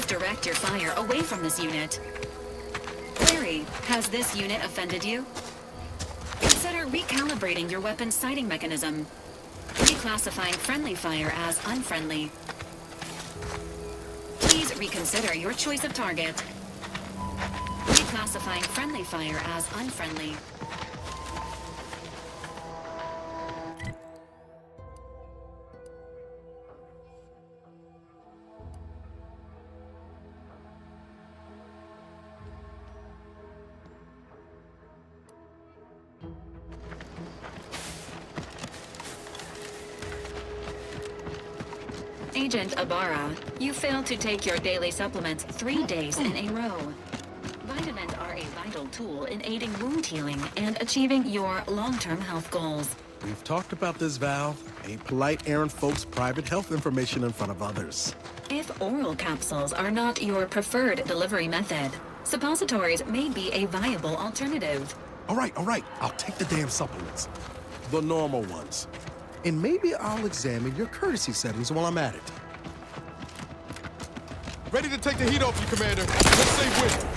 direct your fire away from this unit. Query, has this unit offended you? Consider recalibrating your weapon's sighting mechanism. Reclassifying friendly fire as unfriendly. Please reconsider your choice of target. Reclassifying friendly fire as unfriendly. Agent Ibarra, you failed to take your daily supplements 3 days in a row. Vitamins are a vital tool in aiding wound healing and achieving your long-term health goals. We've talked about this, Val. Ain't polite airing folks' private health information in front of others. If oral capsules are not your preferred delivery method, suppositories may be a viable alternative. All right. I'll take the damn supplements. The normal ones. And maybe I'll examine your courtesy settings while I'm at it. Ready to take the heat off you, Commander. Let's save with.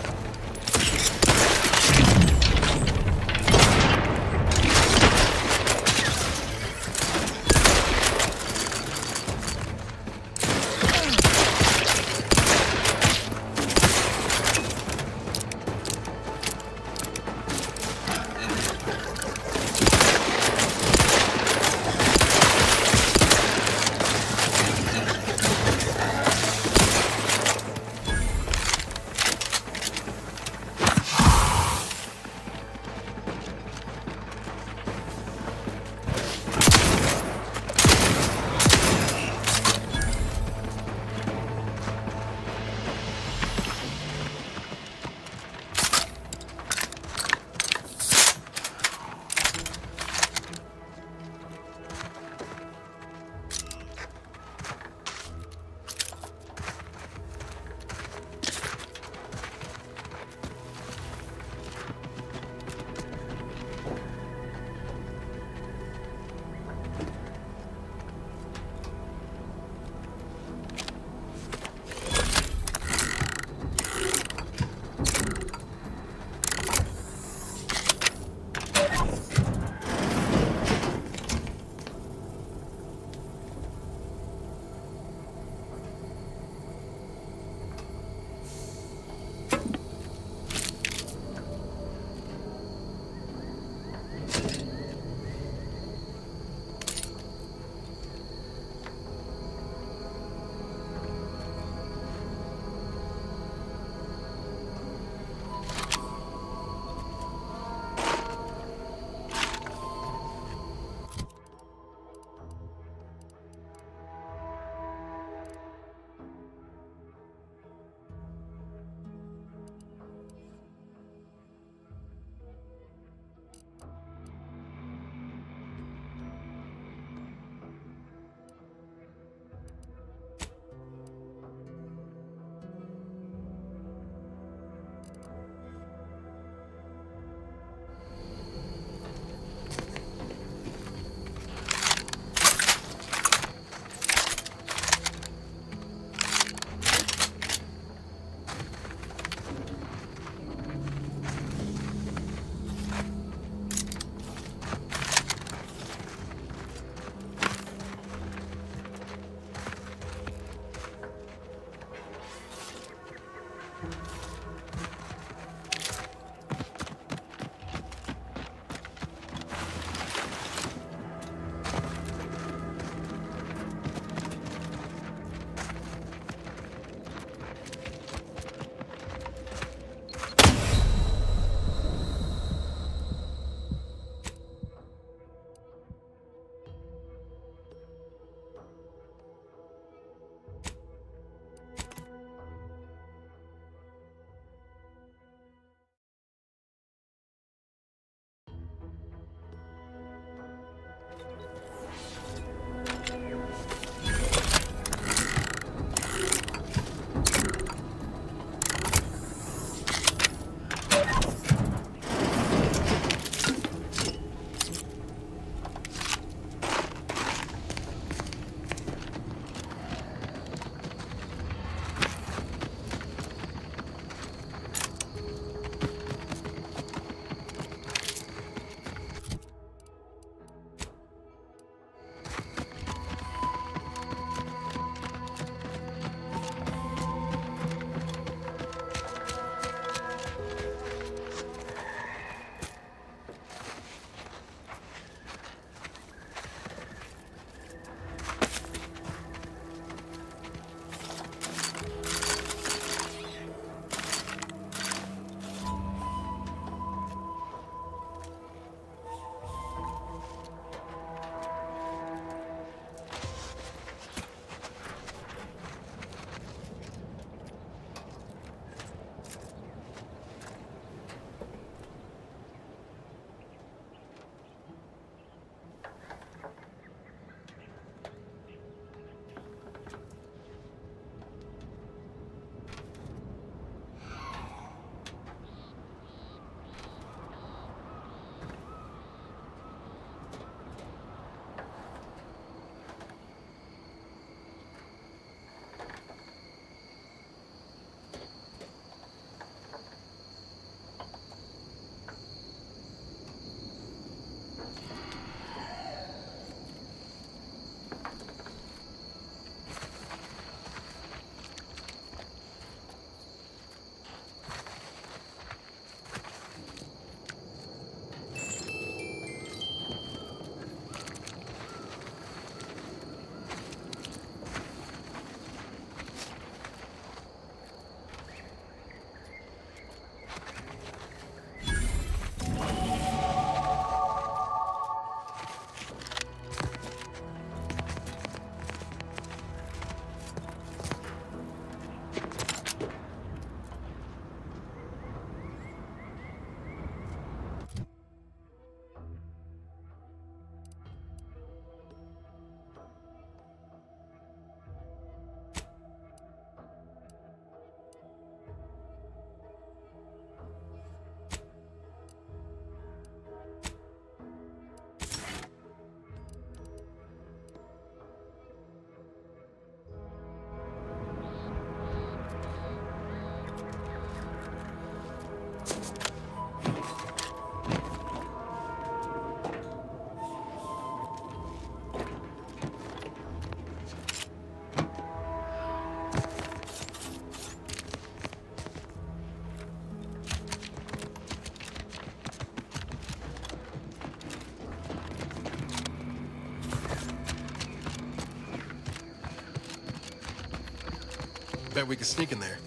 bet we could sneak in there.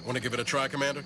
Want to give it a try, Commander?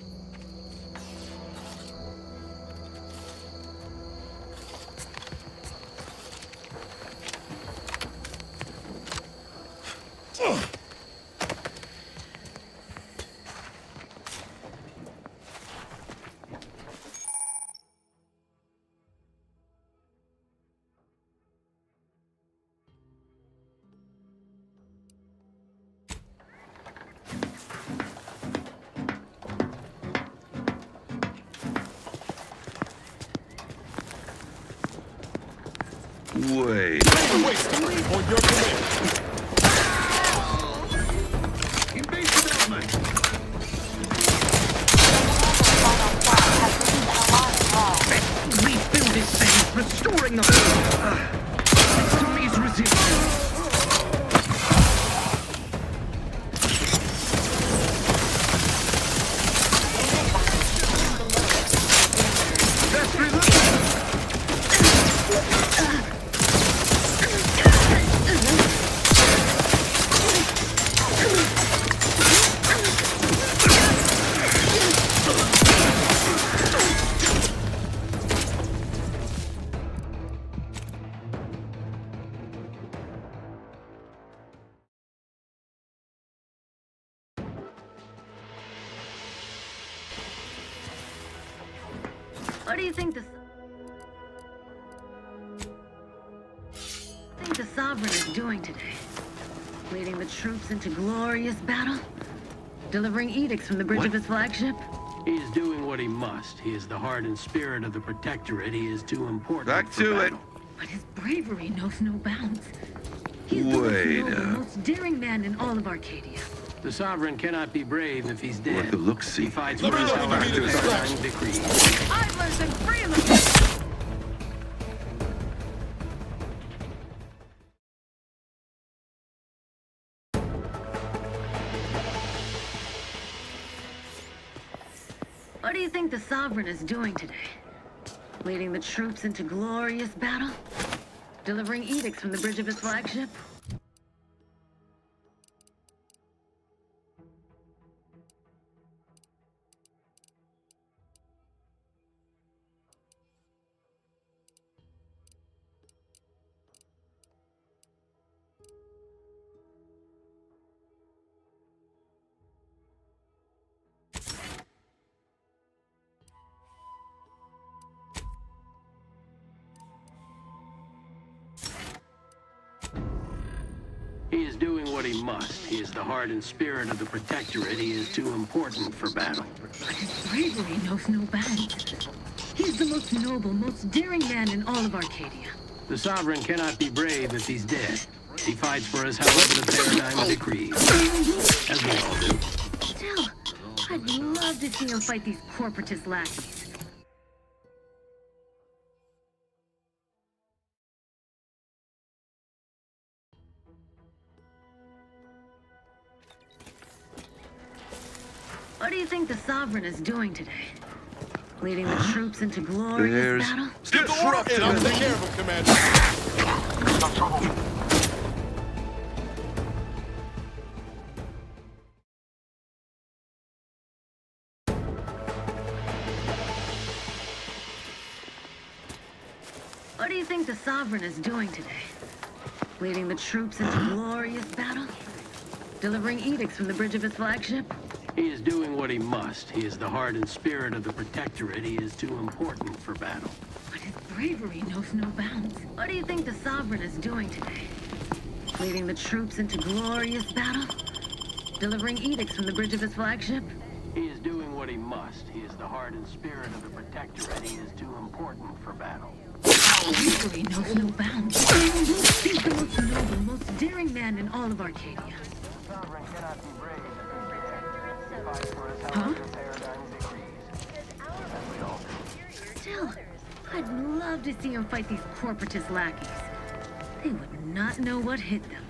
Wait. Waste on your command. Invasive element. Rebuild this thing, restoring the enemy's resistance. Best result. What do you think the Sovereign is doing today? Leading the troops into glorious battle? Delivering edicts from the bridge of his flagship? He is doing what he must. He is the heart and spirit of the Protectorate. He is too important. Back for to it. battle. But his bravery knows no bounds. He's Wait the most noble, up. most daring man in all of Arcadia. The Sovereign cannot be brave if he's dead. What the look-see. He fights Let for me his know when you need a paradigm distraction. decree. Idlers and freeloaders! What do you think the Sovereign is doing today? Leading the troops into glorious battle? Delivering edicts from the bridge of his flagship? He is doing what he must. He is the heart and spirit of the Protectorate. He is too important for battle. But his bravery knows no bounds. He's the most noble, most daring man in all of Arcadia. The Sovereign cannot be brave if he's dead. He fights for his however the paradigm decrees. As we all do. Still, I'd love to see him fight these corporatist lackeys. What do you think the Sovereign is doing today? Leading the troops into glorious There's battle? Get the order, and I'll take care of him, Commander. What do you think the Sovereign is doing today? Leading the troops into glorious battle? Delivering edicts from the bridge of his flagship? He is doing what he must. He is the heart and spirit of the Protectorate. He is too important for battle. But his bravery knows no bounds. What do you think the Sovereign is doing today? Leading the troops into glorious battle? Delivering edicts from the bridge of his flagship? He is doing what he must. He is the heart and spirit of the Protectorate. He is too important for battle. Bravery knows no bounds. He's the most noble, most daring man in all of Arcadia. Sovereign cannot be brave if he's dead. He fights for his Huh? however the paradigm decrees. As we all do. Still, I'd love to see him fight these corporatist lackeys. They would not know what hit them.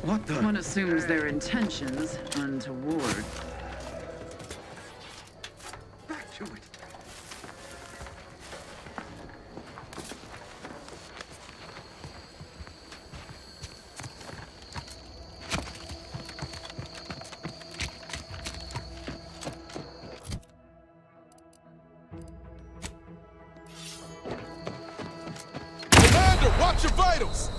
What the? One assumes their intentions untoward. Back to it. Commander, watch your vitals!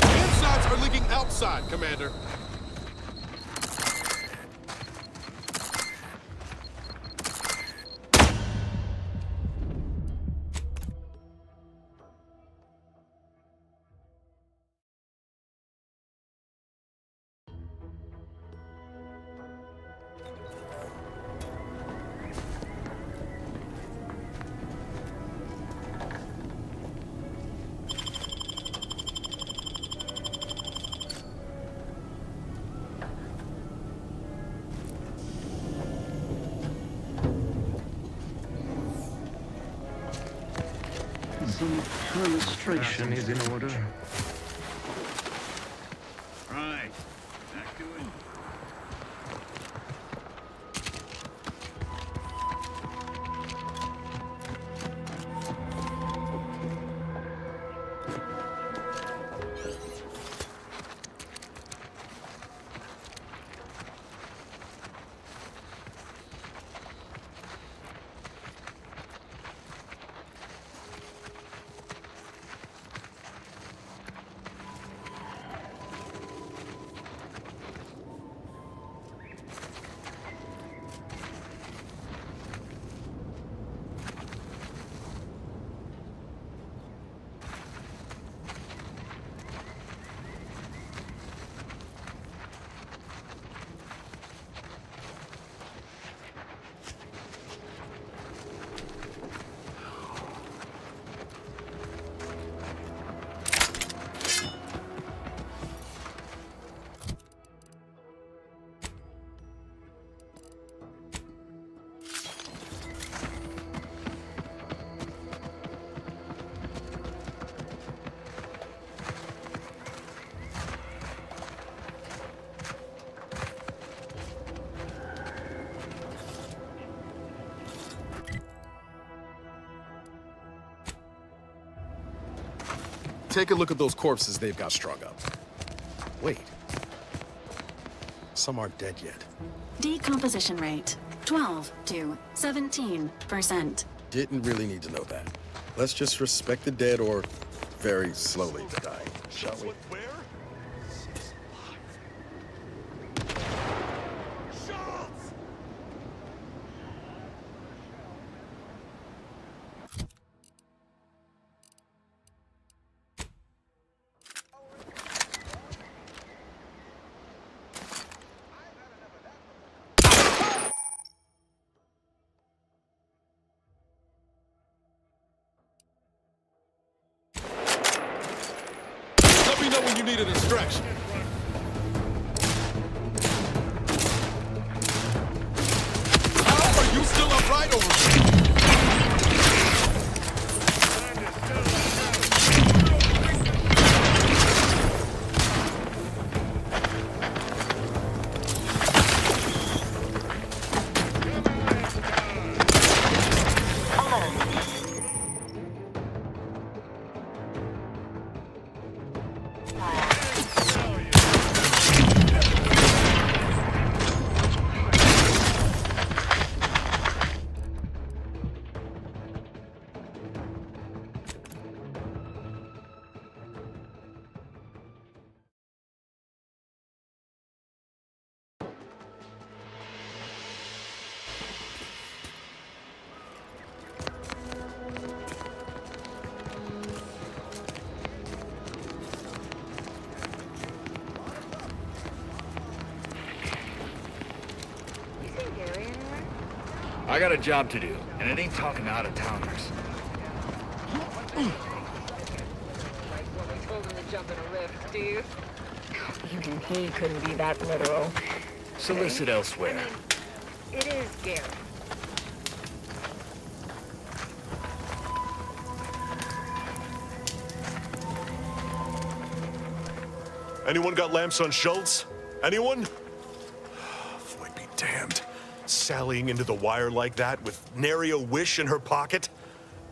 Insides are leaking outside, Commander. Some illustration is in order. Right. Back to it. Take a look at those corpses they've got strung up. Wait. Some aren't dead yet. Decomposition rate 12 to 17%. Didn't really need to know that. Let's just respect the dead or very slowly die, shall we? Where? Let me know when you need a distraction. How are you still upright over there? I got a job to do, and it ain't talking to out-of-towners. can't jump in a lift, Steve. Even he couldn't be that literal. Solicit elsewhere. It is scary. Anyone got lamps on Schultz? Anyone? Floyd be damned. Sallying into the wire like that with nary a wish in her pocket?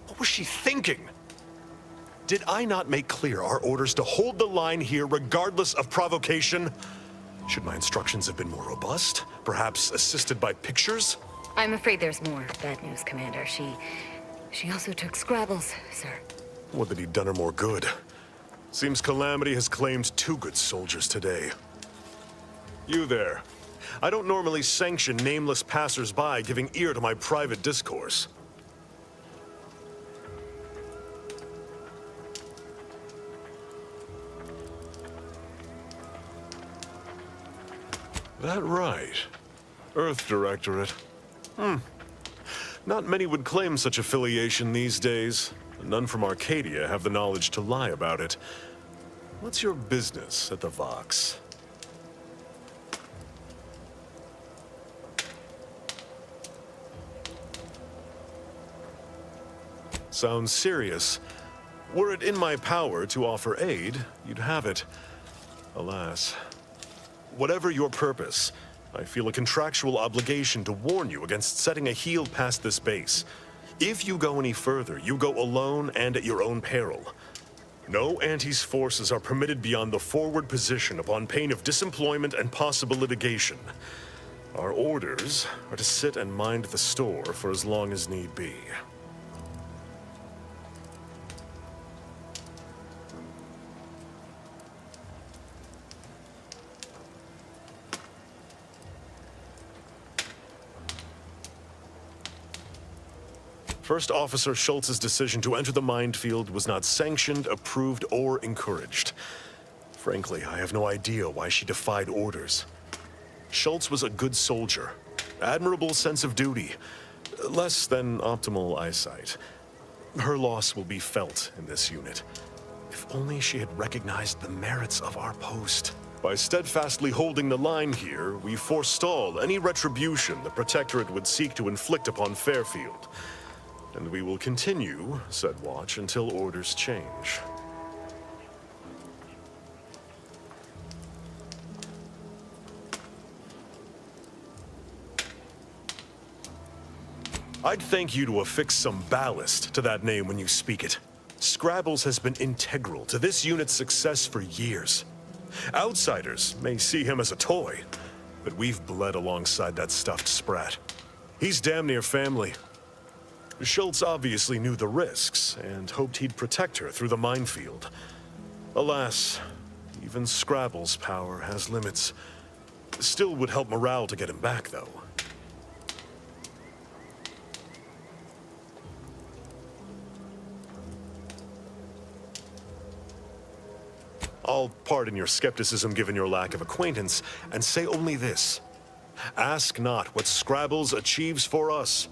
What was she thinking? Did I not make clear our orders to hold the line here regardless of provocation? Should my instructions have been more robust? Perhaps assisted by pictures? I'm afraid there's more bad news, Commander. She also took Scrabbles, sir. Would that he'd done her more good. Seems Calamity has claimed 2 good soldiers today. You there. I don't normally sanction nameless passers-by giving ear to my private discourse. That right. Earth Directorate. Not many would claim such affiliation these days. None from Arcadia have the knowledge to lie about it. What's your business at the Vox? Sounds serious. Were it in my power to offer aid, you'd have it. Alas. Whatever your purpose, I feel a contractual obligation to warn you against setting a heel past this base. If you go any further, you go alone and at your own peril. No Antes forces are permitted beyond the forward position upon pain of disemployment and possible litigation. Our orders are to sit and mind the store for as long as need be. First Officer Schultz's decision to enter the minefield was not sanctioned, approved, or encouraged. Frankly, I have no idea why she defied orders. Schultz was a good soldier, admirable sense of duty, less than optimal eyesight. Her loss will be felt in this unit. If only she had recognized the merits of our post. By steadfastly holding the line here, we forestall any retribution the Protectorate would seek to inflict upon Fairfield. And we will continue said watch until orders change. I'd thank you to affix some ballast to that name when you speak it. Scrabbles has been integral to this unit's success for years. Outsiders may see him as a toy, but we've bled alongside that stuffed sprat. He's damn near family. Schultz obviously knew the risks and hoped he'd protect her through the minefield. Alas, even Scrabble's power has limits. Still would help morale to get him back, though. I'll pardon your skepticism given your lack of acquaintance, and say only this. Ask not what Scrabbles achieves for us,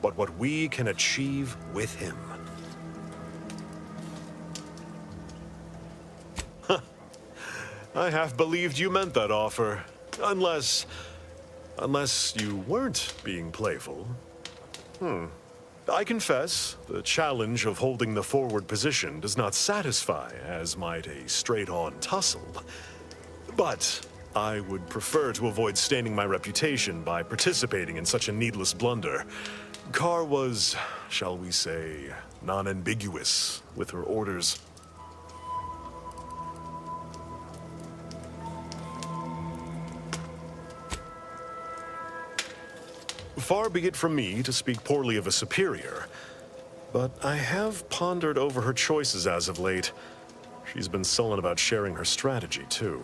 but what we can achieve with him. I half believed you meant that offer. Unless you weren't being playful. I confess, the challenge of holding the forward position does not satisfy as might a straight-on tussle. But I would prefer to avoid staining my reputation by participating in such a needless blunder. Carr was, shall we say, non-ambiguous with her orders. Far be it from me to speak poorly of a superior, but I have pondered over her choices as of late. She's been sullen about sharing her strategy, too.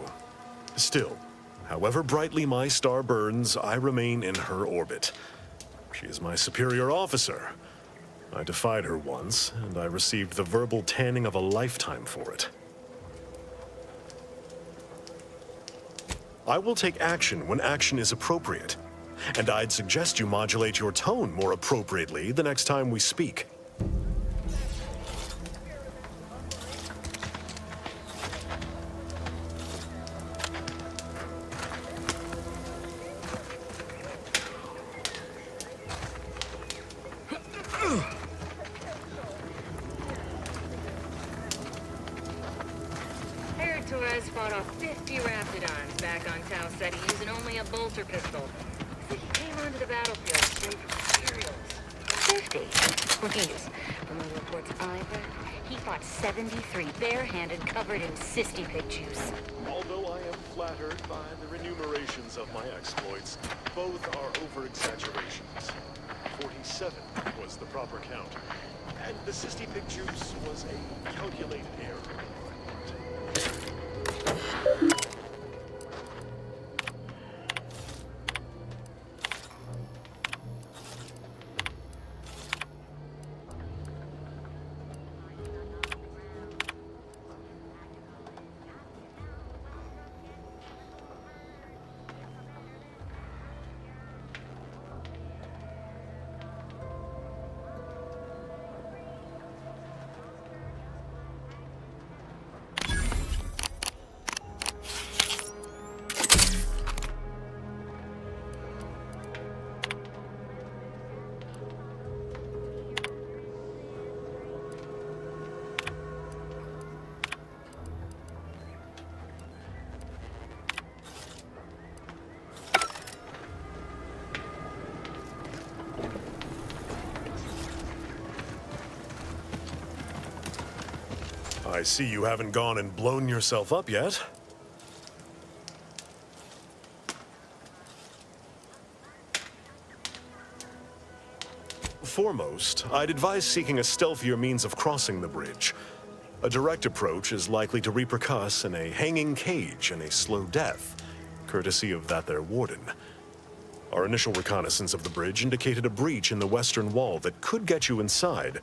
Still, however brightly my star burns, I remain in her orbit. She is my superior officer. I defied her once, and I received the verbal tanning of a lifetime for it. I will take action when action is appropriate, and I'd suggest you modulate your tone more appropriately the next time we speak. Torres fought off 50 Raptidons back on Tau Ceti using only a bolter pistol. Said he came onto the battlefield straight from materials. 50? Please. From the reports I've read, he fought 73 barehanded covered in cysty pig juice. Although I am flattered by the enumerations of my exploits, both are over-exaggerations. 47 was the proper count, and the cysty pig juice was a calculated error. I see you haven't gone and blown yourself up yet. Foremost, I'd advise seeking a stealthier means of crossing the bridge. A direct approach is likely to repercuss in a hanging cage and a slow death, courtesy of that there warden. Our initial reconnaissance of the bridge indicated a breach in the western wall that could get you inside,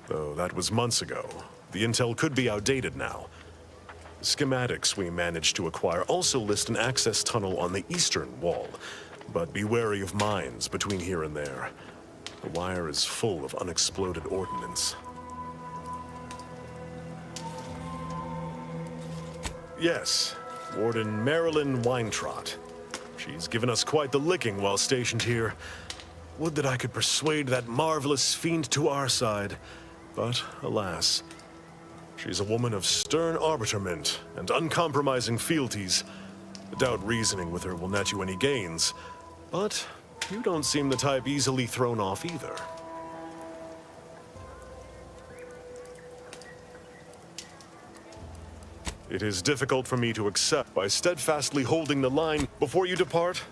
though that was months ago. The intel could be outdated now. Schematics we managed to acquire also list an access tunnel on the eastern wall, but be wary of mines between here and there. The wire is full of unexploded ordnance. Yes, Warden Marilyn Weintraut. She's given us quite the licking while stationed here. Would that I could persuade that marvelous fiend to our side, but alas. She's a woman of stern arbitrament and uncompromising fealties. I doubt reasoning with her will net you any gains, but you don't seem the type easily thrown off either. It is difficult for me to accept by steadfastly holding the line before you depart.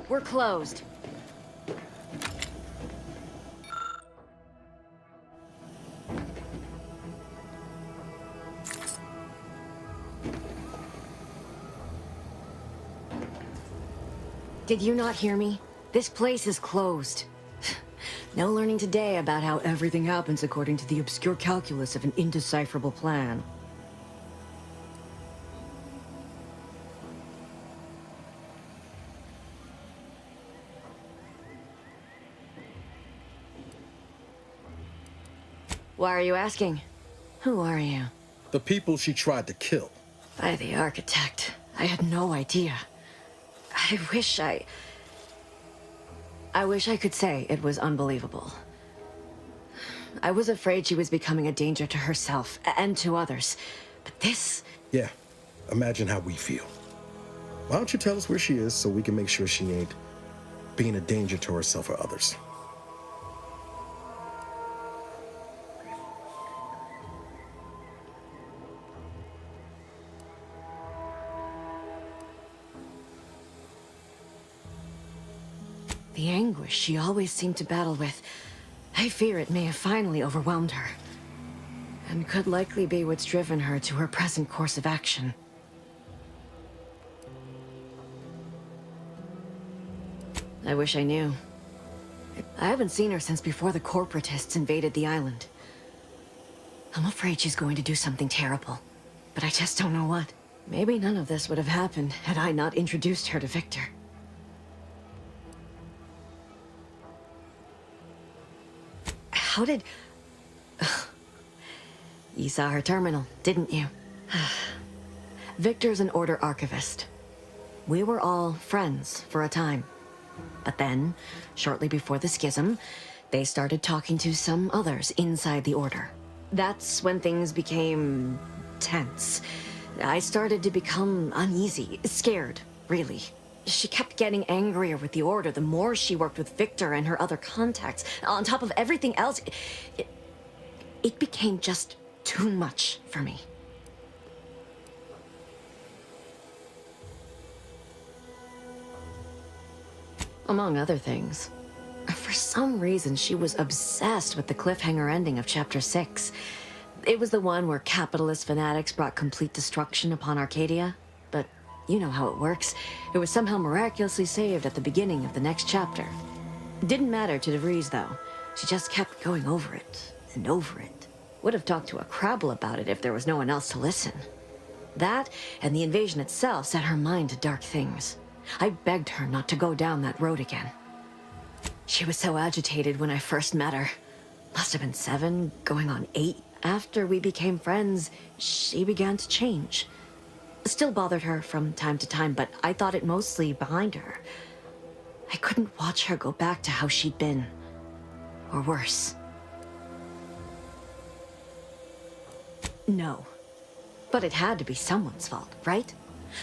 We're closed. Did you not hear me? This place is closed. No learning today about how everything happens according to the obscure calculus of an indecipherable plan. Why are you asking? Who are you? The people she tried to kill. By the architect. I had no idea. I wish I could say it was unbelievable. I was afraid she was becoming a danger to herself and to others. But this... Yeah, imagine how we feel. Why don't you tell us where she is so we can make sure she ain't being a danger to herself or others? The anguish she always seemed to battle with, I fear it may have finally overwhelmed her. And could likely be what's driven her to her present course of action. I wish I knew. I haven't seen her since before the corporatists invaded the island. I'm afraid she's going to do something terrible, but I just don't know what. Maybe none of this would have happened had I not introduced her to Victor. How did... You saw her terminal, didn't you? Victor's an Order archivist. We were all friends for a time. But then, shortly before the schism, they started talking to some others inside the Order. That's when things became tense. I started to become uneasy, scared, really. She kept getting angrier with the Order the more she worked with Victor and her other contacts. On top of everything else, it became just too much for me. Among other things. For some reason, she was obsessed with the cliffhanger ending of Chapter 6. It was the one where capitalist fanatics brought complete destruction upon Arcadia. But you know how it works. It was somehow miraculously saved at the beginning of the next chapter. Didn't matter to DeVries, though. She just kept going over it and over it. Would have talked to a Crabble about it if there was no one else to listen. That, and the invasion itself, set her mind to dark things. I begged her not to go down that road again. She was so agitated when I first met her. Must have been 7, going on 8. After we became friends, she began to change. Still bothered her from time to time, but I thought it mostly behind her. I couldn't watch her go back to how she'd been. Or worse. No. But it had to be someone's fault, right?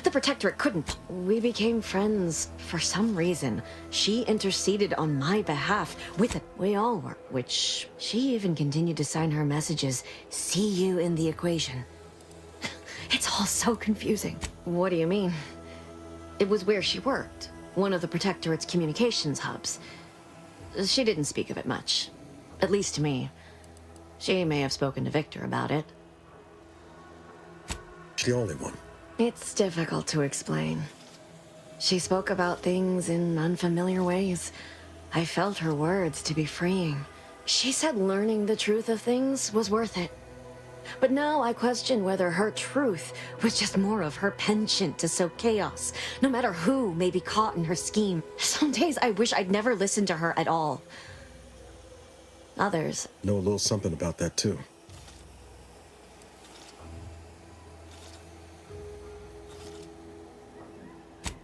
The Protectorate couldn't. We became friends for some reason. She interceded on my behalf with it. We all were, which she even continued to sign her messages, "See you in the equation." It's all so confusing. What do you mean? It was where she worked, one of the Protectorate's communications hubs. She didn't speak of it much, at least to me. She may have spoken to Victor about it. She's the only one. It's difficult to explain. She spoke about things in unfamiliar ways. I felt her words to be freeing. She said learning the truth of things was worth it. But now I question whether her truth was just more of her penchant to sow chaos, no matter who may be caught in her scheme. Some days I wish I'd never listened to her at all. Others Know a little something about that, too.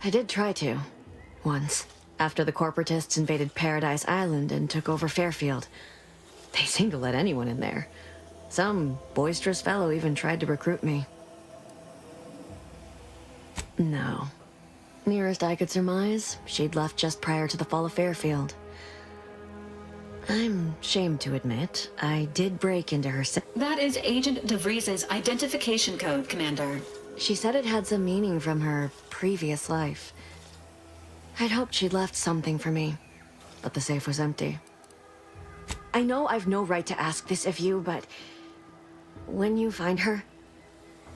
I did try to. Once. After the corporatists invaded Paradise Island and took over Fairfield. They seemed to let anyone in there. Some boisterous fellow even tried to recruit me. No. Nearest I could surmise, she'd left just prior to the fall of Fairfield. I'm ashamed to admit, I did break into her That is Agent DeVries' identification code, Commander. She said it had some meaning from her previous life. I'd hoped she'd left something for me, but the safe was empty. I know I've no right to ask this of you, but when you find her,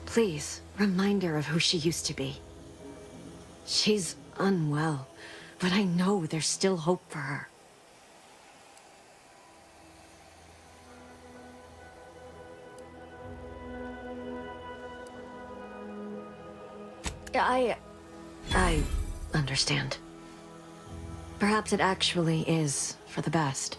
please remind her of who she used to be. She's unwell, but I know there's still hope for her. I understand. Perhaps it actually is for the best.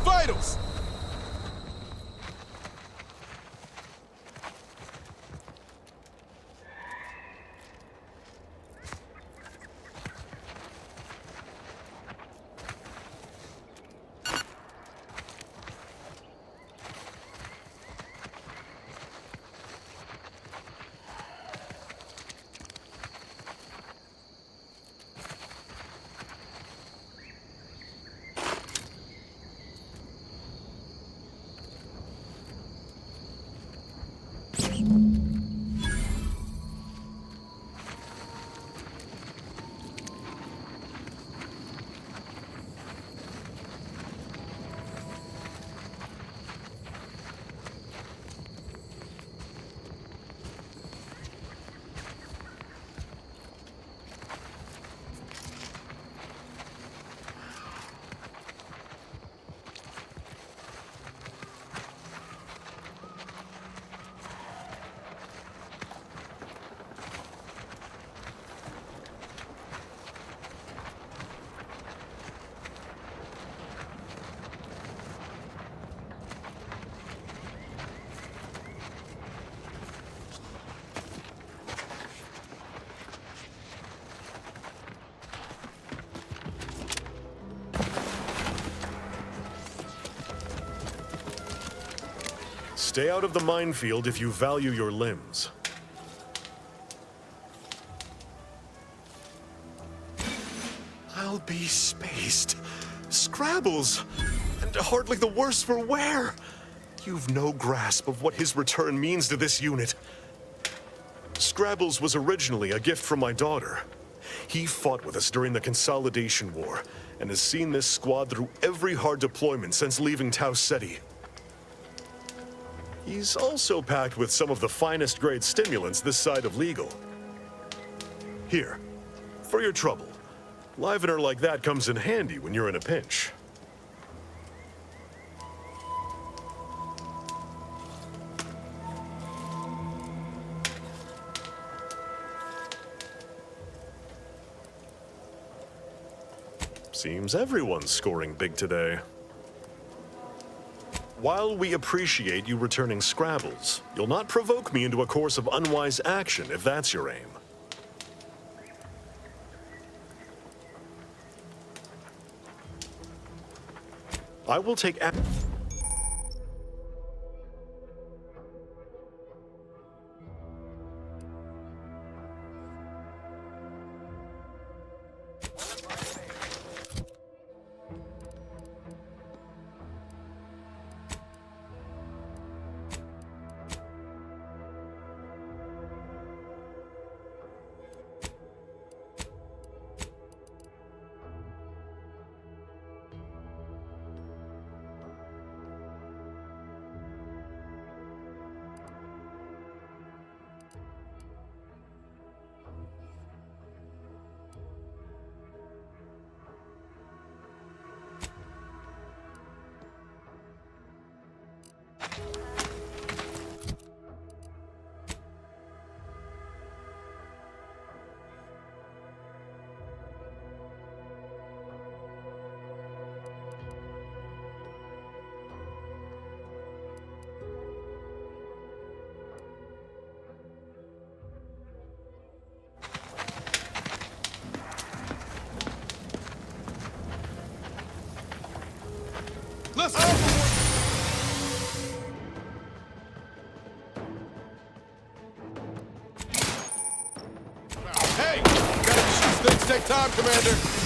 vitals! Stay out of the minefield if you value your limbs. I'll be spaced. Scrabbles! And hardly the worse for wear! You've no grasp of what his return means to this unit. Scrabbles was originally a gift from my daughter. He fought with us during the Consolidation War, and has seen this squad through every hard deployment since leaving Tau Ceti. He's also packed with some of the finest grade stimulants this side of legal. Here, for your trouble. Livener like that comes in handy when you're in a pinch. Seems everyone's scoring big today. While we appreciate you returning Scrabbles, you'll not provoke me into a course of unwise action if that's your aim. I will take action. Let's go! Hey! Gotta these things take time, Commander.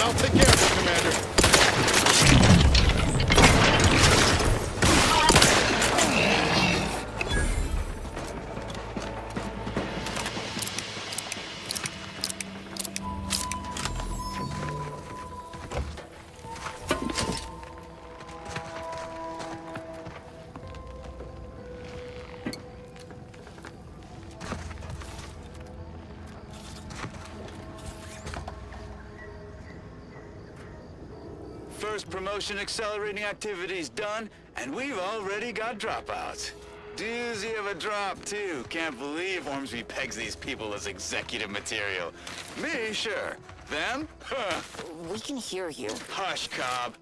I'll take care of it, Commander. First promotion accelerating activities done, and we've already got dropouts. Doozy of a drop, too. Can't believe Ormsby pegs these people as executive material. Me, sure. Them? Huh. We can hear you. Hush, Cobb.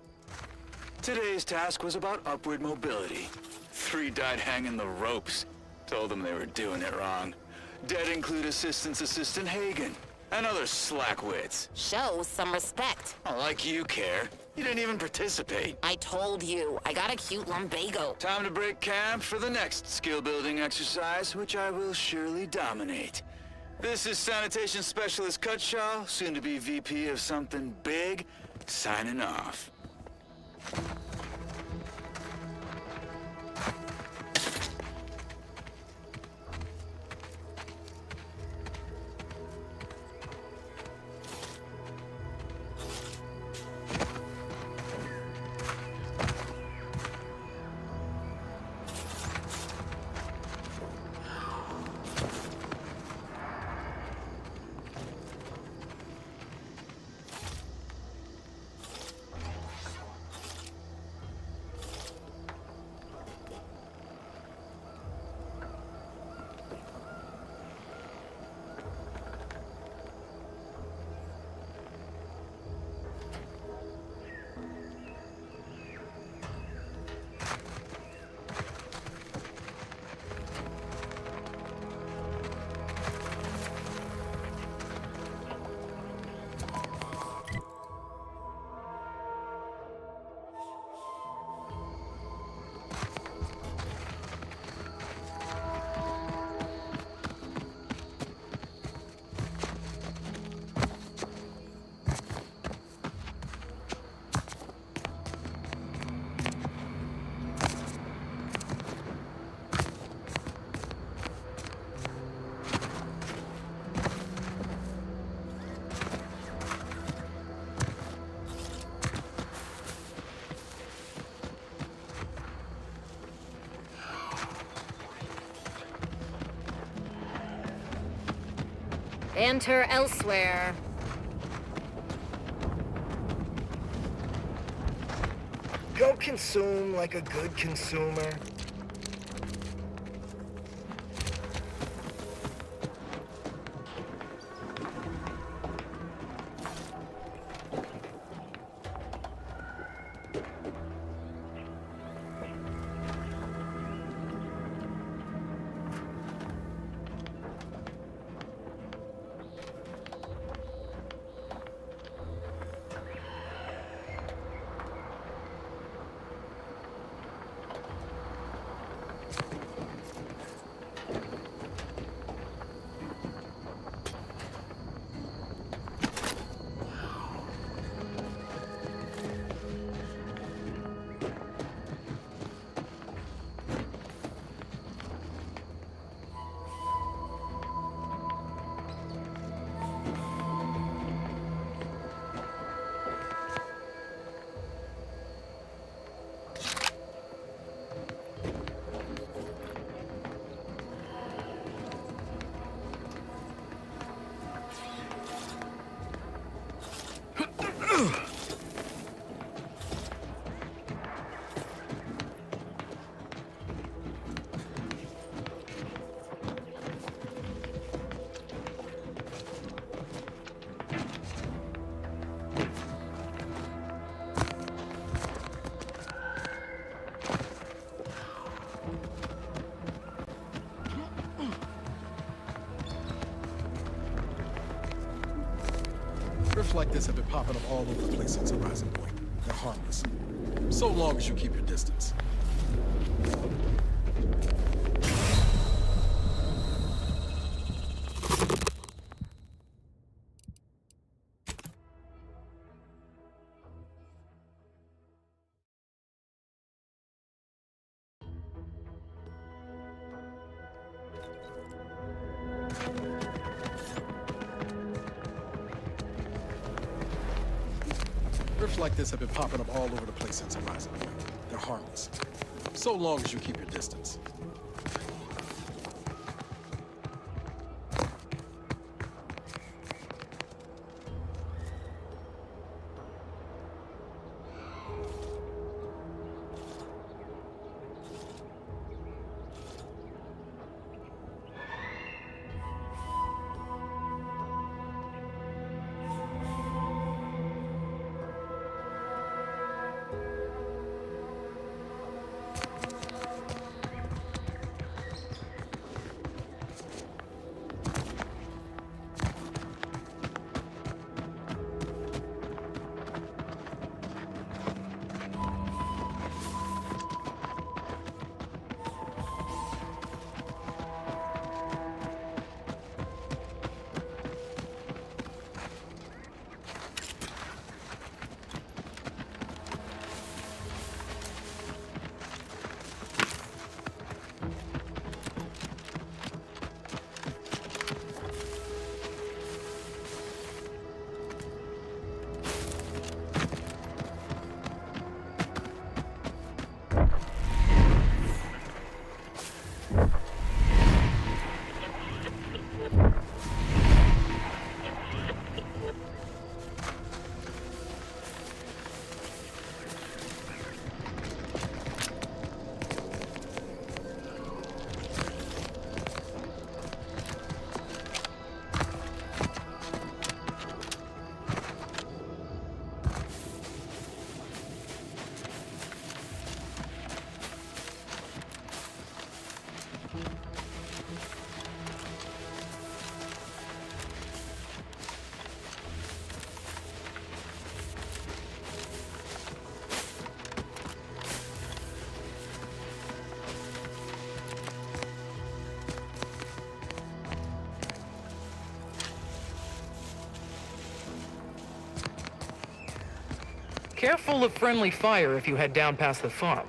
Today's task was about upward mobility. 3 died hanging the ropes. Told them they were doing it wrong. Dead include Assistant Hagen and other slackwits. Show some respect. Oh, like you care. You didn't even participate. I told you, I got a cute lumbago. Time to break camp for the next skill-building exercise, which I will surely dominate. This is Sanitation Specialist Cutshaw, soon to be VP of something big, signing off. Enter elsewhere. Go consume like a good consumer. Rifts like this have been popping up all over the place since Horizon Point. They're harmless. So long as you keep your distance. Drifts like this have been popping up all over the place since Horizon Point. They're harmless. So long as you keep your distance. Careful of friendly fire if you head down past the farm.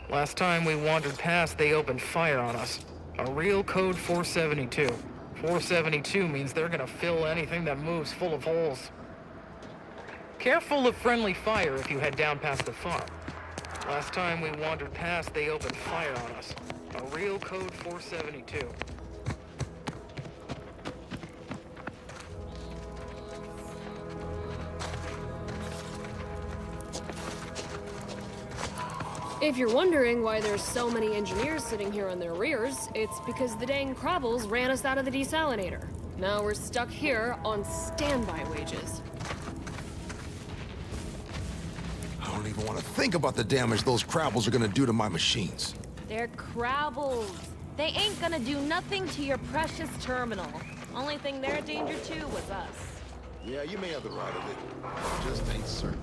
Last time we wandered past, they opened fire on us. A real code 472. 472 means they're gonna fill anything that moves full of holes. Careful of friendly fire if you head down past the farm. Last time we wandered past, they opened fire on us. A real code 472. If you're wondering why there's so many engineers sitting here on their rears, it's because the dang Crabbles ran us out of the desalinator. Now we're stuck here on standby wages. I don't even want to think about the damage those Crabbles are gonna do to my machines. They're Crabbles. They ain't gonna do nothing to your precious terminal. Only thing they're a danger to was us. Yeah, you may have the right of it. Just ain't certain.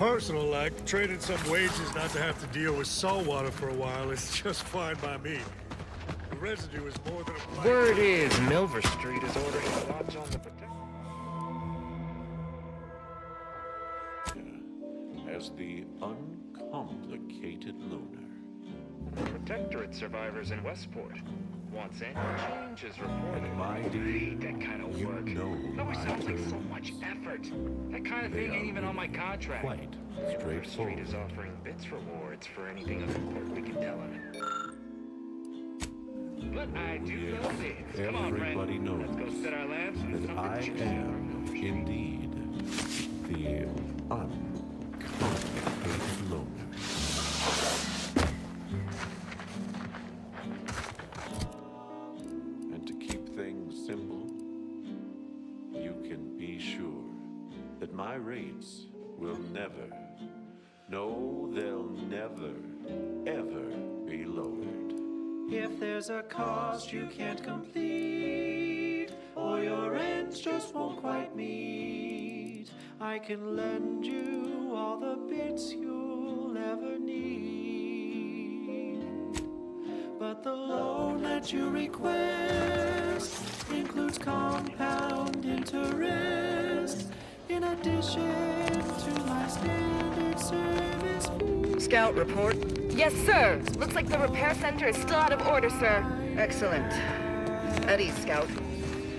Personal, like, trading some wages not to have to deal with saltwater for a while is just fine by me. The residue is more than a... Word is Milver Street is ordering a watch on the as the uncomplicated lunar. Protectorate survivors in Westport. Once annual change is reported. My I hate that kind of work. It always sounds like so much effort. That kind of thing ain't even on my contract. Quite Milver Street is offering bits rewards for anything of import we can tell on it. But I do know this. Come on, friend. Everybody knows Let's go that I land so there's that no I confusion. am indeed the uncomplicated loner. And to keep things simple, you can be sure that my rates will never, no, they'll never, ever be lowered. If there's a cost you can't complete, or your rents just won't quite meet, I can lend you all the bits you'll ever need. But the loan that you request includes compound interest, in addition to my standard service fee. Scout report. Yes, sir. Looks like the repair center is still out of order, sir. Excellent. At ease, Scout.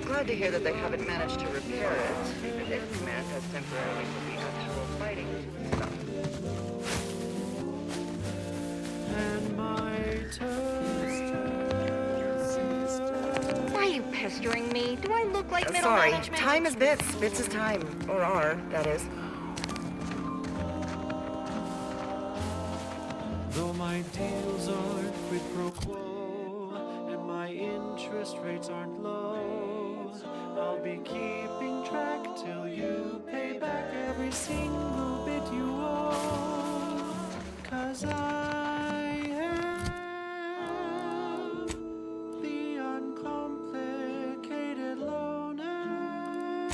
Glad to hear that they haven't managed to repair it, even if command has temporarily put the actual fighting to the stop. And my Why are you pestering me? Do I look like middle Sorry, management? time is bits. Bits is time. Or are, that is. Though my deals aren't quid pro quo, and my interest rates aren't low, I'll be keeping track till you pay back every single bit you owe. 'Cause I am the uncomplicated loner.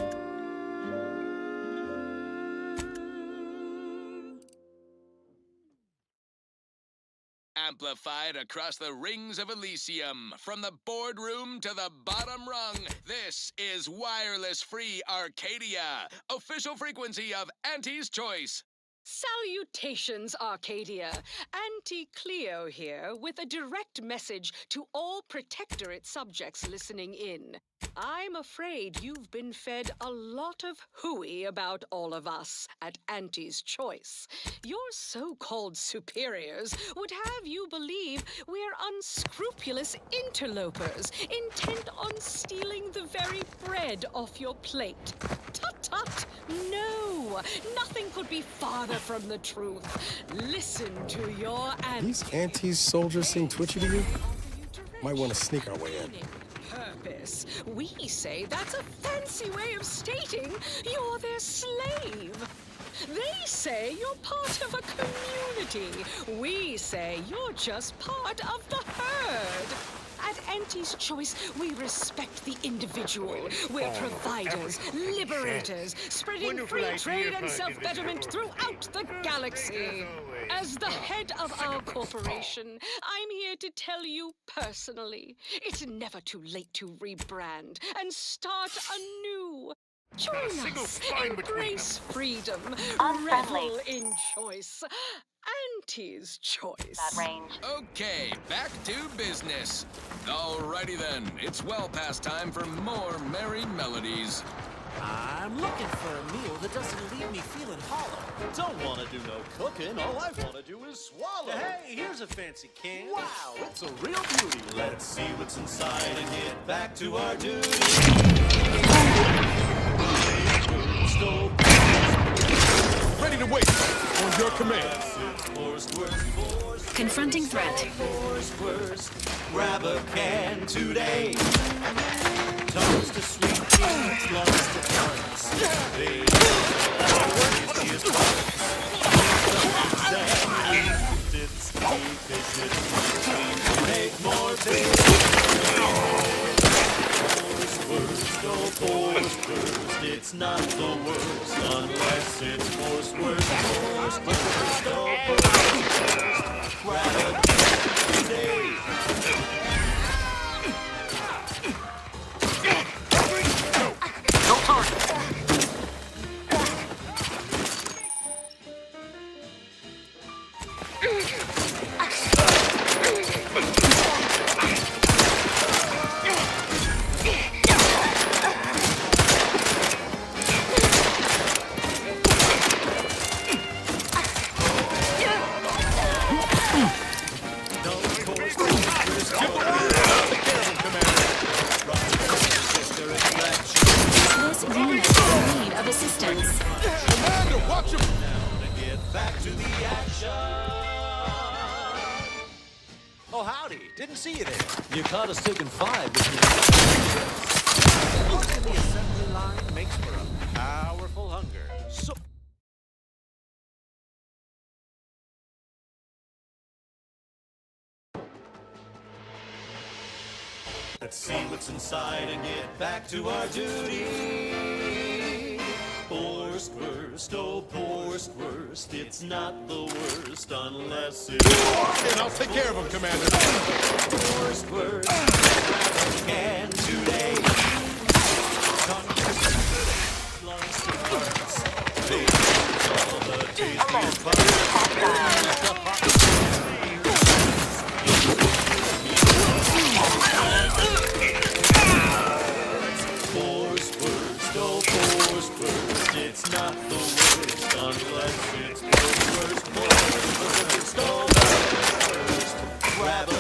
Amplified across the rings of Elysium, from the boardroom to the bottom rung, this is Wireless Free Arcadia, official frequency of Auntie's Choice. Salutations, Arcadia. Auntie Cleo here with a direct message to all Protectorate subjects listening in. I'm afraid you've been fed a lot of hooey about all of us at Auntie's Choice. Your so-called superiors would have you believe we're unscrupulous interlopers intent on stealing the very bread off your plate. Tut-tut! No! Nothing could be farther from the truth. Listen to your auntie. These Auntie's soldiers seem twitchy to you? Might want to sneak our way in. Purpose. We say that's a fancy way of stating you're their slave. They say you're part of a community. We say you're just part of the herd. At Auntie's Choice, we respect the individual. We're providers, liberators, spreading free trade and self-betterment throughout the galaxy. As the head of our corporation, I'm here to tell you personally, it's never too late to rebrand and start anew. Join us, embrace freedom, revel in choice. Auntie's Choice. Okay, back to business. Alrighty then, it's well past time for more merry melodies. I'm looking for a meal that doesn't leave me feeling hollow. Don't want to do no cooking, all I want to do is swallow. Hey, here's a fancy can. Wow, it's a real beauty. Let's see what's inside and get back to our duty. Ready to wait on your command. Confronting threat. Grab a can today. Toast to sweet peanuts, lungs to puns. They tastiest buns. Make more things. Forced worst, it's not the worst unless it's forced worst, no worst. Grab a can today. No target. Skip back to the action. Oh, howdy. Didn't see you there. You caught us taking 5 between Working the assembly line makes for a powerful hunger. So... Let's see what's inside and get back to our duty. Worst, oh worst, it's not the worst unless it's... And I'll take care of him, Commander. Worst, can today. All the tastiest parts. It's not the worst unless it's the worst, oh worst. Grab a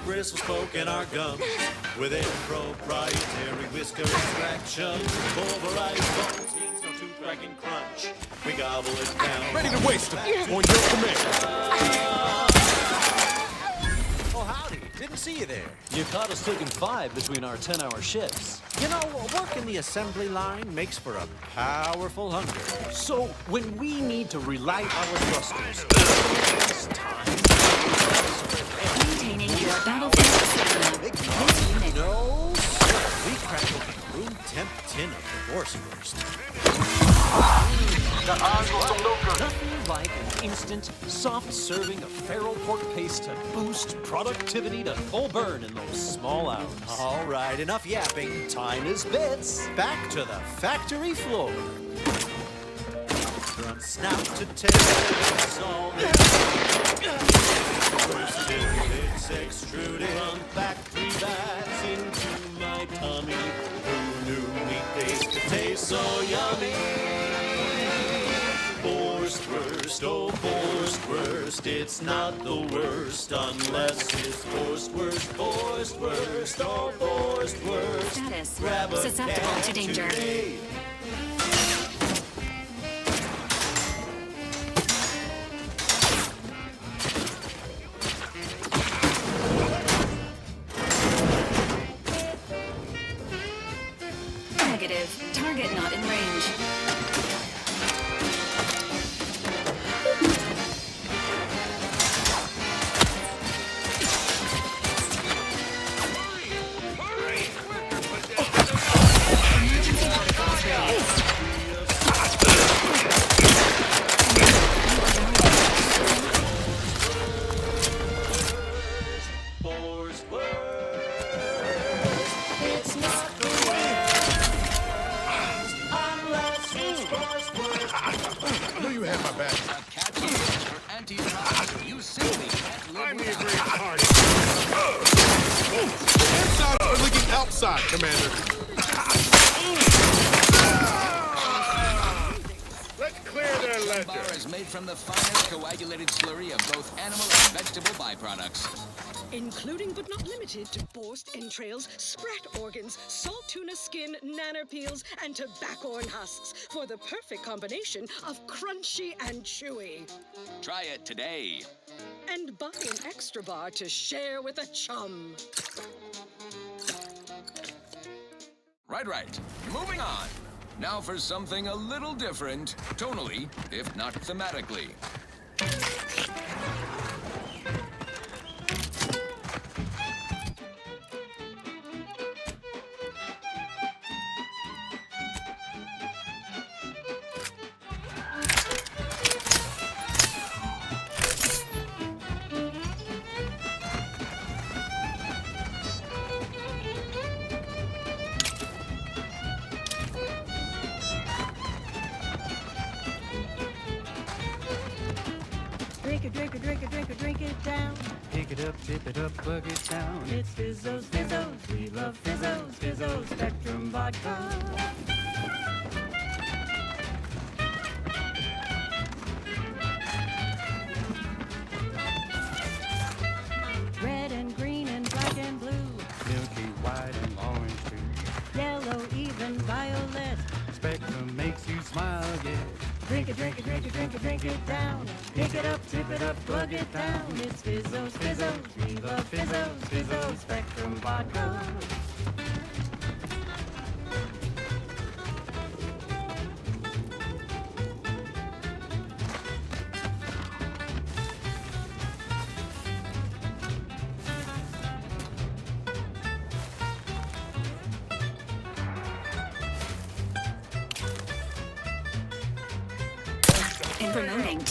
bristles poking our gums with a proprietary whisker extraction. Pulverized bones means no tooth cracking crunch. We gobble it down. Ready to waste them. On your command. Oh, howdy. Didn't see you there. You caught us taking 5 between our 10-hour shifts. You know, working the assembly line makes for a powerful hunger. So, when we need to relight our thrusters, it's time. Maintaining your battlefield stamina. This unit. No, sir. We cracked open a room temp tin of the Wurst. Nothing like an instant, soft-serving of feral pork paste to boost productivity to full burn in those small hours. All right, enough yapping. Time is bits. Back to the factory floor. From snout to tail, it's all first it's extruded from factory vats into my tummy. Who knew meat paste could taste so yummy? Worst, oh worst, it's not the worst unless it's worst, oh worst. Status. Grab a Susceptible to danger. today. Negative. Target not in range. Outside, Commander. Let's clear their ledger. Bar is made from the finest coagulated slurry of both animal and vegetable byproducts. Including but not limited to borscht entrails, sprat organs, salt tuna skin, nanner peels, and tobaccorn husks for the perfect combination of crunchy and chewy. Try it today. And buy an extra bar to share with a chum. Right. Moving on. Now for something a little different, tonally, if not thematically. Drink it up, tip it up, plug it down. It's Fizzos, Fizzos. We love Fizzos, Fizzos, Spectrum Vodka. Red and green and black and blue. Milky white and orange too. Yellow, even violet. Spectrum makes you smile, yeah. Drink it, drink it, drink it, drink it, drink it down. Pick it up, tip it up, plug it down. It's Fizzos, Fizzos. We love Fizzos, Fizzos, Spectrum Vodka. In promoting.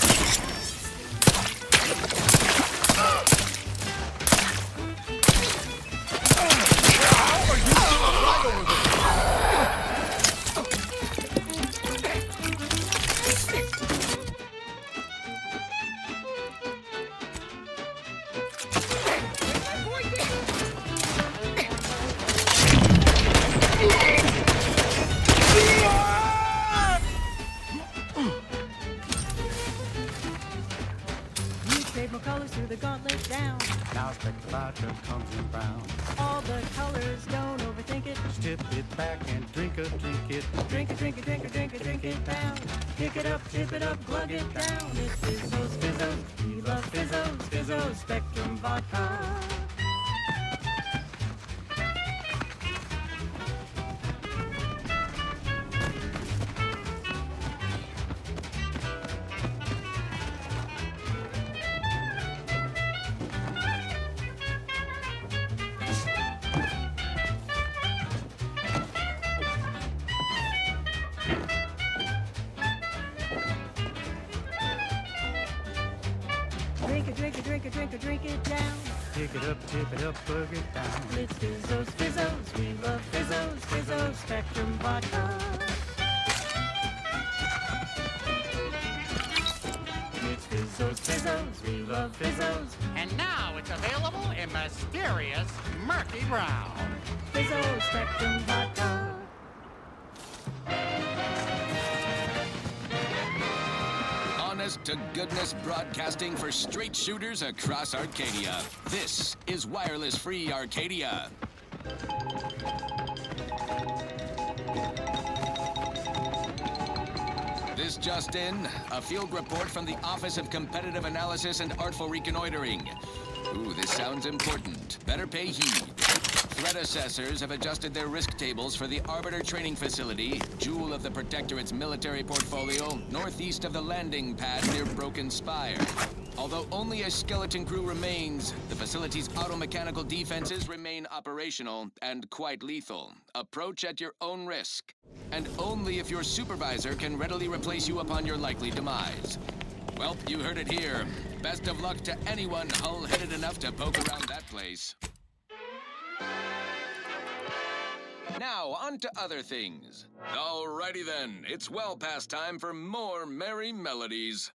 More colors through the gauntlet down. Now Spectrum Vodka comes in brown. All the colors, don't overthink it. Just tip it back and drink it. Drink it, drink it, drink it, drink it, drink it down. Pick it up, tip it up, plug it down. It's Fizzos, Fizzos. We love Fizzos, Fizzos, Spectrum Vodka. Drink it, drink it, drink it, drink it, drink it down. Pick it up, tip it up, plug it down. It's Fizzos, Fizzos. We love Fizzos, Fizzos, Spectrum Vodka. It's Fizzos, Fizzos. We love Fizzos. And now it's available in mysterious murky brown. Fizzos, Spectrum Vodka. Honest to goodness broadcasting for straight shooters across Arcadia. This is Wireless Free Arcadia. This just in, a field report from the Office of Competitive Analysis and Artful Reconnoitering. Ooh, this sounds important. Better pay heed. Threat assessors have adjusted their risk tables for the Arbiter Training Facility, jewel of the Protectorate's military portfolio, northeast of the landing pad near Broken Spire. Although only a skeleton crew remains, the facility's auto-mechanical defenses remain operational and quite lethal. Approach at your own risk. And only if your supervisor can readily replace you upon your likely demise. Well, you heard it here. Best of luck to anyone hull-headed enough to poke around that place. Now, on to other things. Alrighty then, it's well past time for more merry melodies.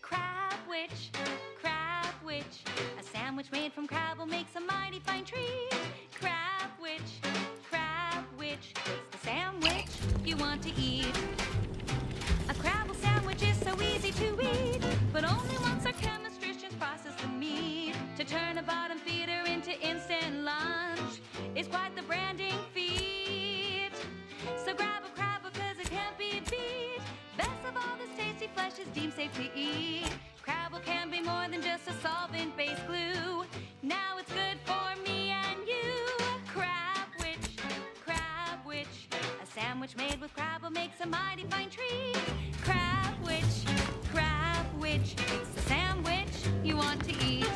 Crab witch, a sandwich made from crab will make some mighty fine treat. Crab witch, it's the sandwich you want to eat. A crabble sandwich is so easy to eat, but only once our chemistricians process the meat. To turn a bottom feeder into instant lunch is quite the branding feat. So grab a crab because it can't be beat. Best of all, this tasty flesh is deemed safe to eat. Crabble can be more than just a solvent-based glue. Now it's good for me and you. Crab witch, a sandwich made with crabble makes a mighty fine treat. Crab witch, it's the sandwich you want to eat.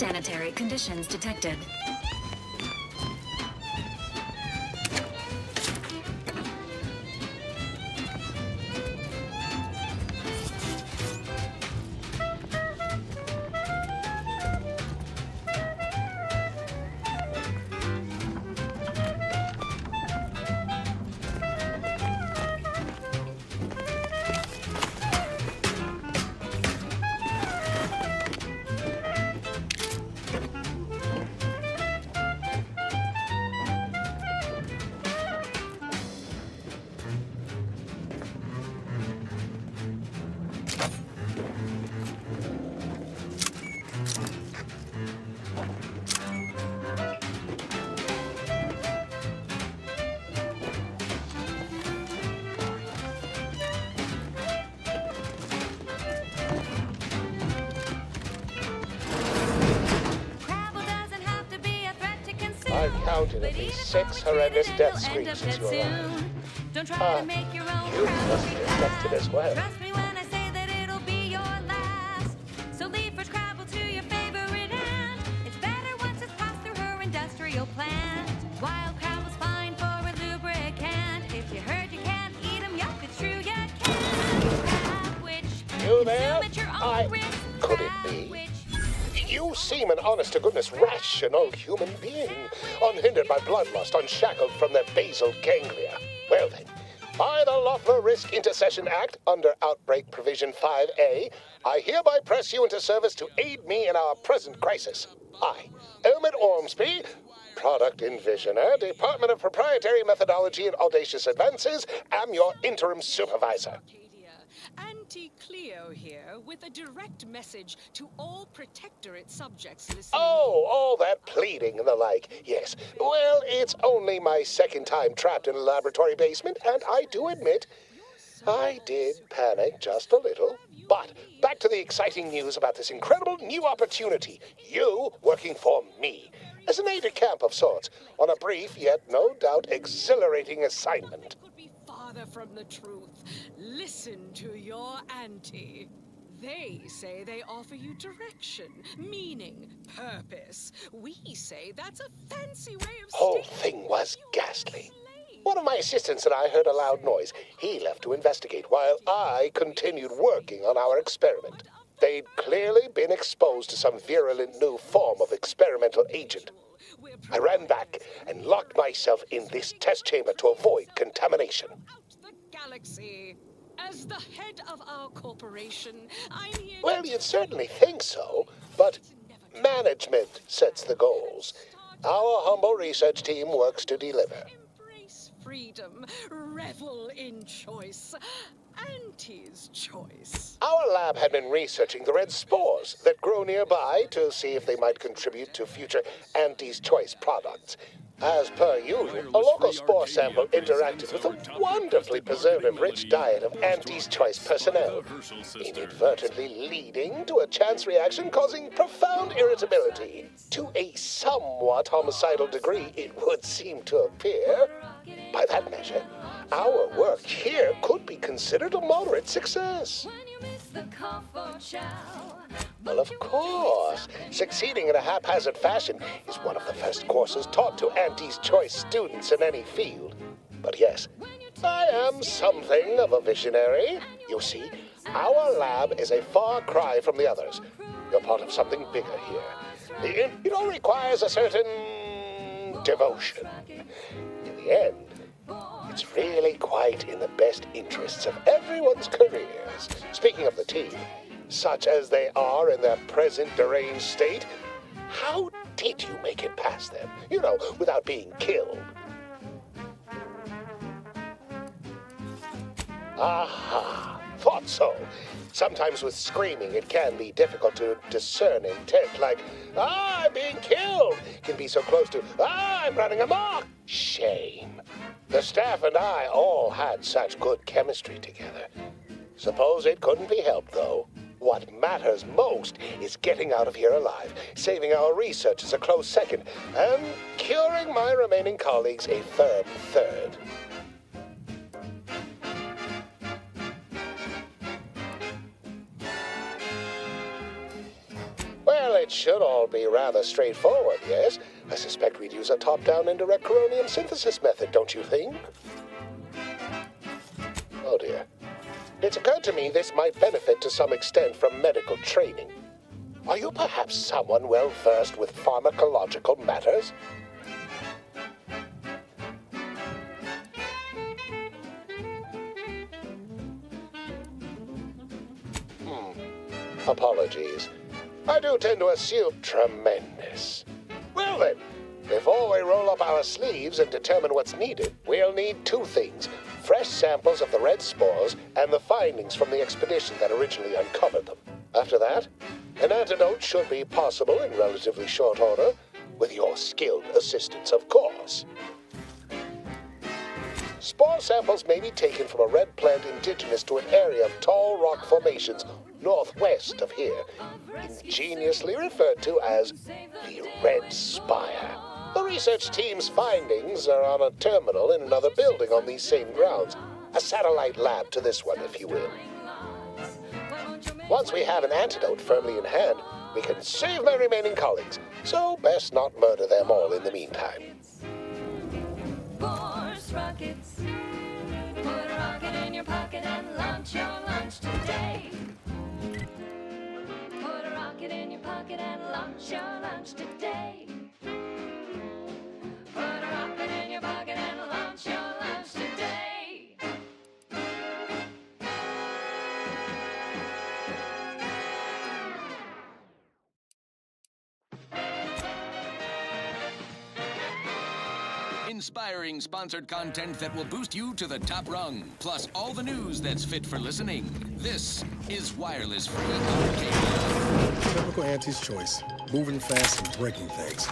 Unsanitary conditions detected. I've counted at least 6 horrendous death screams since you arrived. Don't try to make your own You must be affected as well. Trust me when I say that it'll be your last. So leave for Scrabble to your favorite aunt. It's better once it's passed through her industrial plant. While Crabble's fine for a lubricant. If you heard you can't eat 'em, yup, it's true you can. Crab witch. You there? Consume at your own risk. Could it be? You seem an honest-to-goodness rational human being, unhindered by bloodlust, unshackled from their basal ganglia. Well then, by the Loeffler Risk Intercession Act, under Outbreak Provision 5A, I hereby press you into service to aid me in our present crisis. I, Elmid Ormsby, Product Envisioner, Department of Proprietary Methodology and Audacious Advances, am your interim supervisor. Auntie Cleo here with a direct message to all Protectorate subjects listening. Oh, all that pleading and the like. Yes. Well, it's only my second time trapped in a laboratory basement, and I do admit, I did panic just a little. But back to the exciting news about this incredible new opportunity. You working for me. As an aide-de-camp of sorts, on a brief yet no doubt exhilarating assignment. Farther from the truth. Listen to your auntie. They say they offer you direction, meaning, purpose. We say that's a fancy way of Whole thing was ghastly. One of my assistants and I heard a loud noise. He left to investigate while I continued working on our experiment. They'd clearly been exposed to some virulent new form of experimental agent. I ran back and locked myself in this test chamber to avoid contamination. Galaxy. As the head of our corporation, I'm here. Well, you'd certainly think so, but management sets the goals. Our humble research team works to deliver. Embrace freedom, revel in choice. Auntie's choice. Our lab had been researching the red spores that grow nearby to see if they might contribute to future Auntie's Choice products. As per usual, a local spore sample interacted with a wonderfully preservative-rich diet of Auntie's Choice personnel, inadvertently leading to a chance reaction causing profound irritability. To a somewhat homicidal degree, it would seem to appear. By that measure, our work here could be considered a moderate success. Well, of course. Succeeding in a haphazard fashion is one of the first courses taught to Auntie's Choice students in any field. But yes, I am something of a visionary. You see, our lab is a far cry from the others. You're part of something bigger here. It all requires a certain devotion. In the end, it's really quite in the best interests of everyone's careers. Speaking of the team, such as they are in their present deranged state, how did you make it past them? You know, without being killed. Aha, thought so. Sometimes with screaming, it can be difficult to discern intent, like, I'm being killed, can be so close to, I'm running amok. Shame. The staff and I all had such good chemistry together. Suppose it couldn't be helped, though. What matters most is getting out of here alive, saving our researchers a close second, and curing my remaining colleagues a firm third. Well, it It should all be rather straightforward, yes? I suspect we'd use a top-down indirect coronium synthesis method, don't you think? Oh dear. It's occurred to me this might benefit to some extent from medical training. Are you perhaps someone well-versed with pharmacological matters? Apologies. I do tend to assume tremendous. Well then, before we roll up our sleeves and determine what's needed, we'll need two things. Fresh samples of the red spores and the findings from the expedition that originally uncovered them. After that, an antidote should be possible in relatively short order, with your skilled assistance, of course. Spore samples may be taken from a red plant indigenous to an area of tall rock formations northwest of here, ingeniously referred to as the Red Spire. The research team's findings are on a terminal in another building on these same grounds, a satellite lab to this one, if you will. Once we have an antidote firmly in hand, we can save my remaining colleagues, so best not murder them all in the meantime. Force rockets. Put a rocket in your pocket and launch your lunch today. Put a rocket in your pocket and launch your lunch today. Put a rocket in your pocket and launch your lunch today. Inspiring sponsored content that will boost you to the top rung, plus all the news that's fit for listening. This is Wireless Free Arcadia. Typical Auntie's choice. Moving fast and breaking things.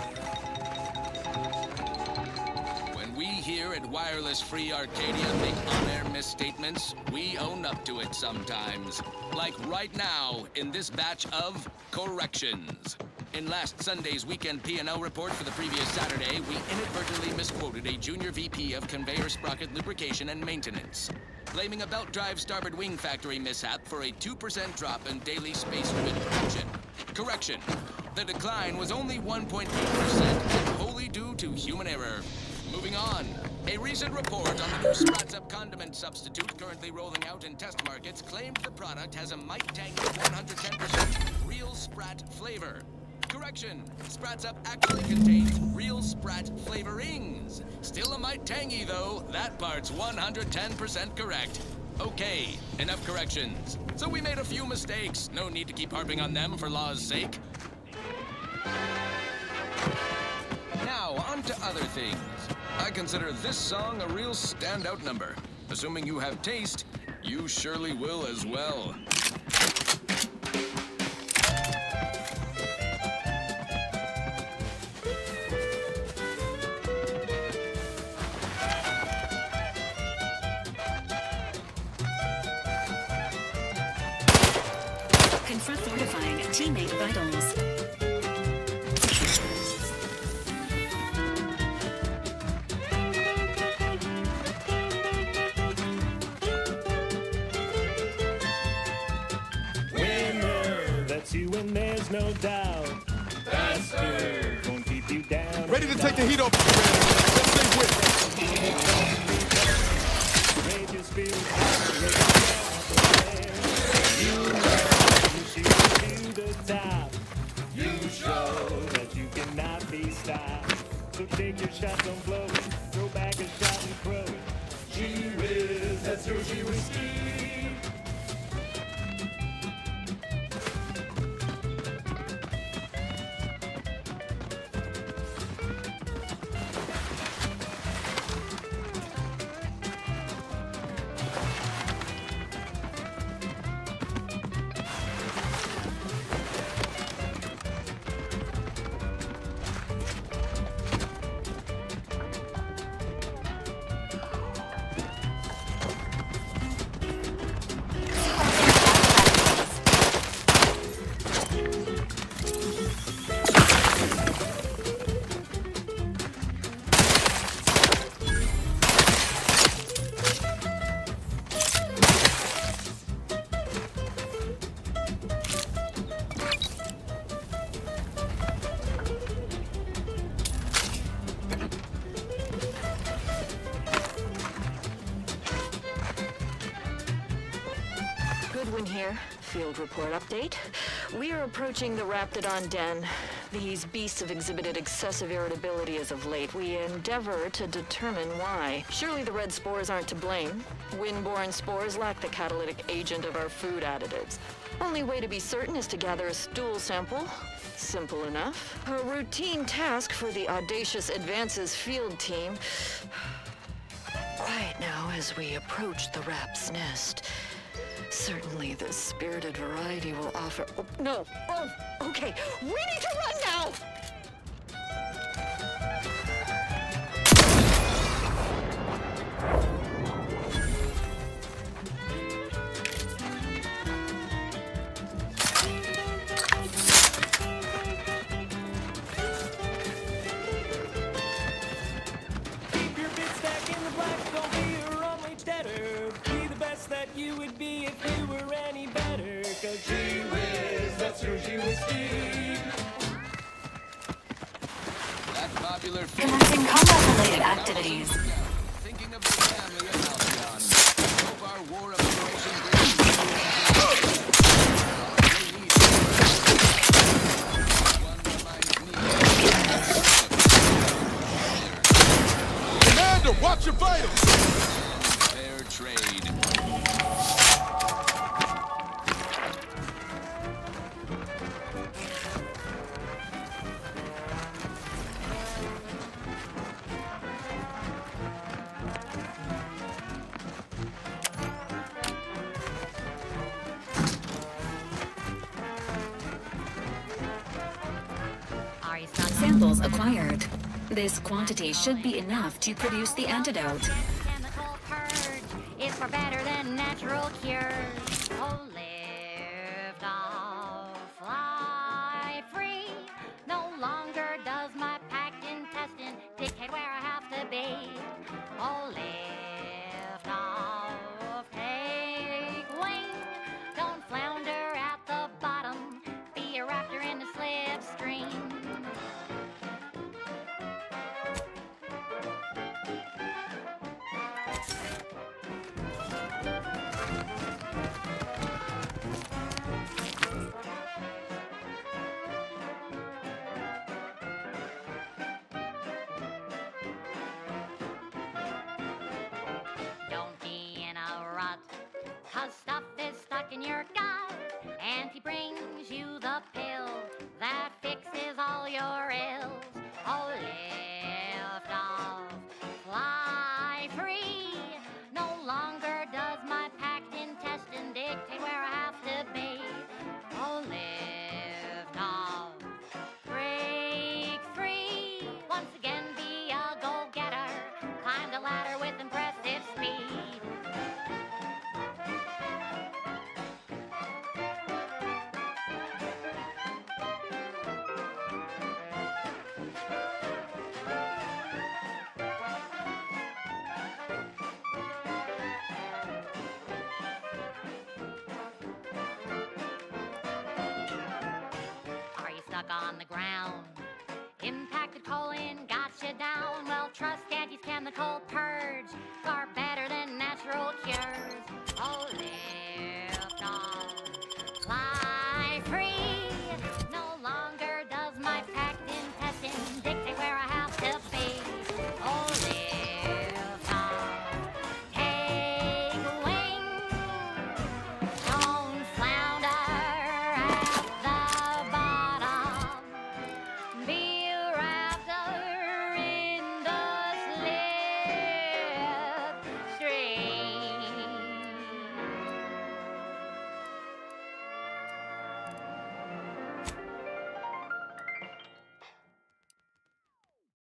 When we here at Wireless Free Arcadia make on-air misstatements, we own up to it sometimes. Like right now in this batch of corrections. In last Sunday's weekend P&L report for the previous Saturday, we inadvertently misquoted a junior VP of conveyor sprocket lubrication and maintenance, blaming a belt drive starboard wing factory mishap for a 2% drop in daily space fluid production. Correction. The decline was only 1.8% and wholly due to human error. Moving on. A recent report on the new Sprats Up condiment substitute currently rolling out in test markets claimed the product has a might tangy 110% real Sprat flavor. Correction. Sprats Up actually contains real Sprat flavorings. Still a mite tangy, though. That part's 110% correct. Okay, enough corrections. So we made a few mistakes. No need to keep harping on them for law's sake. Now, on to other things. I consider this song a real standout number. Assuming you have taste, you surely will as well. Confront fortifying teammate vitals. Winner, that's you and there's no doubt. Faster, won't keep you down. Ready to take the heat off. Let's stay with Raise your spirit. You show that you cannot be stopped. So take your shot, don't blow it. Throw back a shot and throw it. Gee whiz, that's Yoshi whiskey. Goodwin here. Field report update. We are approaching the Raptidon den. These beasts have exhibited excessive irritability as of late. We endeavor to determine why. Surely the red spores aren't to blame. Wind-borne spores lack the catalytic agent of our food additives. Only way to be certain is to gather a stool sample. Simple enough. A routine task for the Audacious Advances field team. Right now, as we approach the rap's nest, certainly the spirited variety will offer... Oh, no! Oh, okay. We need to run now! Keep your bits back in the black, don't be your only debtor. Be the best that you would be if you were any better. Cause gee whiz, that's your gee whiskey. That popular Commencing combat-related activities. Thinking of the family of Albion. Hope our war of liberation Commander, watch your vitals! fair trade. Samples acquired. This quantity should be enough to produce the antidote. Chemical purge is for better than natural cures. Oh, lift off, fly free. No longer does my packed intestine dictate where I have to be. Oh, lift off, take wing. Don't flounder at the bottom. Be a raptor in the slipstream. Don't be in a rut, 'cause stuff is stuck in your gut. And he brings you the pill that fixes all your ills. Oh, lift off, fly free. No longer does my packed intestine dictate where I have to be. Oh, lift off, break free. Once again, be a go-getter. Climb the ladder with impressive speed. Are you stuck on the ground? Impacted colon got you down. Well, trust Auntie's chemical purge. Far better than natural cures. Oh, lift off, fly free. No longer does my packed intestine dictate where I have to be. Oh, lift off, take wing. Don't flounder at the bottom. Be a raptor in the slipstream.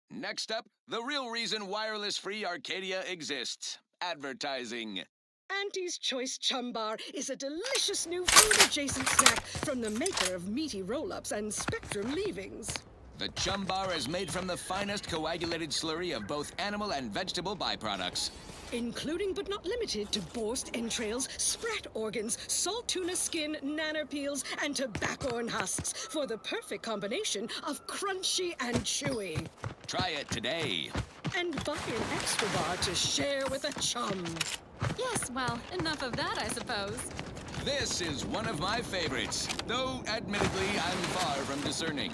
Next up, the real reason wireless-free Arcadia exists. Advertising. Auntie's Choice Chum Bar is a delicious new food-adjacent snack from the maker of meaty roll-ups and Spectrum leavings. The Chum Bar is made from the finest coagulated slurry of both animal and vegetable byproducts. Including but not limited to borscht entrails, sprat organs, salt tuna skin, nanner peels, and tobaccorn husks for the perfect combination of crunchy and chewy. Try it today. And buy an extra bar to share with a chum. Yes, well, enough of that, I suppose. This is one of my favorites, though admittedly I'm far from discerning.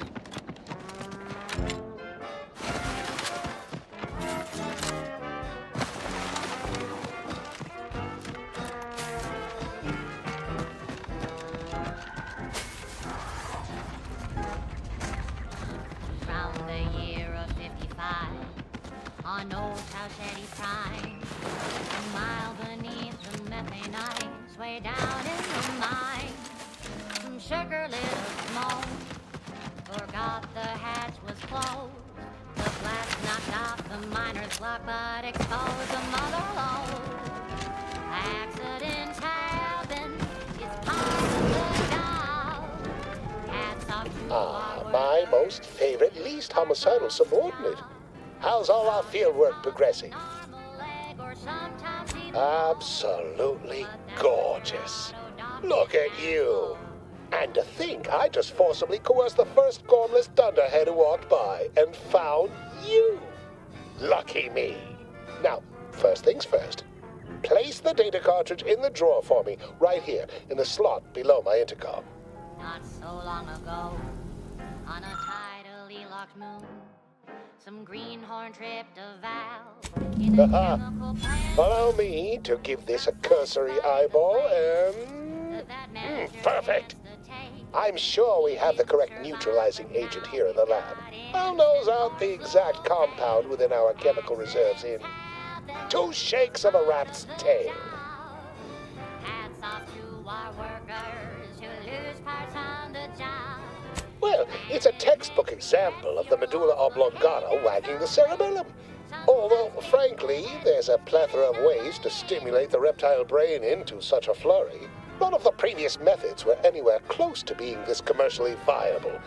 From the year of 55, on old Tausetti's prime, a mile beneath the methane ice, way down in the mine, some sugar lit a smoke, forgot the hatch was closed. The blast knocked off the miner's luck, but exposed the mother lode. Accidents happen, it's part of the job. Hats off to our My most favorite, least homicidal subordinate. How's all our field work progressing? Absolutely gorgeous. Look at you. And to think I just forcibly coerced the first gormless dunderhead who walked by and found you. Lucky me. Now, first things first. Place the data cartridge in the drawer for me, right here, in the slot below my intercom. Not so long ago, on a tidally locked moon, some greenhorn tripped a valve in a chemical plant. Allow me to give this a cursory eyeball and... perfect. I'm sure we have the correct neutralizing agent here in the lab. I'll nose out the exact compound within our chemical reserves in 2 shakes of a rat's tail. Hats off to our workers who lose parts on the job. Well, it's a textbook example of the medulla oblongata wagging the cerebellum. Although, frankly, there's a plethora of ways to stimulate the reptile brain into such a flurry. None of the previous methods were anywhere close to being this commercially viable.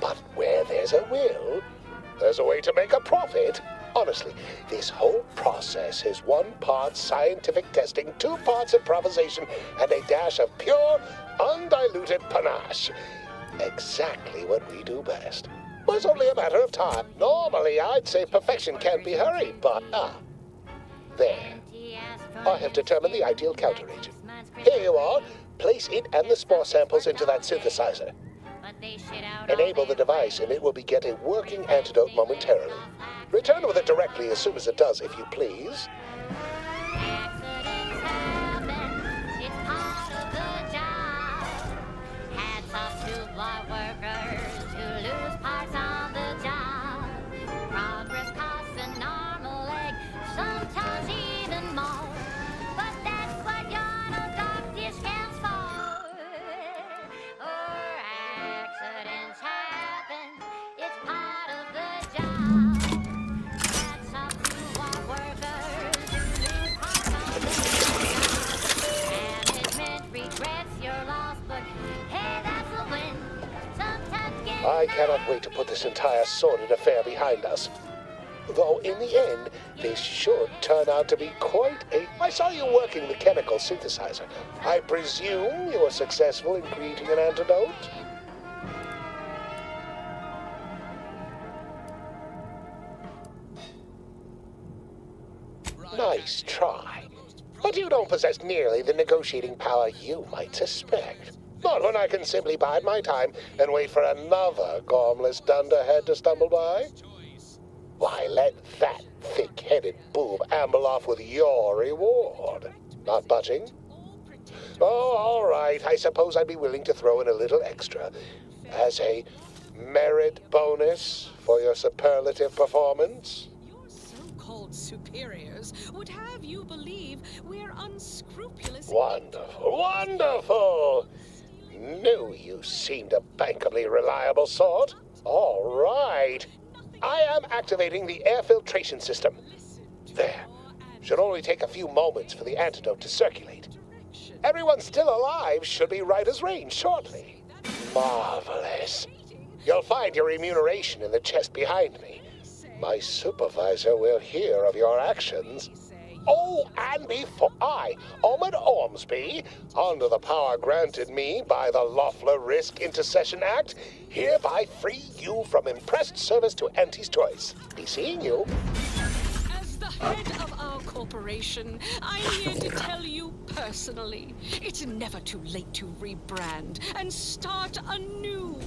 But where there's a will, there's a way to make a profit. Honestly, this whole process is 1 part scientific testing, 2 parts improvisation, and a dash of pure, undiluted panache. Exactly what we do best. Well, it's only a matter of time. Normally, I'd say perfection can't be hurried, but there. I have determined the ideal counteragent. Here you are. Place it and the spore samples into that synthesizer. Enable the device and it will begin a working antidote momentarily. Return with it directly as soon as it does, if you please. Accidents happen, it's part of the job. Hats off to our workers who lose parts on the job. Progress costs an arm, a leg, sometimes even more. But that's what your doctor scans for. Accidents happen, it's part of the job. Hats off to our workers who lose parts on the job. Management regrets your loss, but hey, that's a win. Sometimes getting I cannot wait to put this entire sordid affair behind us. Though in the end, this should turn out to be quite a... I saw you working the chemical synthesizer. I presume you were successful in creating an antidote? Nice try. But you don't possess nearly the negotiating power you might suspect. Not when I can simply bide my time and wait for another gormless dunderhead to stumble by. Why, let that thick-headed boob amble off with your reward. Not budging? Oh, all right. I suppose I'd be willing to throw in a little extra as a merit bonus for your superlative performance. So-called superiors would have you believe we're unscrupulous. Wonderful, wonderful! Knew you seemed a bankably reliable sort. All right. I am activating the air filtration system. There. Should only take a few moments for the antidote to circulate. Everyone still alive should be right as rain shortly. Marvelous. You'll find your remuneration in the chest behind me. My supervisor will hear of your actions. Oh, and before I, Omid Ormsby, under the power granted me by the Loeffler Risk Intercession Act, hereby free you from impressed service to Auntie's choice. Be seeing you. As the head of our Corporation. I'm here to tell you personally, it's never too late to rebrand and start anew.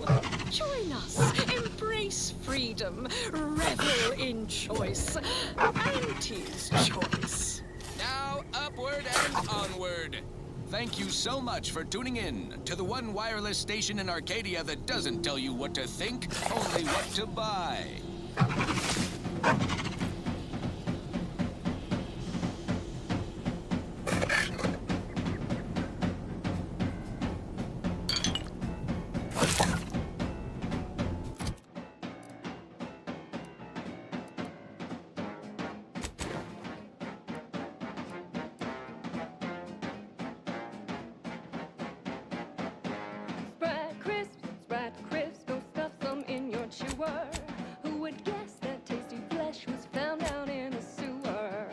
Join us, embrace freedom, revel in choice. Auntie's choice. Now, upward and onward. Thank you so much for tuning in to the one wireless station in Arcadia that doesn't tell you what to think, only what to buy. Sprat crisps, go stuff some in your chewer. Who would guess that tasty flesh was found down in a sewer?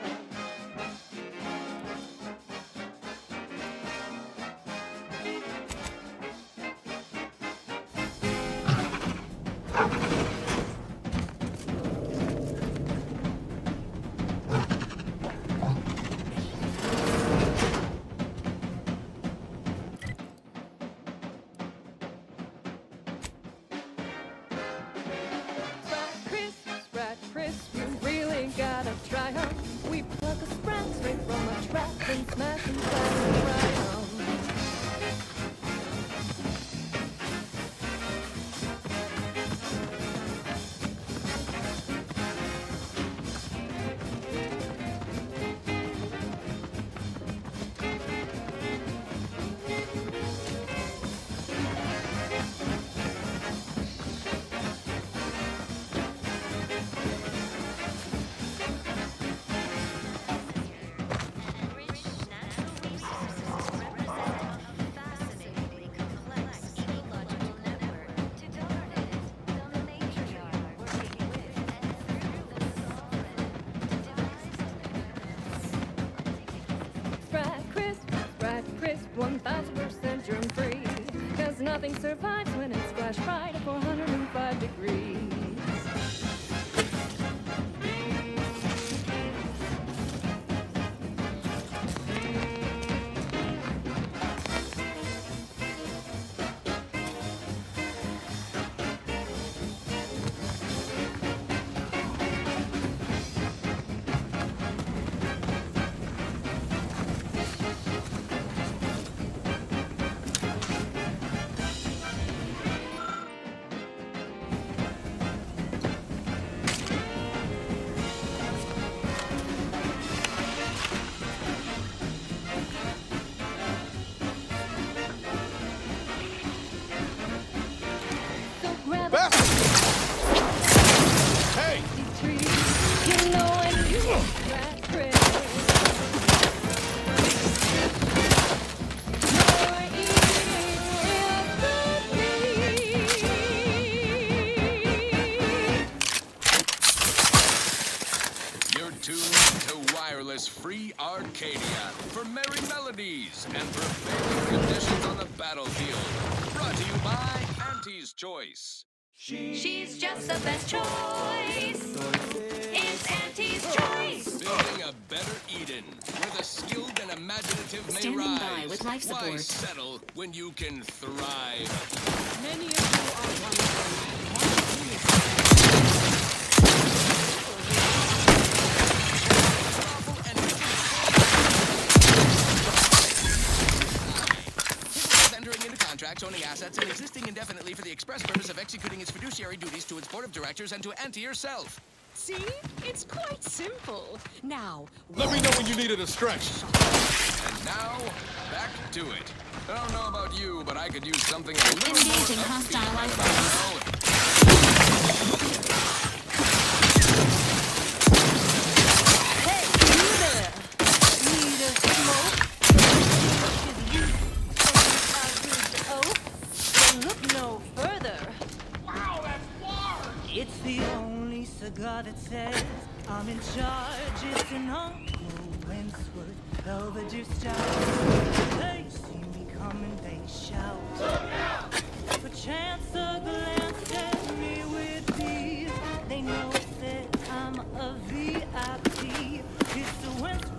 Sprat crisp, you really gotta try 'em. We pluck a sprat straight from a trap and smash and fry and fry 'em. Sprat crisp, 1000% germ free. 'Cause nothing survives when it's flash fried at 405 degrees. Hey! You know when you sprat crisp. You're eating real You're tuned to Wireless Free Arcadia for merry melodies and prevailing conditions on the battlefield. Brought to you by Auntie's Choice. She's just the best choice. It's Auntie's choice. Building a better Eden where the skilled and imaginative may Standing rise. by with life Why support. settle when you can thrive? Many of you are wondering Entering into contracts, owning assets, and existing indefinitely for the express purpose of executing its fiduciary duties to its board of directors and to Auntie herself. See? It's quite simple. Now, Let me know when you needed a stretch. And now, back to it. I don't know about you, but I could use something a little Engaging more hostile upbeat life right forms. now. Hey, you there! Need a smoke? Well, look no further. Wow, that's large! It's the only cigar that says I'm in charge. It's an Uncle Wentworth Belvedere stout. They see me coming, they shout. Look out! Perchance a glance at me with these. They know that I'm a VIP. It's the Wentworth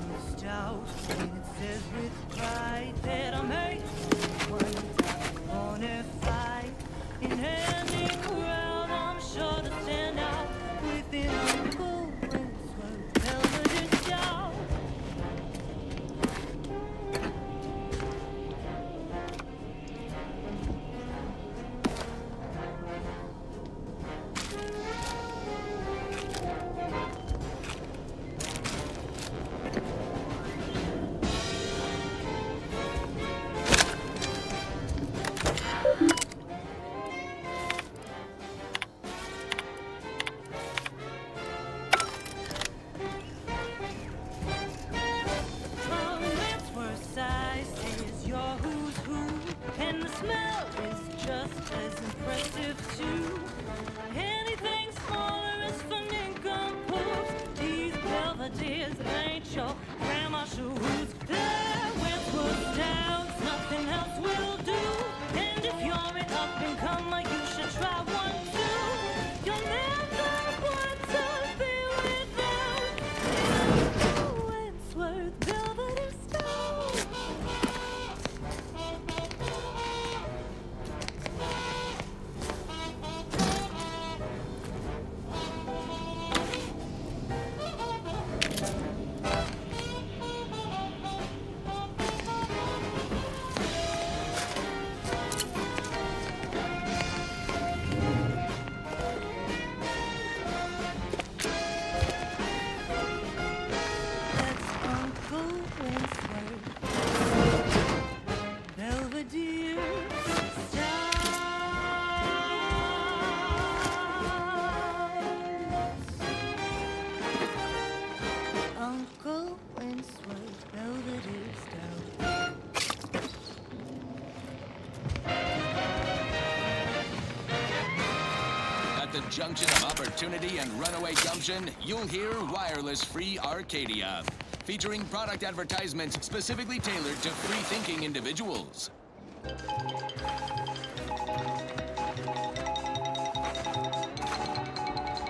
junction of opportunity and runaway gumption, you'll hear Wireless Free Arcadia, featuring product advertisements specifically tailored to free-thinking individuals.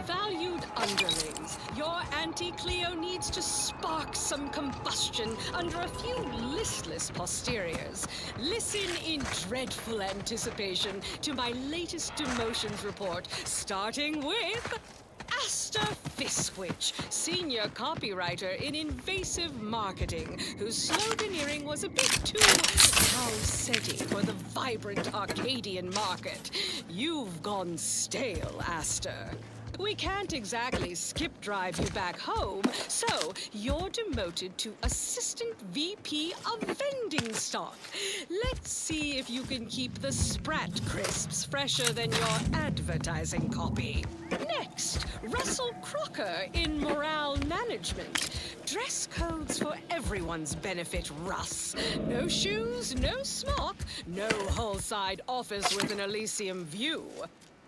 Valued underlings, your Auntie Cleo needs to spark some combustion under a few listless posteriors. Listen in dreadful anticipation to my latest demotions report, starting with Asta Fiskwich, senior copywriter in invasive marketing, whose sloganeering was a bit too Cowsetty for the vibrant Arcadian market. You've gone stale, Asta. We can't exactly skip drive you back home, so you're demoted to Assistant VP of Vending Stock. Let's see if you can keep the Sprat crisps fresher than your advertising copy. Next, Russell Crocker in Morale Management. Dress codes for everyone's benefit, Russ. No shoes, no smock, no whole-side office with an Elysium view.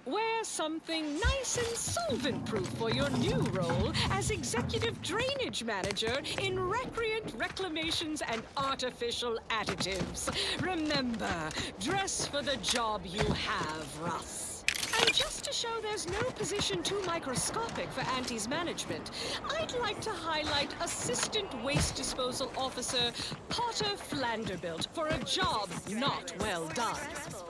Wear something nice and solvent-proof for your new role as Executive Drainage Manager in Recreant Reclamations and Artificial Additives. Remember, dress for the job you have, Russ. And just to show there's no position too microscopic for Auntie's management, I'd like to highlight Assistant Waste Disposal Officer Potter Flanderbilt for a job not well done.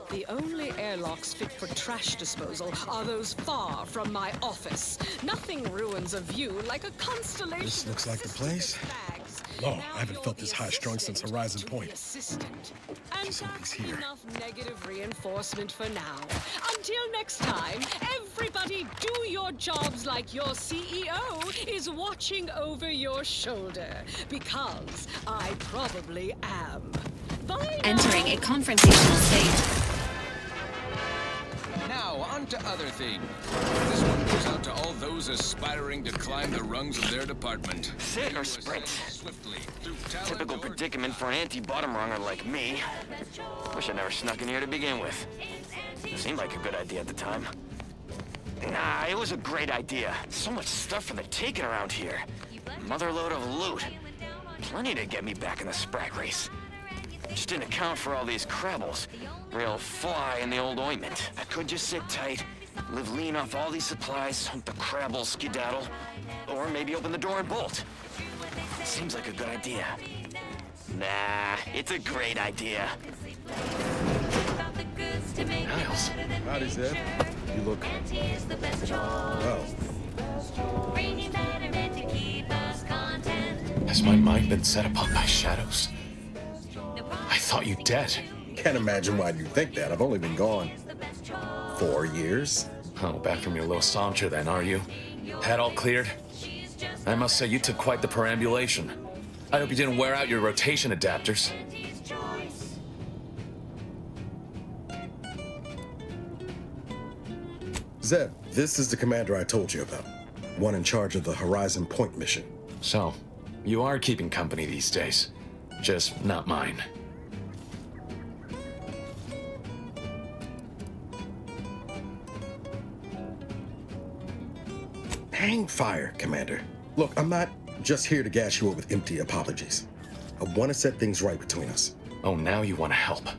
The only airlocks fit for trash disposal are those far from my office. Nothing ruins a view like a constellation. This looks like the place. Oh, I haven't felt this high-strung since Horizon Point. And Just hope he's here. enough negative reinforcement for now. Until next time, everybody do your jobs like your CEO is watching over your shoulder. Because I probably am. Bye now. Entering a confrontational state. Now, on to other things. This one goes out to all those aspiring to climb the rungs of their department. Sit or sprint? Swiftly, Typical predicament for an anti-bottom runger like me. Wish I never snuck in here to begin with. Seemed like a good idea at the time. Nah, it was a great idea. So much stuff for the taking around here. Motherload of loot. Plenty to get me back in the sprag race. Just didn't account for all these crabbles. Real fly in the old ointment. I could just sit tight, live lean off all these supplies, hope the crabbles skedaddle, or maybe open the door and bolt. Seems like a good idea. Nah, it's a great idea. Niles. Howdy, Zeb. You look... well. Has my mind been set upon by shadows? I thought you dead. Can't imagine why you think that. I've only been gone 4 years. Oh, back from your little saunter then, are you? Head all cleared? I must say you took quite the perambulation. I hope you didn't wear out your rotation adapters. Zeb, this is the commander I told you about. One in charge of the Horizon Point mission. So, you are keeping company these days. Just not mine. Hang fire, Commander. Look, I'm not just here to gas you up with empty apologies. I want to set things right between us. Oh, now you want to help.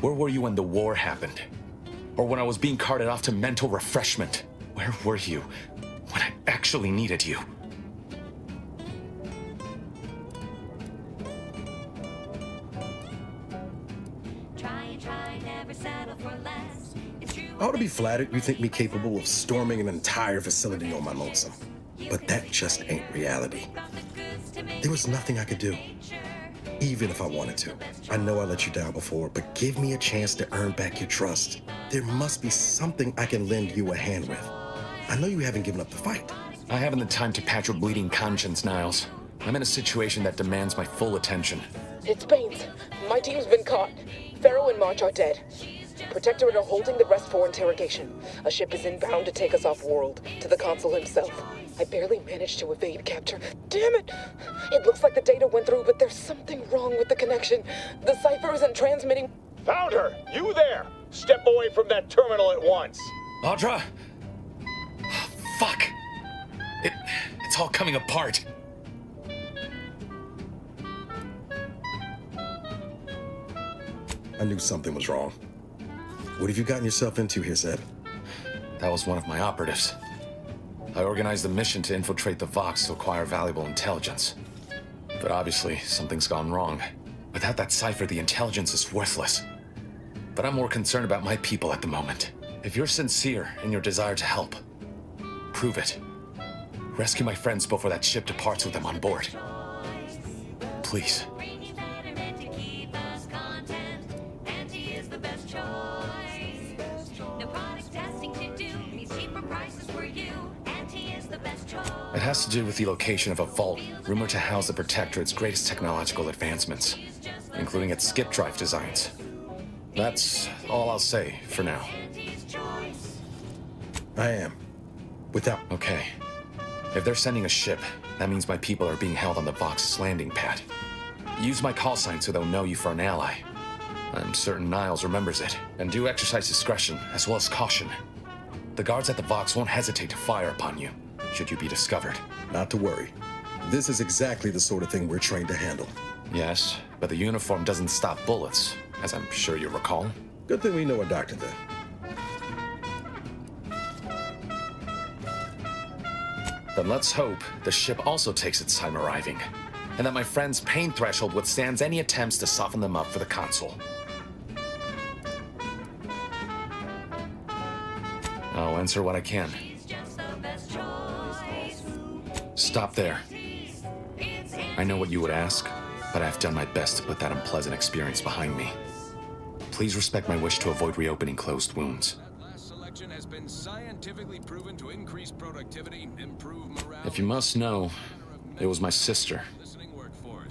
Where were you when the war happened? Or when I was being carted off to mental refreshment? Where were you when I actually needed you? I ought to be flattered you think me capable of storming an entire facility on my lonesome. But that just ain't reality. There was nothing I could do, even if I wanted to. I know I let you down before, but give me a chance to earn back your trust. There must be something I can lend you a hand with. I know you haven't given up the fight. I haven't the time to patch your bleeding conscience, Niles. I'm in a situation that demands my full attention. It's Baines. My team's been caught. Pharaoh and March are dead. Protectorate are holding the rest for interrogation. A ship is inbound to take us off-world, to the consul himself. I barely managed to evade capture. Damn it! It looks like the data went through, but there's something wrong with the connection. The cipher isn't transmitting. Found her! You there! Step away from that terminal at once! Audra, Fuck! It's all coming apart. I knew something was wrong. What have you gotten yourself into here, Zeb? That was one of my operatives. I organized a mission to infiltrate the Vox to acquire valuable intelligence. But obviously, something's gone wrong. Without that cipher, the intelligence is worthless. But I'm more concerned about my people at the moment. If you're sincere in your desire to help, prove it. Rescue my friends before that ship departs with them on board. Please. It has to do with the location of a vault rumored to house the Protectorate's greatest technological advancements, including its skip drive designs. That's all I'll say for now. I am. Without... Okay. If they're sending a ship, that means my people are being held on the Vox's landing pad. Use my call sign so they'll know you for an ally. I'm certain Niles remembers it, and do exercise discretion as well as caution. The guards at the Vox won't hesitate to fire upon you, should you be discovered. Not to worry. This is exactly the sort of thing we're trained to handle. Yes, but the uniform doesn't stop bullets, as I'm sure you recall. Good thing we know a doctor then. Then let's hope the ship also takes its time arriving, and that my friend's pain threshold withstands any attempts to soften them up for the Consul. I'll answer what I can. Stop there. I know what you would ask, but I've done my best to put that unpleasant experience behind me. Please respect my wish to avoid reopening closed wounds. Has been scientifically proven to increase productivity, improve morale. If you must know, it was my sister.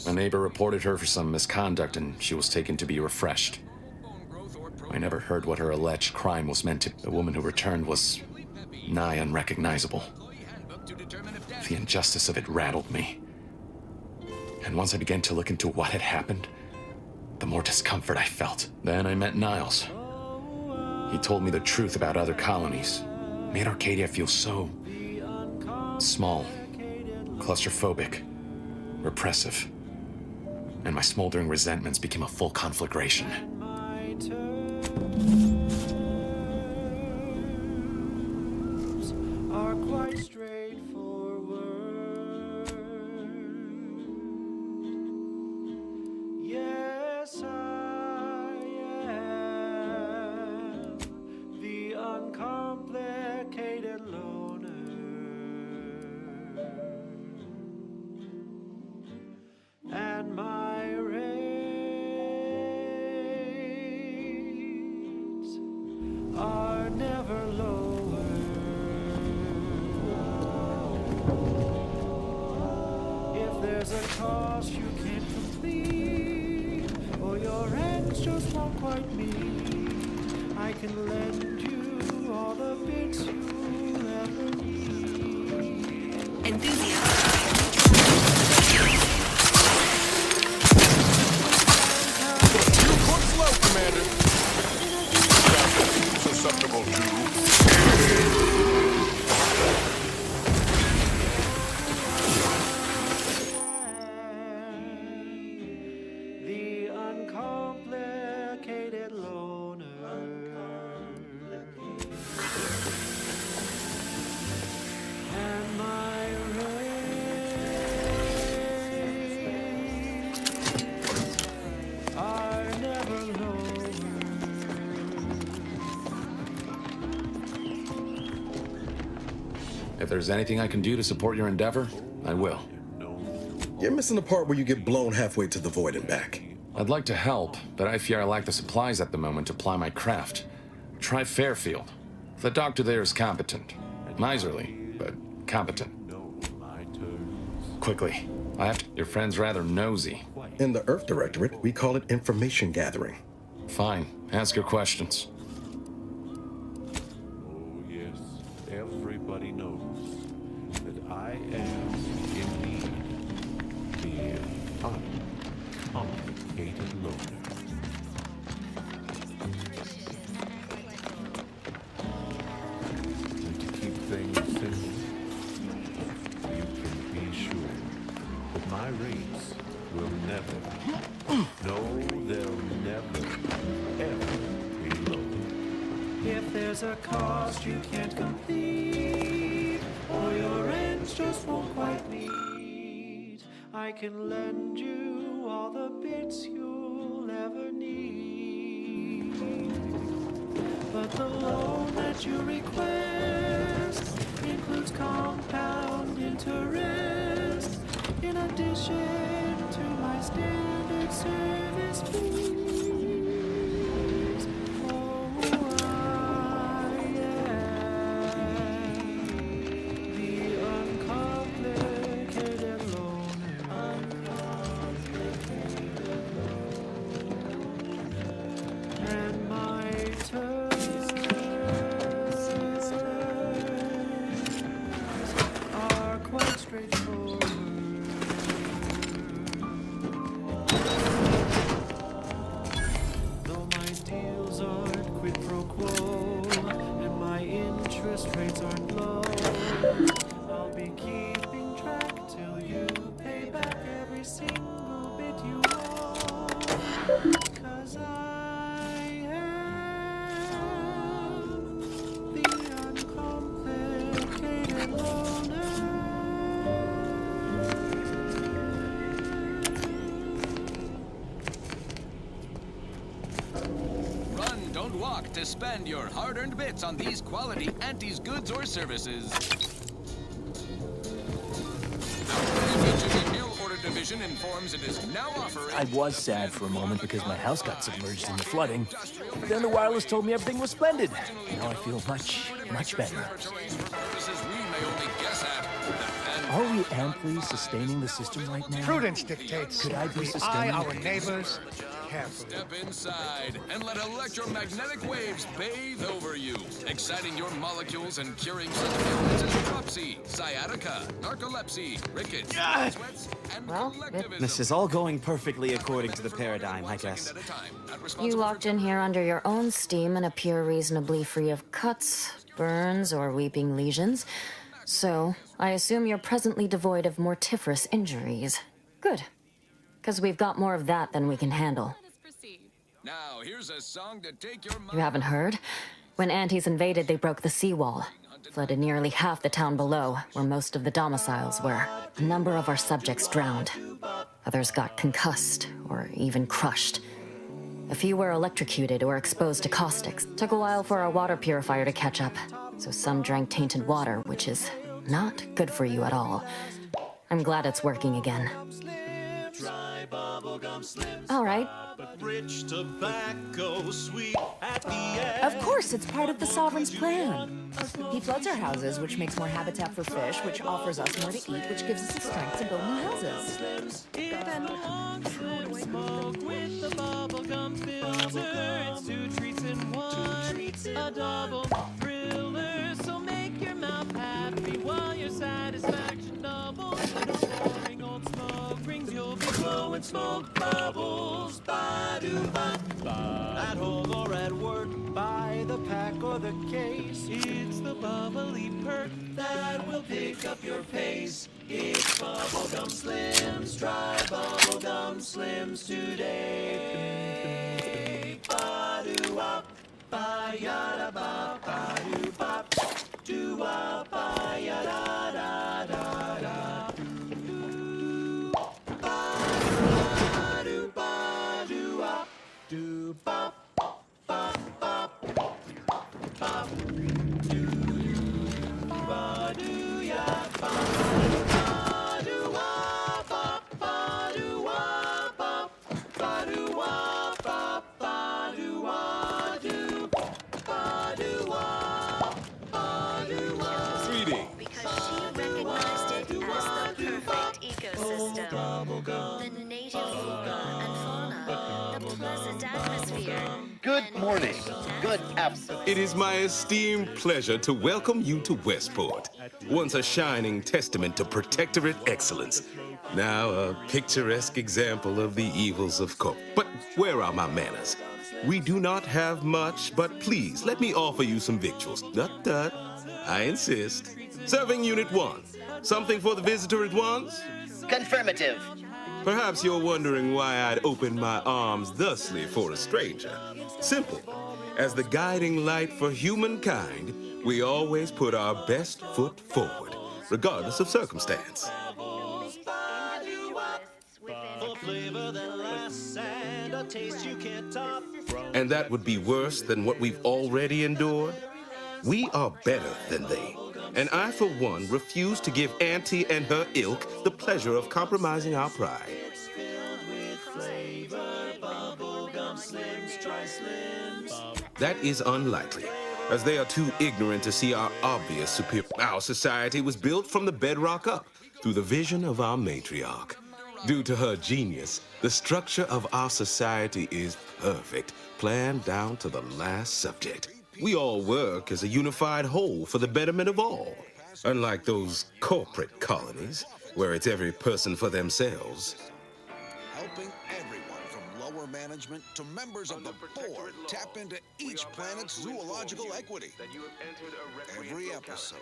A neighbor reported her for some misconduct and she was taken to be refreshed. I never heard what her alleged crime was meant to. The woman who returned was nigh unrecognizable. The injustice of it rattled me. And once I began to look into what had happened, the more discomfort I felt. Then I met Niles. He told me the truth about other colonies. Made Arcadia feel so small, claustrophobic, repressive. And my smoldering resentments became a full conflagration. Are quite straightforward. Yes, I am the uncomplicated loner, and my rates are never lower. If there's a cost you can't complete, or your ends just won't quite meet, I can lend you all the bits you'll ever need. Too slow, Commander. Susceptible to. The uncomplicated loner. And my rays are never lower. If there's anything I can do to support your endeavor, I will. You're missing the part where you get blown halfway to the void and back. I'd like to help, but I fear I lack the supplies at the moment to ply my craft. Try Fairfield. The doctor there is competent. Miserly, but competent. Quickly, I have to... Your friend's rather nosy. In the Earth Directorate, we call it information gathering. Fine. Ask your questions. Oh, yes, everybody knows that I am indeed the uncomplicated loner. And to keep things simple, there's a cost you can't complete, or your ends just won't quite meet. I can lend you all the bits you'll ever need, but the loan that you request includes compound interest, in addition to my standard service fees. Oh, I am the uncomplicated loner. And my terms are quite straightforward. Though my deals aren't quid pro quo, and my interest rates aren't low, I'll be keeping track till you pay back every single bit you owe. 'Cause I am the uncomplicated loner. Run, don't walk to spend your hard-earned bits on these quality Auntie's goods or services. The mail order division informs it is now offering... I was sad for a moment because my house got submerged in the flooding. But then the wireless told me everything was splendid. Now I feel much, much better. Are we amply sustaining the system right now? Prudence dictates Could I be we sustaining eye it? our neighbors carefully. Step inside and let electromagnetic waves bathe over you, exciting your molecules and curing such ailments as dropsy, sciatica, narcolepsy, rickets, sweats, and collectivism. This is all going perfectly according to the paradigm, I guess. You walked in here under your own steam and appear reasonably free of cuts, burns, or weeping lesions. So, I assume you're presently devoid of mortiferous injuries. Good. Because we've got more of that than we can handle. Now, here's a song to take your You haven't heard? When Antes invaded, they broke the seawall, flooded nearly half the town below, where most of the domiciles were. A number of our subjects drowned. Others got concussed, or even crushed. A few were electrocuted or exposed to caustics. Took a while for our water purifier to catch up, so some drank tainted water, which is not good for you at all. I'm glad it's working again. All right. Rich tobacco sweet at the end. Of course, it's part of the Sovereign's plan. He floods our houses, which makes more habitat for fish, which offers us more to eat, which gives us the strength to build new houses. Smoke with the bubblegum filter. It's two treats in one. A double thriller. So make your mouth happy while your satisfaction doubles. Boring old smoke rings, you'll be blowing smoke bubbles. Ba-do-ba-ba. At home or at work, by the pack or the case. It's the bubbly perk that will pick up your pace. It's Bubblegum Slims. Try Bubblegum Slims today. Ba-do-wop, ba-ya-da-ba, ba-do-bop, do-wop, ba-ya-da-da-da-da. Ba-do-ba-do-wop, do-bop, bop-bop, bop, do-ba-do-ya-bop. The native flora and fauna, the pleasant atmosphere. Good morning. Good afternoon. It is my esteemed pleasure to welcome you to Westport, once a shining testament to protectorate excellence. Now a picturesque example of the evils of coke. But where are my manners? We do not have much, but please let me offer you some victuals. Tut-tut. I insist. Serving Unit 1. Something for the visitor at once? Confirmative. Perhaps you're wondering why I'd open my arms thusly for a stranger. Simple. As the guiding light for humankind, we always put our best foot forward, regardless of circumstance. And that would be worse than what we've already endured? We are better than they. And I, for one, refuse to give Auntie and her ilk the pleasure of compromising our pride. That is unlikely, as they are too ignorant to see our obvious superior. Our society was built from the bedrock up, through the vision of our matriarch. Due to her genius, the structure of our society is perfect, planned down to the last subject. We all work as a unified whole for the betterment of all. Unlike those corporate colonies, where it's every person for themselves. Helping everyone from lower management to members of the board tap into each planet's zoological equity. Every episode,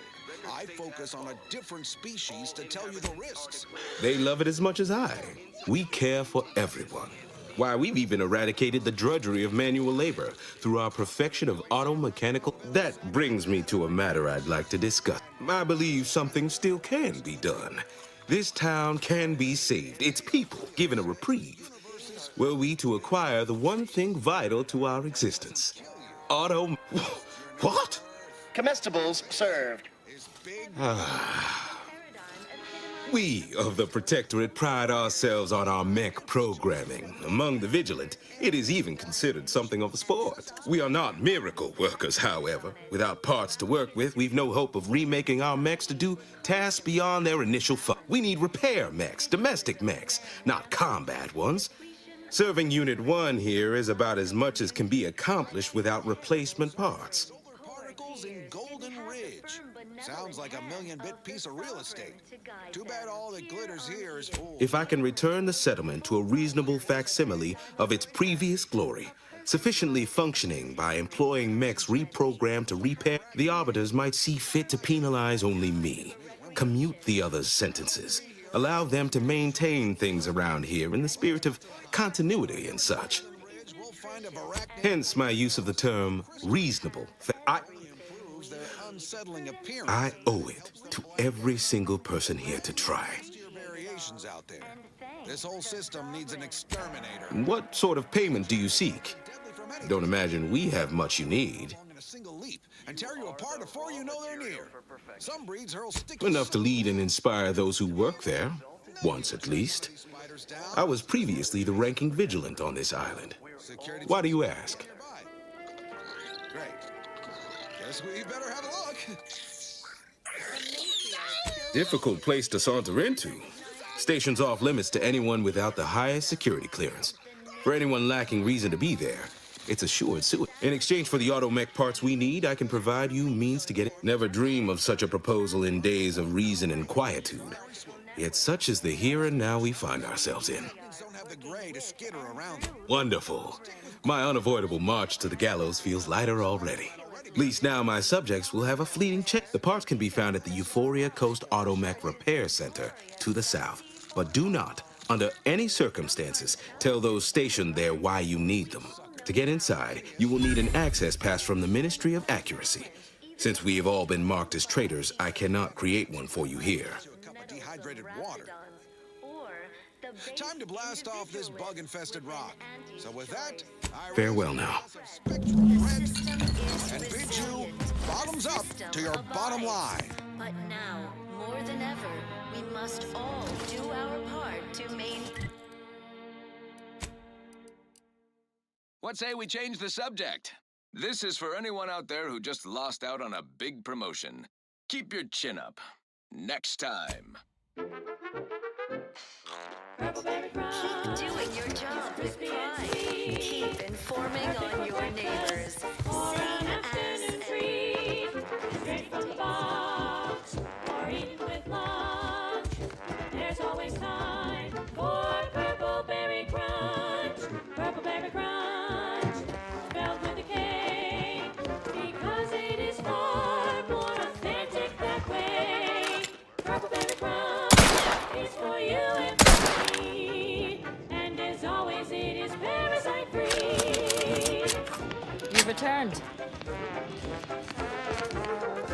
I focus on a different species to tell you the risks. They love it as much as I. We care for everyone. Why, we've even eradicated the drudgery of manual labor through our perfection of auto-mechanical. That brings me to a matter I'd like to discuss. I believe something still can be done. This town can be saved, its people given a reprieve. Were we to acquire the one thing vital to our existence. What? Comestibles served. We of the Protectorate pride ourselves on our mech programming. Among the vigilant, it is even considered something of a sport. We are not miracle workers, however. Without parts to work with, we've no hope of remaking our mechs to do tasks beyond their initial We need repair mechs, domestic mechs, not combat ones. Serving Unit 1 here is about as much as can be accomplished without replacement parts. Particles in Golden Ridge. Sounds like a million-bit piece of real estate. Too bad all that glitters here is full. If I can return the settlement to a reasonable facsimile of its previous glory, sufficiently functioning by employing mechs reprogrammed to repair, the arbiters might see fit to penalize only me, commute the others' sentences, allow them to maintain things around here in the spirit of continuity and such. Hence my use of the term reasonable. I owe it to every single person here to try. Out there. This whole system needs an exterminator. What sort of payment do you seek? Don't imagine we have much you need. In a single leap and tear you apart before you know they're near. Some breeds hurl sticky. Enough to lead and inspire those who work there, once at least. I was previously the ranking vigilant on this island. Why do you ask? Great. Guess we better have a look. Difficult place to saunter into. Station's off limits to anyone without the highest security clearance. For anyone lacking reason to be there, it's assured suicide. In exchange for the automech parts we need, I can provide you means to get it. Never dream of such a proposal in days of reason and quietude. Yet such is the here and now we find ourselves in. Wonderful. My unavoidable march to the gallows feels lighter already. At least now my subjects will have a fleeting check. The parts can be found at the Euphoria Coast Automech Repair Center to the south. But do not, under any circumstances, tell those stationed there why you need them. To get inside, you will need an access pass from the Ministry of Accuracy. Since we have all been marked as traitors, I cannot create one for you here. Dehydrated water. Time to blast off this bug-infested rock. So with that, I farewell now. And bid you bottoms up to your bottom line. But now, more than ever, we must all do our part to maintain. What say we change the subject? This is for anyone out there who just lost out on a big promotion. Keep your chin up. Next time. Keep doing your job with pride. Keep informing on your neighbors. Straight from the box, or eaten with lunch. There's always time for Purple Berry Crunch. Purple Berry Crunch, spelled with a K, because it is far more authentic that way. Purple Berry Crunch is for you and for me, and as always it is parasite free. returned.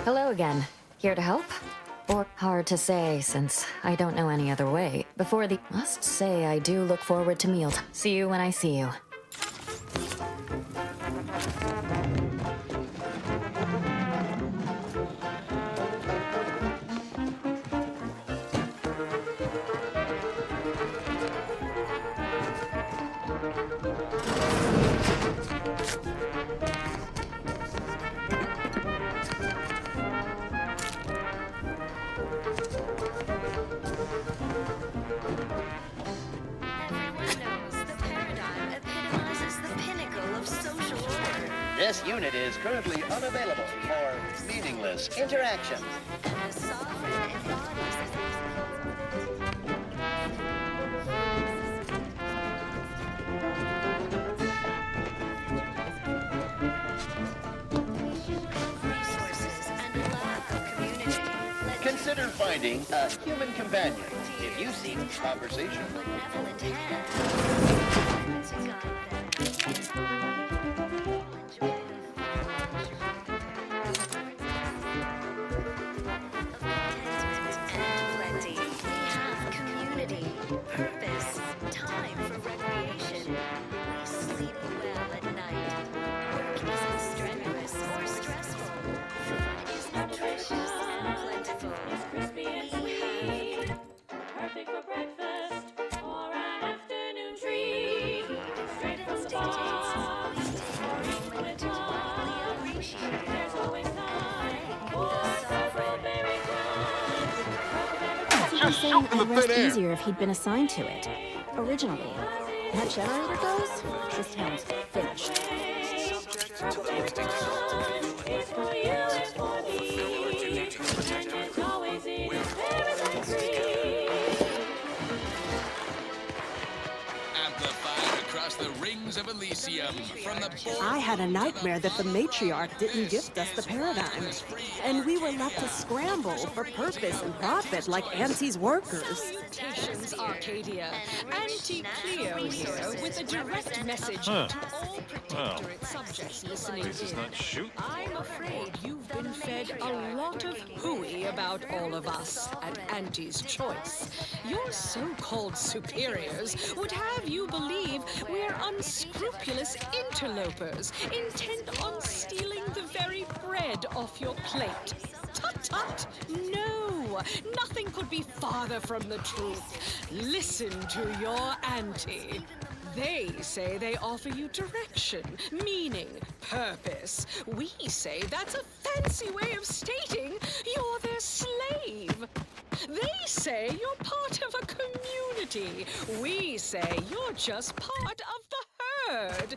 Hello again. Here to help? Or hard to say, since I don't know any other way. Must say I do look forward to meals. See you when I see you. This unit is currently unavailable for meaningless interactions. Consider finding a human companion if you seek conversation. Purpose, time for recreation. We sleep well at night. Work isn't strenuous or stressful. Food is nutritious and plentiful. It's crispy and sweet. Perfect for breakfast or an afternoon treat. Straight from the farm. We take a moment to really appreciate. There's always time for the strawberry crunch. He's saying I'd rest easier if he'd been assigned to it. Originally. That generator goes? This town's finished. It's for you and for me. And it's always in paradise free. Amplified across the rings of Elysium from the board. I had a nightmare that the matriarch didn't gift us the paradigm, and we were left to scramble for purpose and profit like Auntie's workers. Salutations, Arcadia. Auntie Cleo here with a direct message to all protectorate subjects listening in. I'm afraid you've been fed a lot of hooey about all of us at Auntie's Choice. Your so-called superiors would have you believe we're unscrupulous interlopers, intent on stealing the very bread off your plate. Tut-tut! No! Nothing could be farther from the truth. Listen to your auntie. They say they offer you direction, meaning, purpose. We say that's a fancy way of stating you're their slave. They say you're part of a community. We say you're just part of the herd.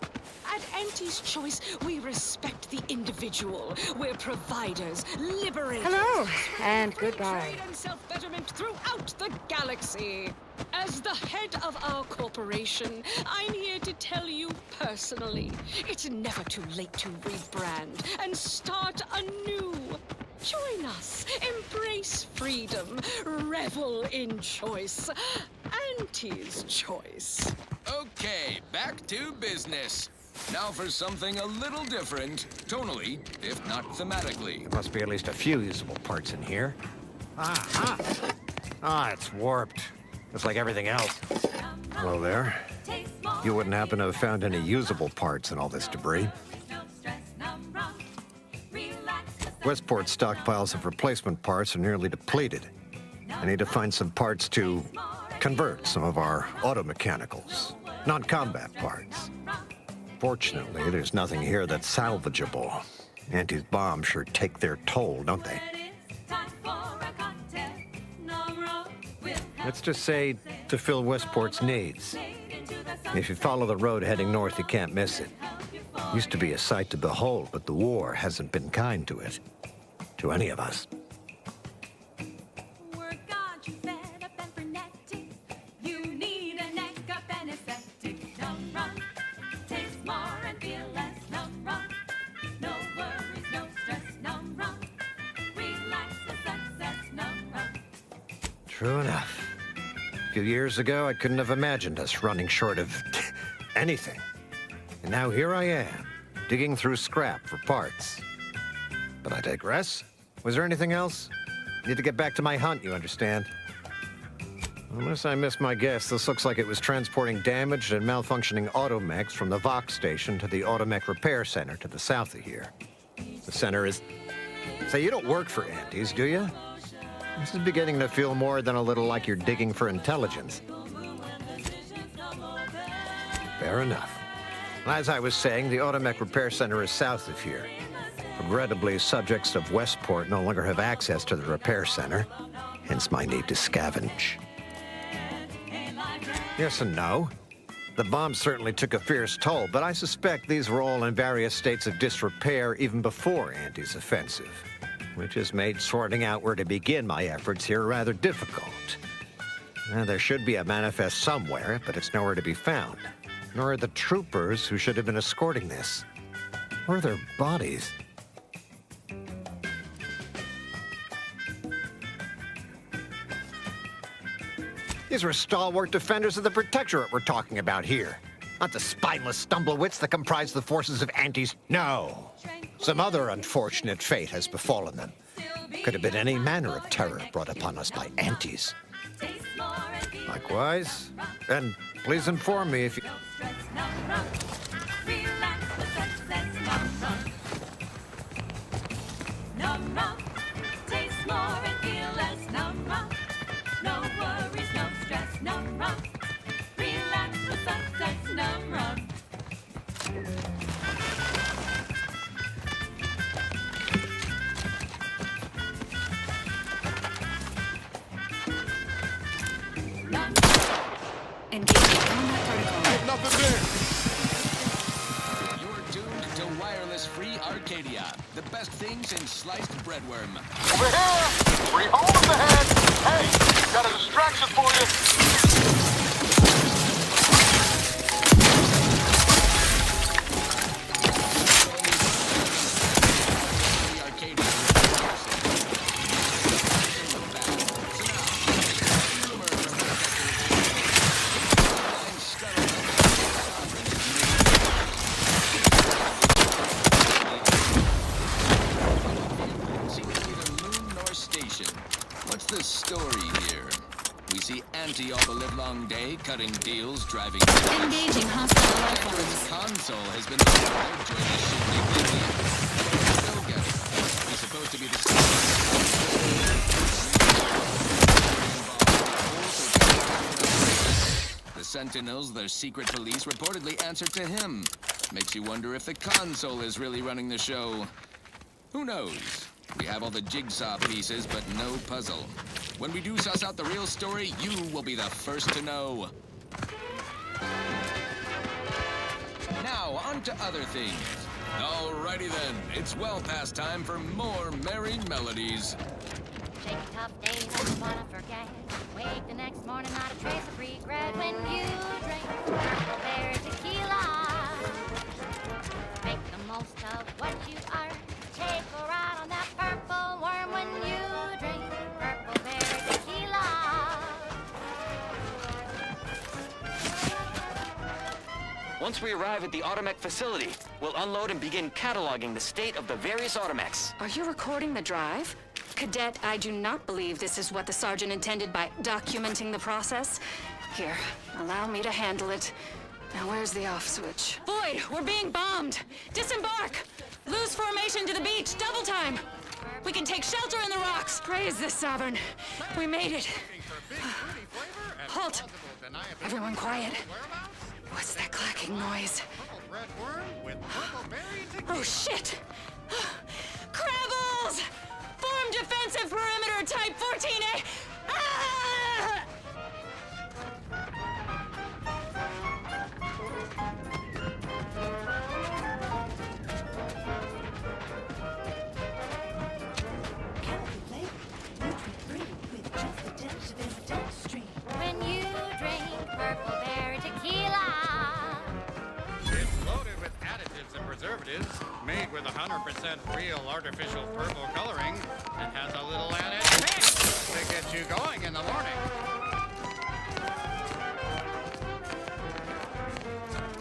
At Auntie's Choice, we respect the individual. We're providers, liberators. Hello, and goodbye. Trade and self-betterment throughout the galaxy. As the head of our corporation, I'm here to tell you personally, it's never too late to rebrand and start anew. Join us, embrace freedom, revel in choice. Auntie's Choice. Okay, back to business. Now for something a little different, tonally, if not thematically. There must be at least a few usable parts in here. It's warped. Just like everything else. Hello there. You wouldn't happen to have found any usable parts in all this debris? Westport's stockpiles of replacement parts are nearly depleted. I need to find some parts to convert some of our auto-mechanicals, non-combat parts. Fortunately, there's nothing here that's salvageable. Auntie's bombs sure take their toll, don't they? Let's just say to fill Westport's needs. If you follow the road heading north, you can't miss it. Used to be a sight to behold, but the war hasn't been kind to it. To any of us. True enough. A few years ago, I couldn't have imagined us running short of anything. And now here I am, digging through scrap for parts. But I digress. Was there anything else? Need to get back to my hunt, you understand? Unless I missed my guess, this looks like it was transporting damaged and malfunctioning automechs from the WOKE station to the automech repair center to the south of here. The center is... Say, you don't work for Antes, do you? This is beginning to feel more than a little like you're digging for intelligence. Fair enough. As I was saying, the automech repair center is south of here. Regrettably, subjects of Westport no longer have access to the repair center, hence my need to scavenge. Yes and no. The bomb certainly took a fierce toll, but I suspect these were all in various states of disrepair even before Antes' offensive, which has made sorting out where to begin my efforts here rather difficult. There should be a manifest somewhere, but it's nowhere to be found. Nor are the troopers who should have been escorting this. Or their bodies. These were stalwart defenders of the Protectorate we're talking about here. Not the spineless stumblewits that comprise the forces of Antes. No. Some other unfortunate fate has befallen them. Could have been any manner of terror brought upon us by Antes. Likewise. And please inform me if you... Arcadia, the best thing since sliced breadworm. Over here! Free hole in the head! Hey, got a distraction for you! All the livelong day, cutting deals, driving... Engaging hostile life forms. The console has been overloaded during the shipment lately. Still get it. He's supposed to be the... The Sentinels, their secret police, reportedly answered to him. Makes you wonder if the console is really running the show. Who knows? We have all the jigsaw pieces, but no puzzle. When we do suss out the real story, you will be the first to know. Now, on to other things. Alrighty then, it's well past time for more merry melodies. Shake tough days, I don't wanna forget. Wake the next morning, not a trace of regret. When you drink Purple Bear tequila, make the most of what you are. Take a ride on that purple worm when you drink Purple Bear tequila. Once we arrive at the automech facility, we'll unload and begin cataloging the state of the various automechs. Are you recording the drive? Cadet, I do not believe this is what the sergeant intended by documenting the process. Here, allow me to handle it. Now where's the off switch? Boyd, we're being bombed! Disembark! Lose formation to the beach, double time! We can take shelter in the rocks! Praise the Sovereign! We made it! Halt! Everyone quiet. What's that clacking noise? Oh shit! Crabbles! Form defensive perimeter type 14A! Ah! When you drink Purple Bear tequila. It's loaded with additives and preservatives, made with 100% real artificial purple coloring, and has a little added kick to get you going in the morning.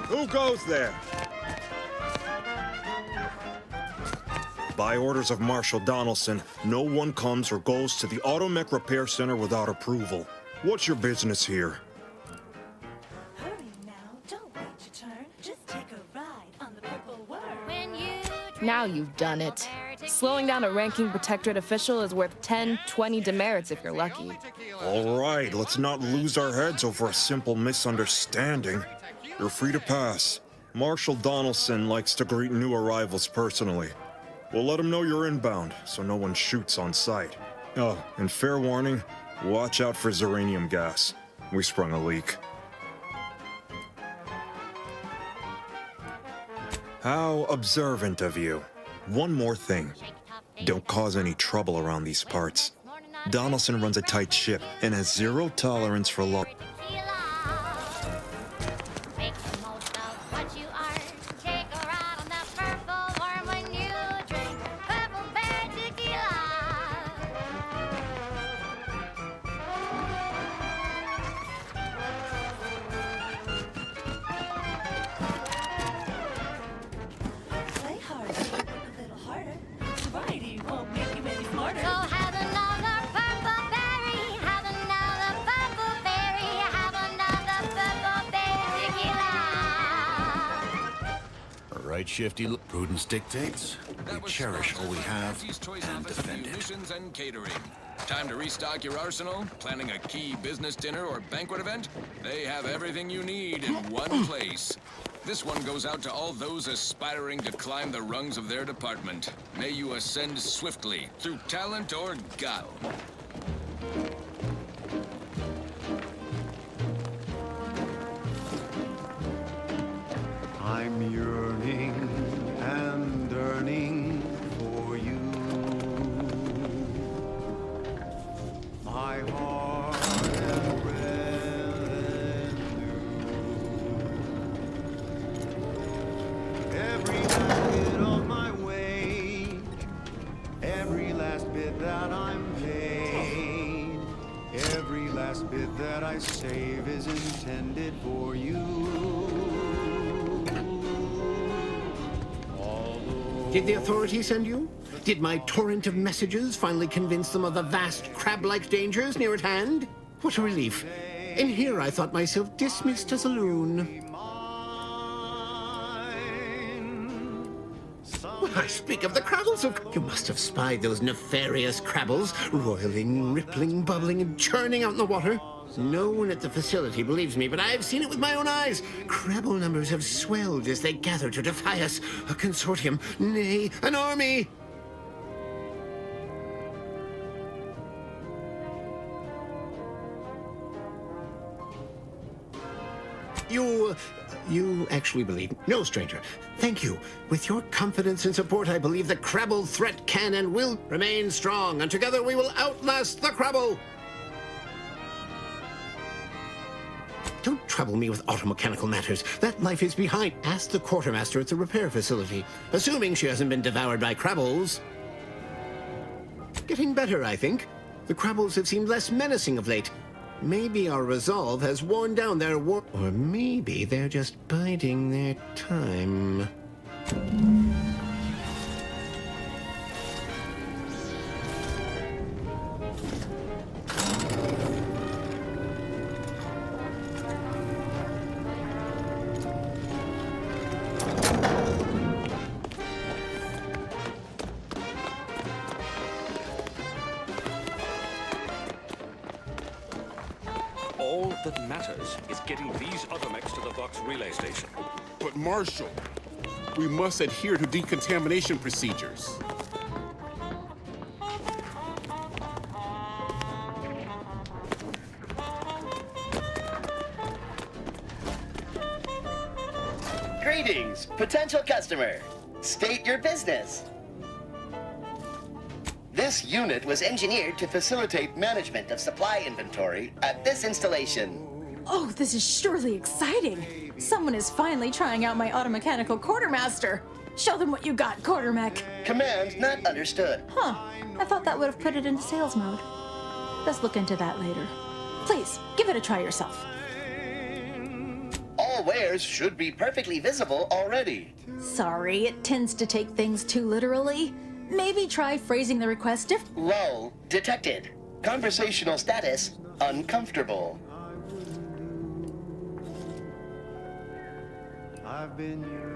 Who goes there? By orders of Marshal Donaldson, no one comes or goes to the Automech Repair Center without approval. What's your business here? Hurry now, don't wait your turn. Just take a ride on the purple worm. Now you've done it. Slowing down a ranking protectorate official is worth 10, 20 demerits if you're lucky. All right, let's not lose our heads over a simple misunderstanding. You're free to pass. Marshal Donaldson likes to greet new arrivals personally. We'll let him know you're inbound, so no one shoots on sight. Oh, and fair warning, watch out for xeranium gas. We sprung a leak. How observant of you. One more thing. Don't cause any trouble around these parts. Donaldson runs a tight ship and has zero tolerance for law. Play harder, a little harder. Sobriety won't make you any smarter. So have another purple berry, have another purple berry, have another purple berry tequila. All right, Shifty. Prudence dictates. We cherish all we have and defend it. Solutions and catering. Time to restock your arsenal? Planning a key business dinner or banquet event? They have everything you need in one place. This one goes out to all those aspiring to climb the rungs of their department. May you ascend swiftly through talent or guile. I'm yearning and yearning for you. My heart and revenue. Every last bit of my wage, every last bit that I'm paid, every last bit that I save is intended for you. Did the authorities send you? Did my torrent of messages finally convince them of the vast crab-like dangers near at hand? What a relief. In here I thought myself dismissed as a loon. When I speak of the Crabbles, you must have spied those nefarious Crabbles, roiling, rippling, bubbling, and churning out in the water. No one at the facility believes me, but I've seen it with my own eyes. Crabble numbers have swelled as they gather to defy us. A consortium, nay, an army. You actually believe? No, stranger. Thank you. With your confidence and support, I believe the Crabble threat can and will remain strong, and together we will outlast the Crabble. Don't trouble me with automechanical matters. That life is behind. Ask the quartermaster at the repair facility, assuming she hasn't been devoured by Crabbles. Getting better, I think. The Crabbles have seemed less menacing of late. Maybe our resolve has worn down their war... Or maybe they're just biding their time. All that matters is getting these Automechs to the Vox relay station. But Marshal, we must adhere to decontamination procedures. Greetings, potential customer. State your business. This unit was engineered to facilitate management of supply inventory at this installation. Oh, this is surely exciting. Someone is finally trying out my automechanical quartermaster. Show them what you got, Quartermech. Command not understood. Huh. I thought that would have put it into sales mode. Let's look into that later. Please, give it a try yourself. All wares should be perfectly visible already. Sorry, it tends to take things too literally. maybe try phrasing the request differently. Lull detected. Conversational status uncomfortable. I've been yearning.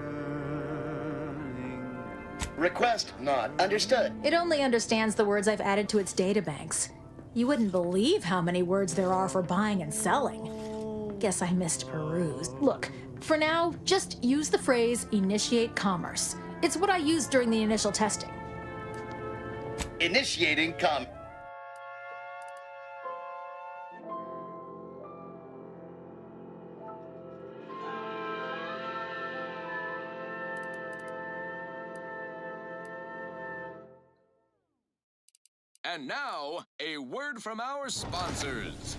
Request not understood. It only understands the words I've added to its databanks. You wouldn't believe how many words there are for buying and selling. Guess I missed peruse. Look, for now, just use the phrase initiate commerce. It's what I used during the initial testing. Initiating com. And now, a word from our sponsors.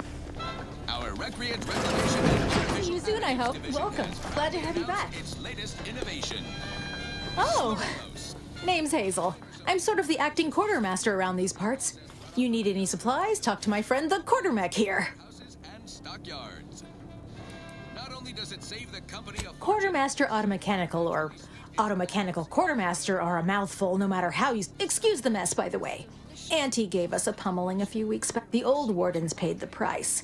Our Recreant Reclamation and Artificial See you soon, I hope. Division Welcome. has Glad to have you announced back. Its latest innovation. Oh, name's Hazel. I'm sort of the acting quartermaster around these parts. You need any supplies? Talk to my friend the quartermech here. And stockyards. Not only does it save the company a Quartermaster Automechanical or Automechanical Quartermaster are a mouthful no matter how you... Excuse the mess, by the way. Auntie gave us a pummeling a few weeks back. The old wardens paid the price.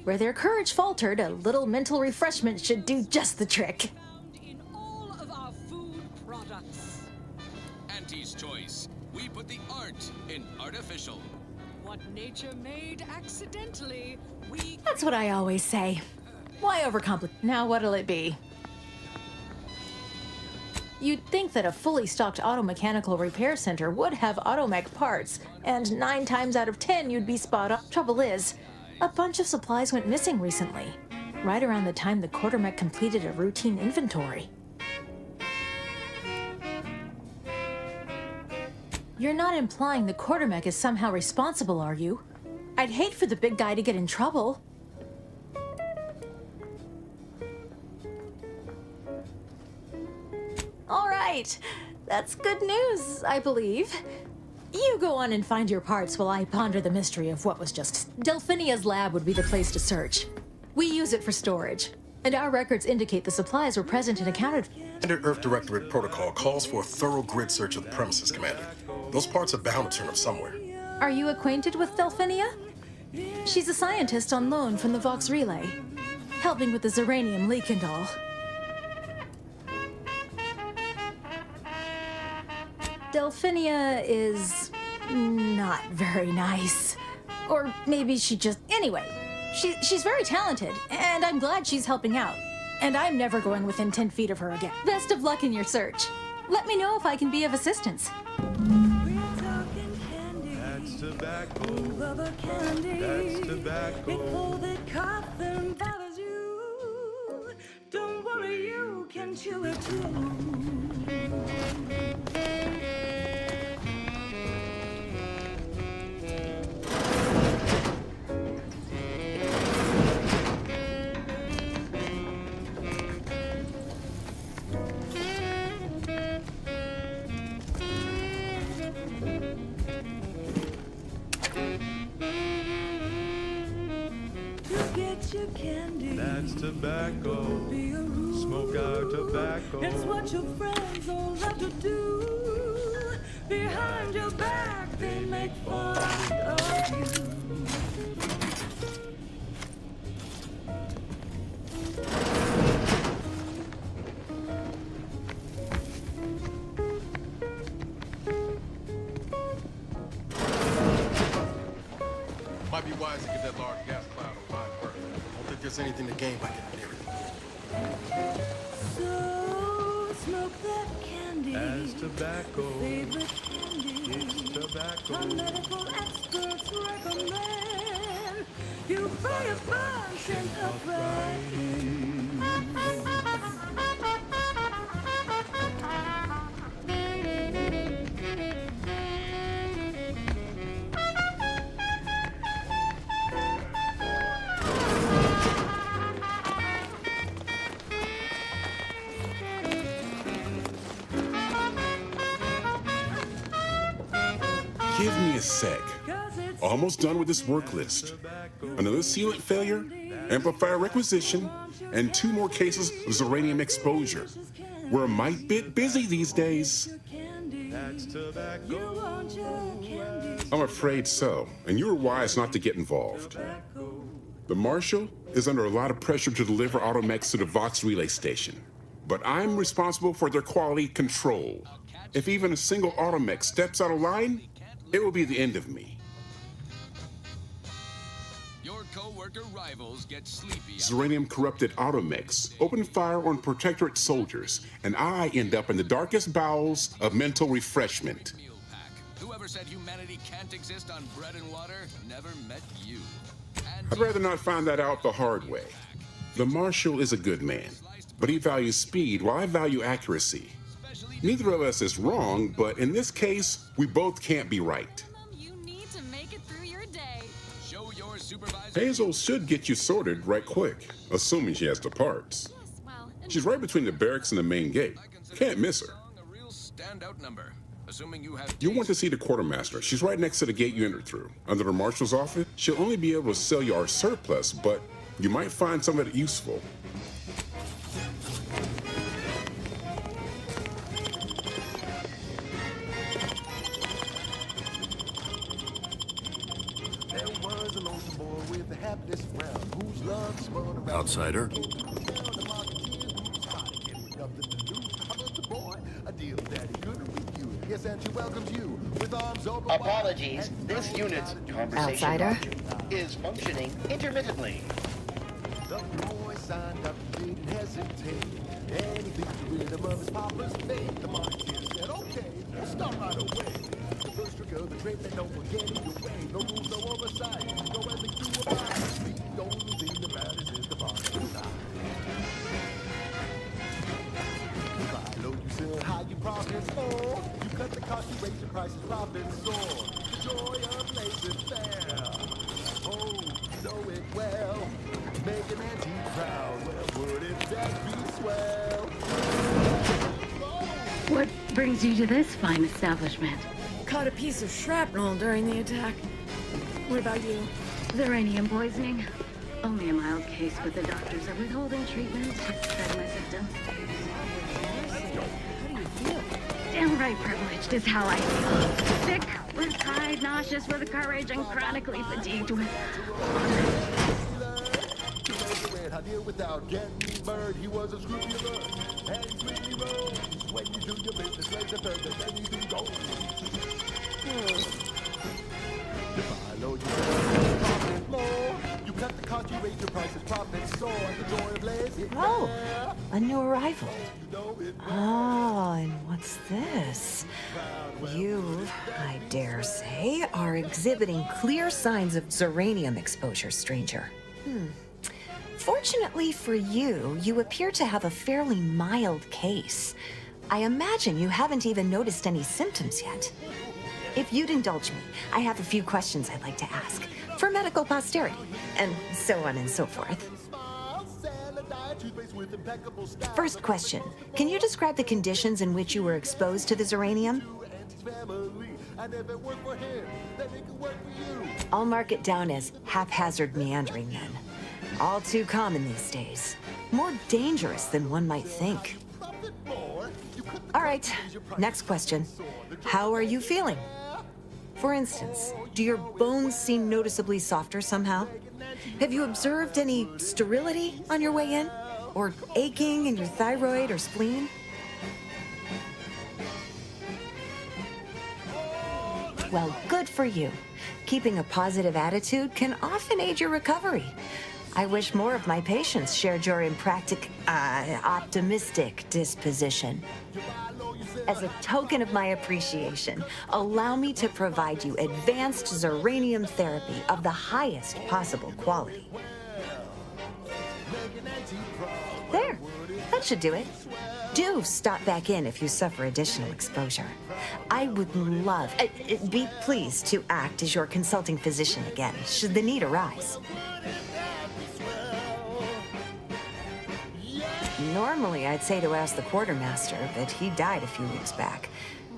Where their courage faltered, a little mental refreshment should do just the trick. In all of our food products. Auntie's Choice. We put the art in artificial. What nature made accidentally, we... That's what I always say. Why overcomplicate? Now what'll it be? You'd think that a fully stocked auto-mechanical repair center would have automech parts, and 9 times out of 10 you'd be spot on. Trouble is, a bunch of supplies went missing recently, right around the time the quartermech completed a routine inventory. You're not implying the quartermech is somehow responsible, are you? I'd hate for the big guy to get in trouble. All right, that's good news, I believe. You go on and find your parts while I ponder the mystery of what was just... Delphinia's lab would be the place to search. We use it for storage, and our records indicate the supplies were present and accounted for. Standard Earth Directorate protocol calls for a thorough grid search of the premises, Commander. Those parts are bound to turn up somewhere. Are you acquainted with Delphinia? She's a scientist on loan from the Vox Relay, helping with the Zeranium leak and all. Delphinia is not very nice. Or maybe she just... Anyway, she's very talented, and I'm glad she's helping out. And I'm never going within 10 feet of her again. Best of luck in your search. Let me know if I can be of assistance. That's tobacco. Rubber candy. That's tobacco. It's all that coughs and bothers you. Don't worry, you can chew it too. Candy. That's tobacco. Smoke out tobacco. It's what your friends all love to do. Behind your back, they make fun of you. Might be wise to get that large gas cloud a wide berth. I don't think there's anything to gain by getting near it. So smoke that candy. As tobacco. Favorite candy. It's tobacco. Our medical experts recommend you buy a bunch and upright. Give me a sec. Almost done with this work list. Another sealant failure, amplifier requisition, and 2 more cases of Zeranium exposure. We're a mite bit busy these days. I'm afraid so, and you were wise not to get involved. The Marshal is under a lot of pressure to deliver automechs to the Vox relay station, but I'm responsible for their quality control. If even a single automech steps out of line, it will be the end of me. Your co-worker rivals get sleepy. Zeranium-corrupted automechs open fire on Protectorate soldiers, and I end up in the darkest bowels of mental refreshment. Whoever said humanity can't exist on bread and water never met you. I'd rather not find that out the hard way. The Marshal is a good man, but he values speed while I value accuracy. Neither of us is wrong, but in this case, we both can't be right. You need to make it through your day. Show your supervisor. Hazel should get you sorted right quick, assuming she has the parts. She's right between the barracks and the main gate. Can't miss her. A real standout number. Assuming you have. You'll want to see the quartermaster. She's right next to the gate you entered through. Under the marshal's office, she'll only be able to sell you our surplus, but you might find some of it useful. Outsider. Apologies. This unit's conversation Outsider? is functioning intermittently. The boy signed up, didn't hesitate. Anything to rid him of his papa's fate. The market said, okay, we'll start right away. The first trick of the trade that no one get in your way. No rules, no oversight. Go as they do about it. The only thing that matters is the bottom line. Buy low, you sell high, you profit more. You cut the cost, you raise your prices, profits soar. The joy of laissez-faire. Oh, you know it well. Make an antique proud. Well, wouldn't that be swell? What brings you to this fine establishment? Caught a piece of shrapnel during the attack. What about you? Zeranium poisoning. Only a mild case, but the doctors are withholding treatment to study my symptoms. How do you feel? Downright privileged is how I feel. Sick with pride, nauseous with courage, and chronically fatigued with I deal without getting burned. He was a scrupulous and he sweetly rose. When you do your business, raise a third, there's anything goes. You buy low, you profit more. You cut the cost, you raise your prices, profits soar. The joy of lazy. Oh, a new arrival. Oh, and what's this? You, I dare say, are exhibiting clear signs of zeranium exposure, stranger. Fortunately for you, you appear to have a fairly mild case. I imagine you haven't even noticed any symptoms yet. If you'd indulge me, I have a few questions I'd like to ask for medical posterity, and so on and so forth. First question, can you describe the conditions in which you were exposed to the zeranium? I'll mark it down as haphazard meandering then. All too common these days. More dangerous than one might think. All right, next question. How are you feeling? For instance, do your bones seem noticeably softer somehow? Have you observed any sterility on your way in? Or aching in your thyroid or spleen? Well, good for you. Keeping a positive attitude can often aid your recovery. I wish more of my patients shared your optimistic disposition. As a token of my appreciation, allow me to provide you advanced zeranium therapy of the highest possible quality. There, that should do it. Do stop back in if you suffer additional exposure. I would love, be pleased to act as your consulting physician again, should the need arise. Normally, I'd say to ask the quartermaster, but he died a few weeks back.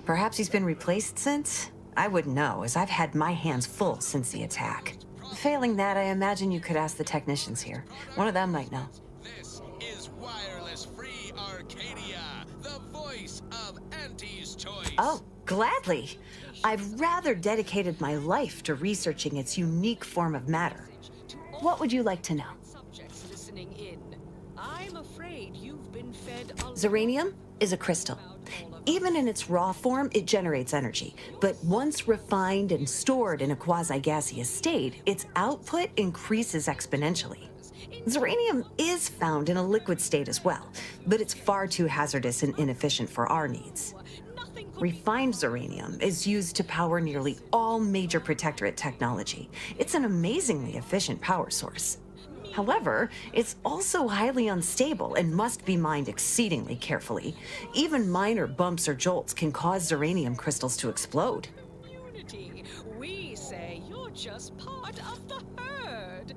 Perhaps he's been replaced since? I wouldn't know, as I've had my hands full since the attack. Failing that, I imagine you could ask the technicians here. One of them might know. This is Wireless Free Arcadia, the voice of Auntie's Choice. Oh, Gladly. I've rather dedicated my life to researching its unique form of matter. What would you like to know? Subjects listening in. I'm afraid you've been fed a Zeranium is a crystal. Even in its raw form, it generates energy. But once refined and stored in a quasi-gaseous state, its output increases exponentially. Zeranium is found in a liquid state as well, but it's far too hazardous and inefficient for our needs. Refined zeranium is used to power nearly all major protectorate technology. It's an amazingly efficient power source. However, it's also highly unstable and must be mined exceedingly carefully. Even minor bumps or jolts can cause zeranium crystals to explode. community. We say you're just part of the herd.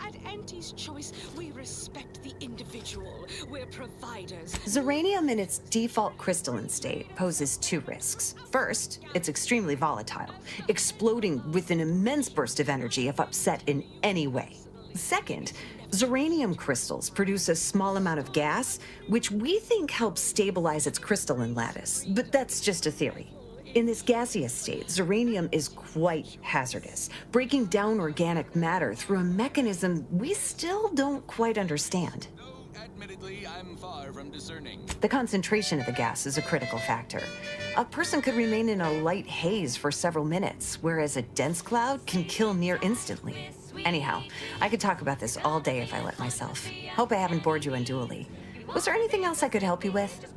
At Auntie's Choice, we respect the individual. We're providers. Zeranium in its default crystalline state poses two risks. First, it's extremely volatile, exploding with an immense burst of energy if upset in any way. Second, zeranium crystals produce a small amount of gas, which we think helps stabilize its crystalline lattice, but that's just a theory. In this gaseous state, zeranium is quite hazardous, breaking down organic matter through a mechanism we still don't quite understand. Admittedly, I'm far from discerning. The concentration of the gas is a critical factor. A person could remain in a light haze for several minutes, whereas a dense cloud can kill near instantly. Anyhow, I could talk about this all day if I let myself. Hope I haven't bored you unduly. Was there anything else I could help you with?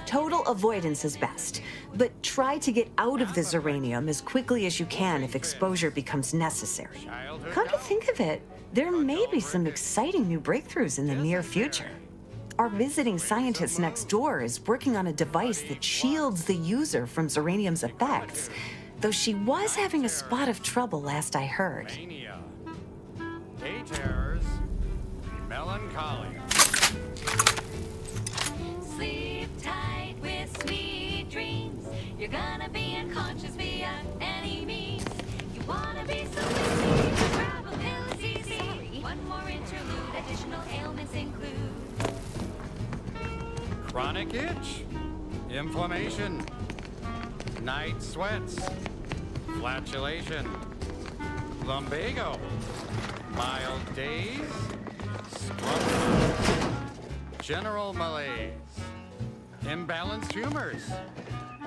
Total avoidance is best, but try to get out of the zeranium as quickly as you can if exposure becomes necessary. Come to think of it, there may be some exciting new breakthroughs in the near future. Our visiting scientist next door is working on a device that shields the user from zeranium's effects, though she was having a spot of trouble last I heard. Mania. Day terrors. Melancholy. Sleep tight with sweet dreams. You're gonna be unconscious via any means. You wanna be so busy, grab a pill, it's easy. One more interlude, additional ailments include Chronic itch. Inflammation. Night sweats. Flatulation. Lumbago. Mild daze. Scrum. General malaise. Imbalanced humors.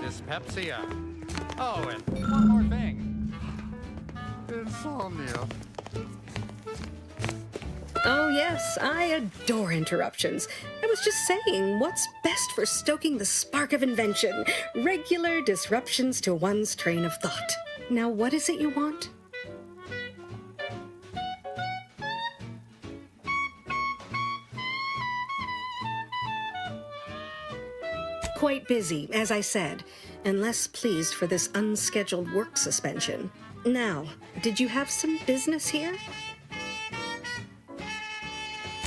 Dyspepsia. Oh, and one more thing. Insomnia. Oh, yes, I adore interruptions. I was just saying, what's best for stoking the spark of invention? Regular disruptions to one's train of thought. Now, what is it you want? Quite busy, as I said, and less pleased for this unscheduled work suspension. Now, did you have some business here?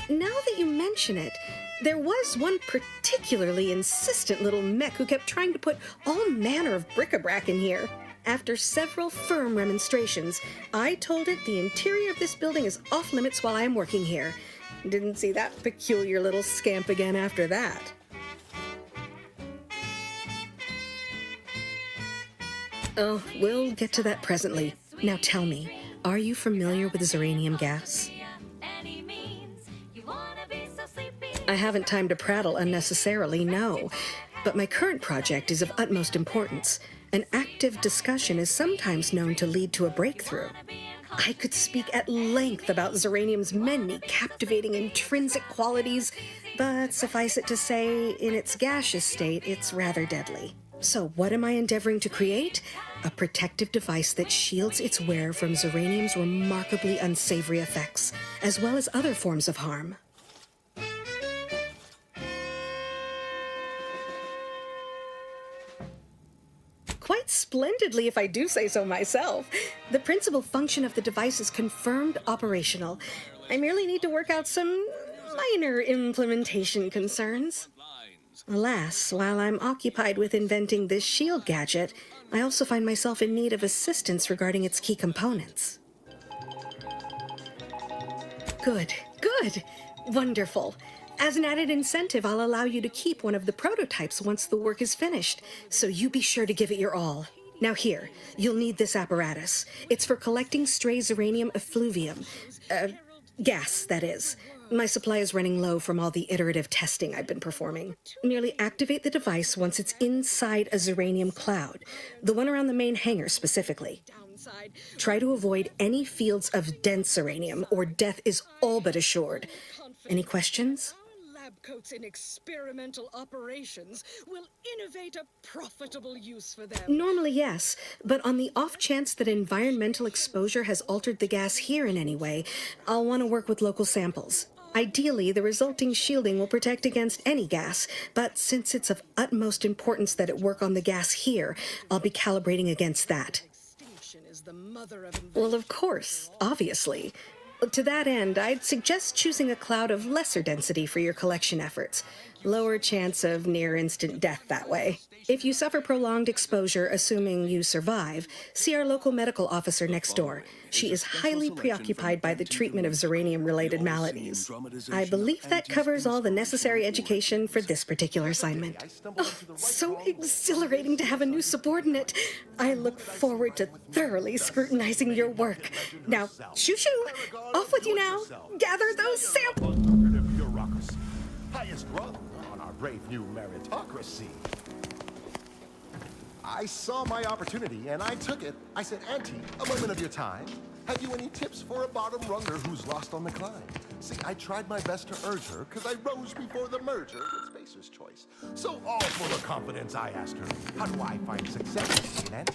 Now that you mention it, there was one particularly insistent little mech who kept trying to put all manner of bric-a-brac in here. After several firm remonstrations, I told it the interior of this building is off limits while I'm working here. Didn't see that peculiar little scamp again after that. Oh, we'll get to that presently. Now tell me, are you familiar with zeranium gas? I haven't time to prattle unnecessarily, no. But my current project is of utmost importance. An active discussion is sometimes known to lead to a breakthrough. I could speak at length about zeranium's many captivating intrinsic qualities, but suffice it to say, in its gaseous state, it's rather deadly. So what am I endeavoring to create? A protective device that shields its wearer from zeranium's remarkably unsavory effects, as well as other forms of harm. Quite splendidly, if I do say so myself. The principal function of the device is confirmed operational. I merely need to work out some minor implementation concerns. Alas, while I'm occupied with inventing this shield gadget, I also find myself in need of assistance regarding its key components. Good, good, wonderful. As an added incentive, I'll allow you to keep one of the prototypes once the work is finished, so you be sure to give it your all. Now here, you'll need this apparatus. It's for collecting stray uranium effluvium. Gas, that is. My supply is running low from all the iterative testing I've been performing. Merely activate the device once it's inside a uranium cloud, the one around the main hangar specifically. Try to avoid any fields of dense uranium, or death is all but assured. Any questions? Lab coats in experimental operations will innovate a profitable use for them. Normally, yes, but on the off chance that environmental exposure has altered the gas here in any way, I'll want to work with local samples. Ideally, the resulting shielding will protect against any gas, but since it's of utmost importance that it work on the gas here, I'll be calibrating against that. Well, of course, obviously. To that end, I'd suggest choosing a cloud of lesser density for your collection efforts. Lower chance of near-instant death that way. If you suffer prolonged exposure, assuming you survive, see our local medical officer next door. She is highly preoccupied by the treatment of uranium-related maladies. I believe that covers all the necessary education for this particular assignment. Oh, so exhilarating to have a new subordinate. I look forward to thoroughly scrutinizing your work. Now, shoo-shoo! Off with you now! Gather those samples! Highest rung on our brave new meritocracy. I saw my opportunity and I took it. I said, Auntie, a moment of your time. Have you any tips for a bottom runger who's lost on the climb? See, I tried my best to urge her because I rose before the merger with Spacer's Choice. So all full of confidence, I asked her, how do I find success in Auntie?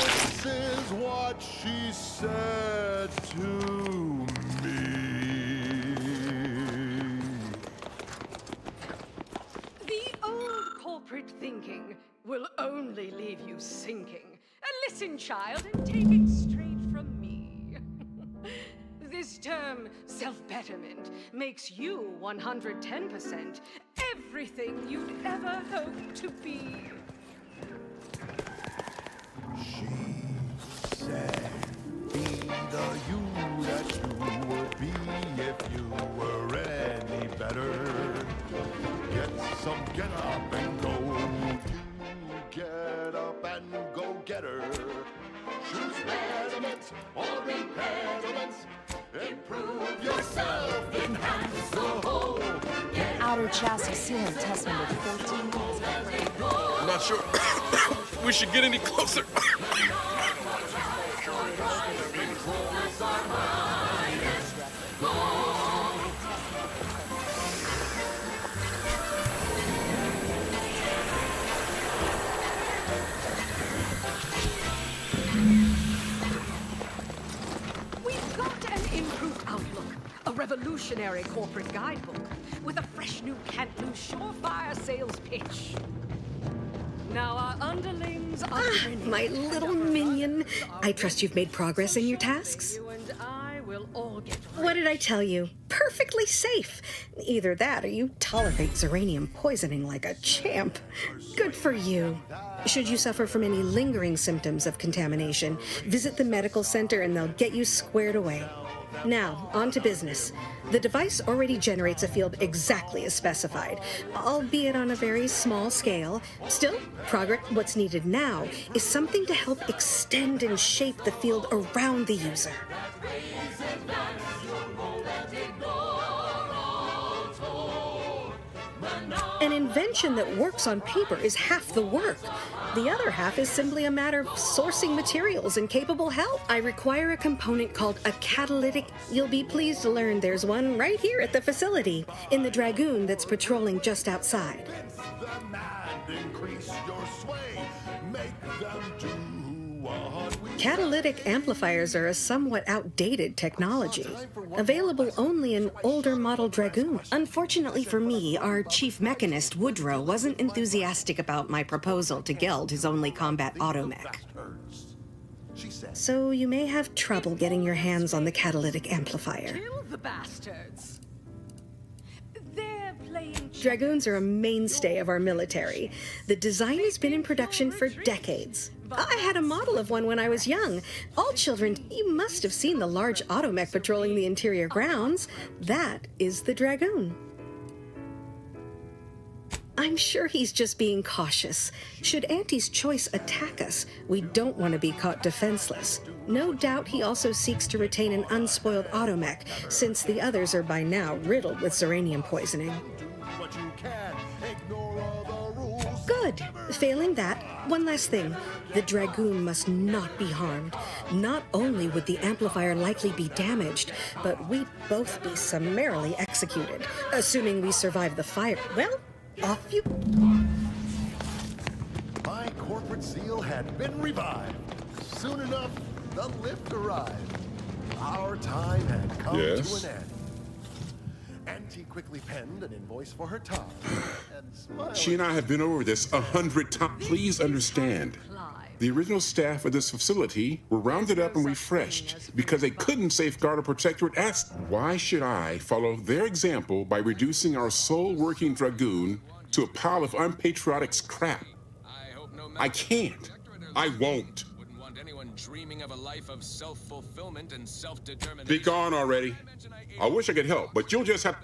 This is what she said to me. Corporate thinking will only leave you sinking. Listen, child, and take it straight from me. This term, self-betterment, makes you 110% everything you'd ever hope to be. She said, be the you that you would be if you were any better. Get up and go. You get up and go get her. Choose betterment or impediments. Improve yourself, enhance the whole. Outer chassis ceiling test number 14. I'm not sure we should get any closer. We've got an improved outlook, a revolutionary corporate guidebook with a fresh new can't-lose surefire sales pitch. Now our underlings are my little minion. I trust you've made progress in your tasks? You and I will all get What did I tell you? Perfectly safe. Either that or you tolerate uranium poisoning like a champ. Good for you. Should you suffer from any lingering symptoms of contamination, visit the medical center and they'll get you squared away. Now, on to business. The device already generates a field exactly as specified, albeit on a very small scale. Still, what's needed now is something to help extend and shape the field around the user. An invention that works on paper is half the work. The other half is simply a matter of sourcing materials and capable help. I require a component called a catalytic. You'll be pleased to learn there's one right here at the facility, in the Dragoon that's patrolling just outside. Catalytic amplifiers are a somewhat outdated technology, available only in older model Dragoon. Unfortunately for me, our chief mechanist, Woodrow, wasn't enthusiastic about my proposal to geld his only combat automech. So you may have trouble getting your hands on the catalytic amplifier. Kill the bastards. They're playing Dragoons are a mainstay of our military. The design has been in production for decades. I had a model of one when I was young. All children, you must have seen the large automech patrolling the interior grounds. That is the Dragoon. I'm sure he's just being cautious. Should Auntie's choice attack us, we don't want to be caught defenseless. No doubt he also seeks to retain an unspoiled automech, since the others are by now riddled with Zeranium poisoning. Good. Failing that, one last thing. The Dragoon must not be harmed. Not only would the amplifier likely be damaged, but we'd both be summarily executed, assuming we survive the fire. Well, off you... My corporate zeal had been revived. Soon enough, the lift arrived. Our time had come to an end. Auntie quickly penned an invoice for her time and smiled. She and I have been over this 100 times. Please understand. The original staff of this facility were rounded up and refreshed because they couldn't safeguard or protect what asked. Why should I follow their example by reducing our sole working Dragoon to a pile of unpatriotic scrap? I can't. I won't. Wouldn't want anyone dreaming of a life of self-fulfillment and self-determination. Be gone already. I wish I could help, but you'll just have...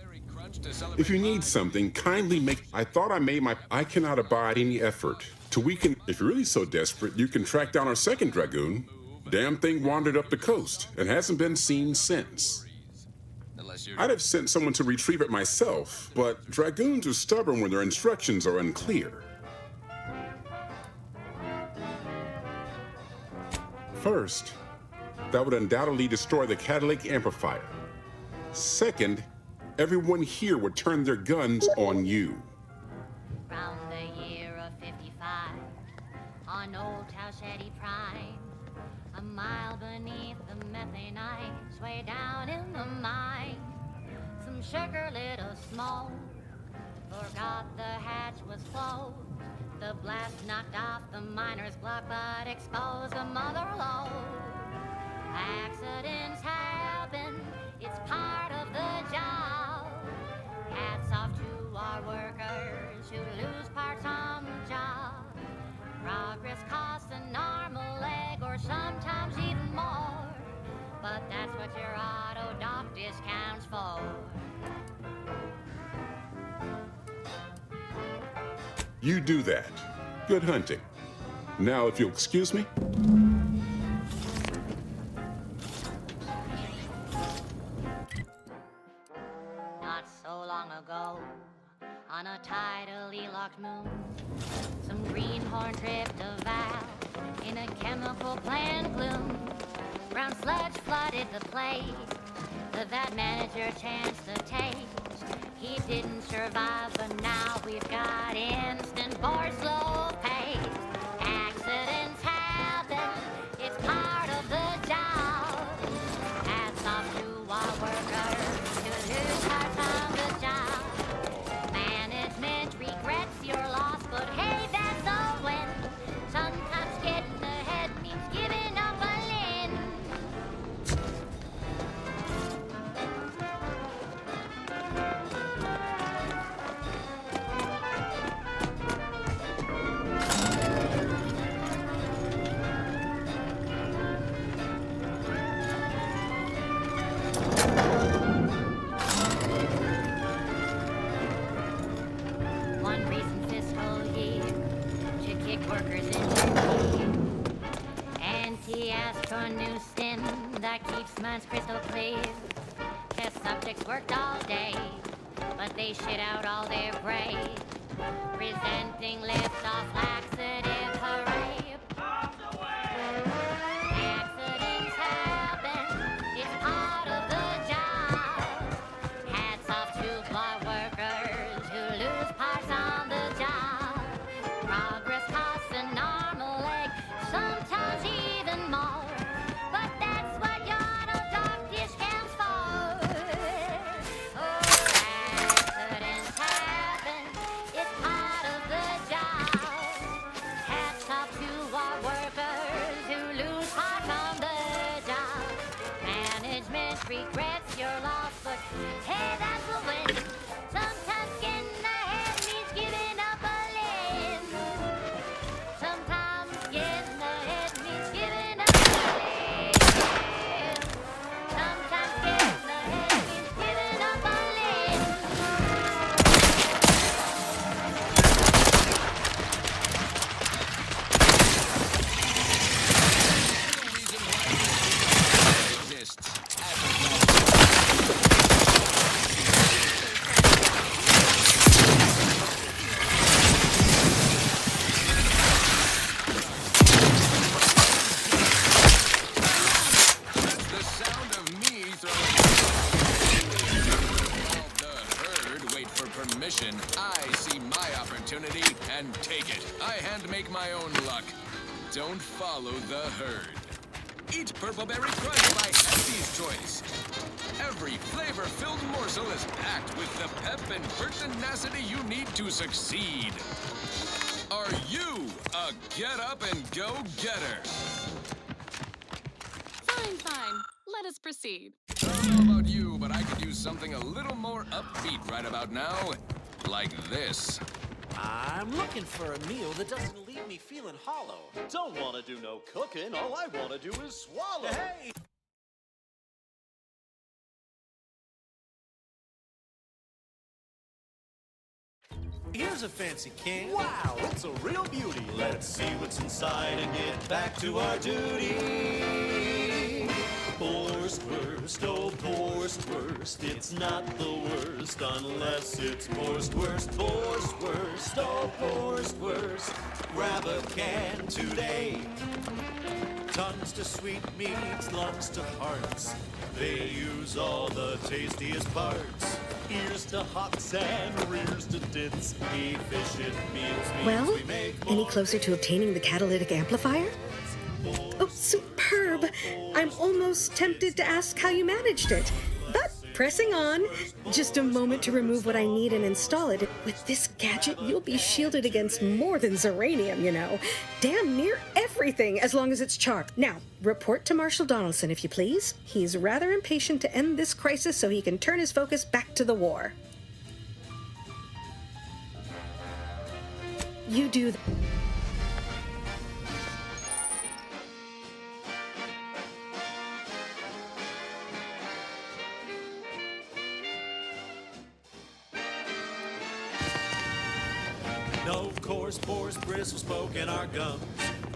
If you need something, kindly make... I thought I made my... I cannot abide any effort to weaken... If you're really so desperate, you can track down our second Dragoon. Damn thing wandered up the coast and hasn't been seen since. I'd have sent someone to retrieve it myself, but Dragoons are stubborn when their instructions are unclear. First, that would undoubtedly destroy the catalytic amplifier. Second, everyone here would turn their guns on you. Round the year of 55, on old Tausheti Prime, a mile beneath the methane ice, way down in the mine, some sugar lit a smoke, forgot the hatch was closed. The blast knocked off the miner's block, but exposed a mother lode. Accidents happen, it's part of the job. Hats off to our workers who lose parts on the job. Progress costs an arm, a leg, or sometimes even more. But that's what your auto doc discounts for. You do that. Good hunting. Now, if you'll excuse me. Not so long ago, on a tidally locked moon, some greenhorn tripped a valve in a chemical plant gloom. Brown sludge flooded the place, the vat manager chanced the taste. He didn't survive, but now we've got instant bore slow pace. Accidents happen, it's part of the job. Hats off to our workers who lose parts on the job. Management regrets your loss, but hey, that's a win. Sometimes getting ahead means giving up a limb. One recent fiscal year to kick workers into gear. Auntie asked for a new stim that keeps minds crystal clear. Test subjects worked all day, but they shit out all their grade. Presenting lift off laxative parade. Accidents happen, it's part of the job. Hats off to bar workers who lose parts on the job. Progress costs an arm, a leg, sometimes even more. But that's what your auto doc discounts for. Oh, accidents happen, it's part of the opportunity and take it. I hand make my own luck. Don't follow the herd. Eat Purple Berry Crunch by Auntie's Choice. Every flavor-filled morsel is packed with the pep and pertinacity you need to succeed. Are you a get-up-and-go-getter? Fine, fine. Let us proceed. I don't know about you, but I could use something a little more upbeat right about now. Like this. I'm looking for a meal that doesn't leave me feeling hollow. Don't want to do no cooking. All I want to do is swallow. Hey! Here's a fancy can. Wow, it's a real beauty. Let's see what's inside and get back to our duty. Worst, oh worst, it's not the worst unless it's worst, oh worst. Grab a can today. Tongues to sweet meats, lungs to hearts. They use all the tastiest parts. Ears to hots and rears to tits. Efficient meals Well, we make any closer to obtaining the catalytic amplifier? Oh, superb! I'm almost tempted to ask how you managed it. But pressing on, just a moment to remove what I need and install it. With this gadget, you'll be shielded against more than Zeranium, you know. Damn near everything, as long as it's charged. Now, report to Marshal Donaldson, if you please. He's rather impatient to end this crisis so he can turn his focus back to the war. You do No coarse pores, bristles, smoke in our gums.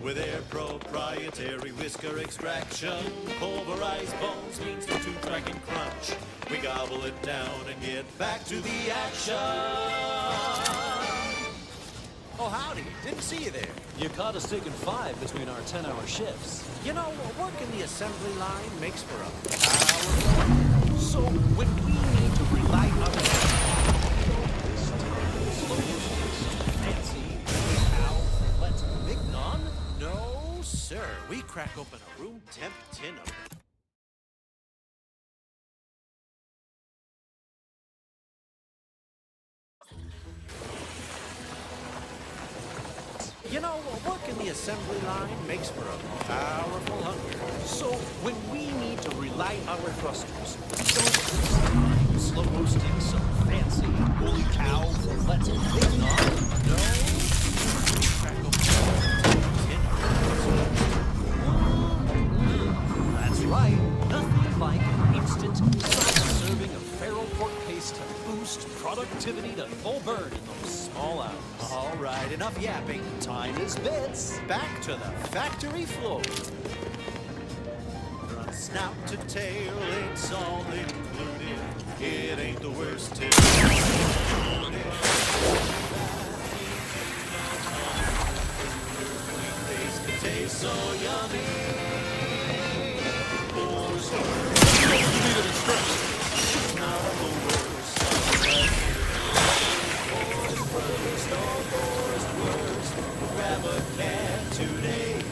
With their proprietary whisker extraction, pulverized bones means the tooth track and crunch. We gobble it down and get back to the action. Oh, howdy. Didn't see you there. You caught us taking 5 between our 10-hour shifts. You know, working the assembly line makes for a powerful. So when we need to rely on no, sir. We crack open a room temp tin of You know, working the assembly line makes for a powerful hunger. So when we need to relight our thrusters, don't slow roasting some fancy holy cow let's big no. Crack open That's right. Nothing like instant self-serving of feral pork paste to boost productivity to full burn in those small hours. All right, enough yapping. Time is bits. Back to the factory floor. From snout to tail, it's all included. It ain't the worst till tastes so yummy. Grab a can today.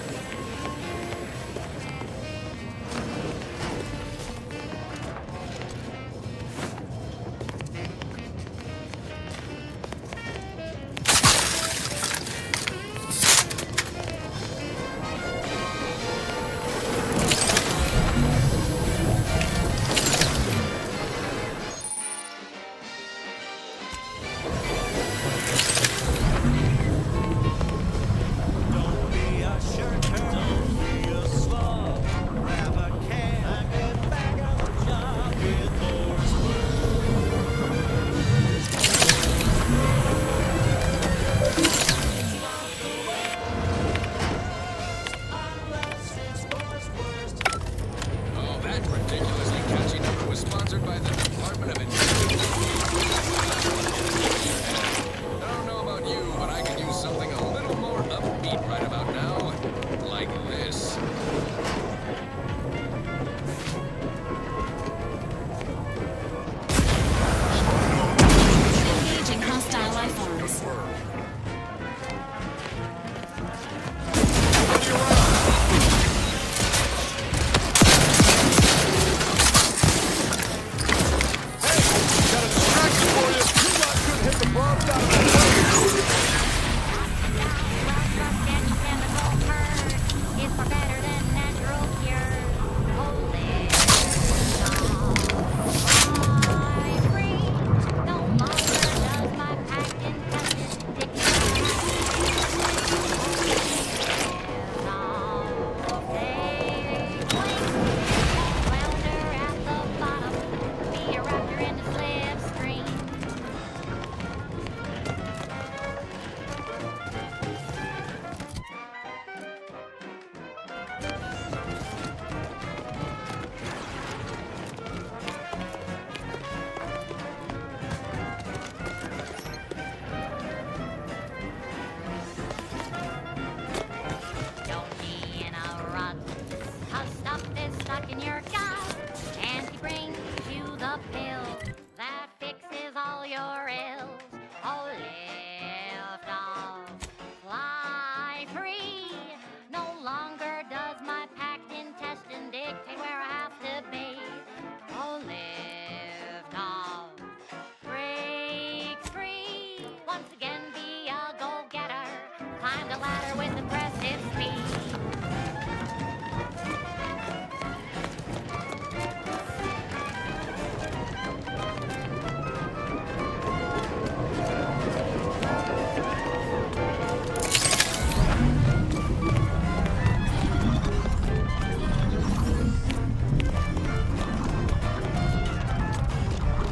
climbed a ladder with impressive speed.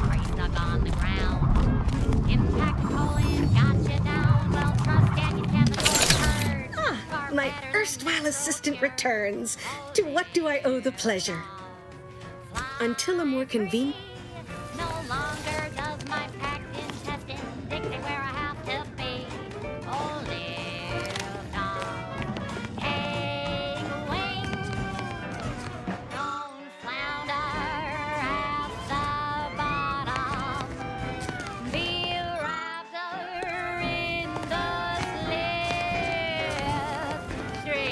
Are you stuck on the ground? Impact Colin got you down. Well, trust Daniel Chemicals heard. Ah, my erstwhile assistant returns. To what do I owe the pleasure? Until a more convenient... No longer does my packed intestine dictate where I have to be. Oh, live on egg wings. Don't flounder at the bottom. Be a raptor in the slipstream.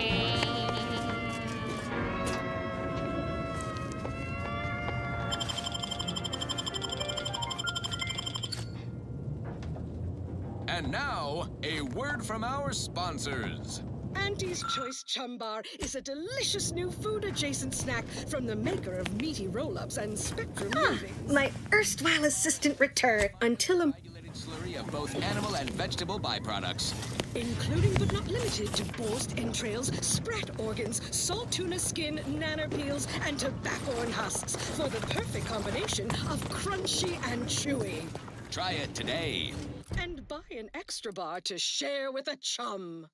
And now, a word from our sponsors. Auntie's Choice Chum Bar is a delicious new food-adjacent snack from the maker of meaty roll-ups and Spectrum Movings. My erstwhile assistant return. Until a... Slurry of both animal and vegetable byproducts. Including but not limited to borscht entrails, sprat organs, salt tuna skin, nanner peels, and tobacco husks for the perfect combination of crunchy and chewy. Try it today. And buy an extra bar to share with a chum.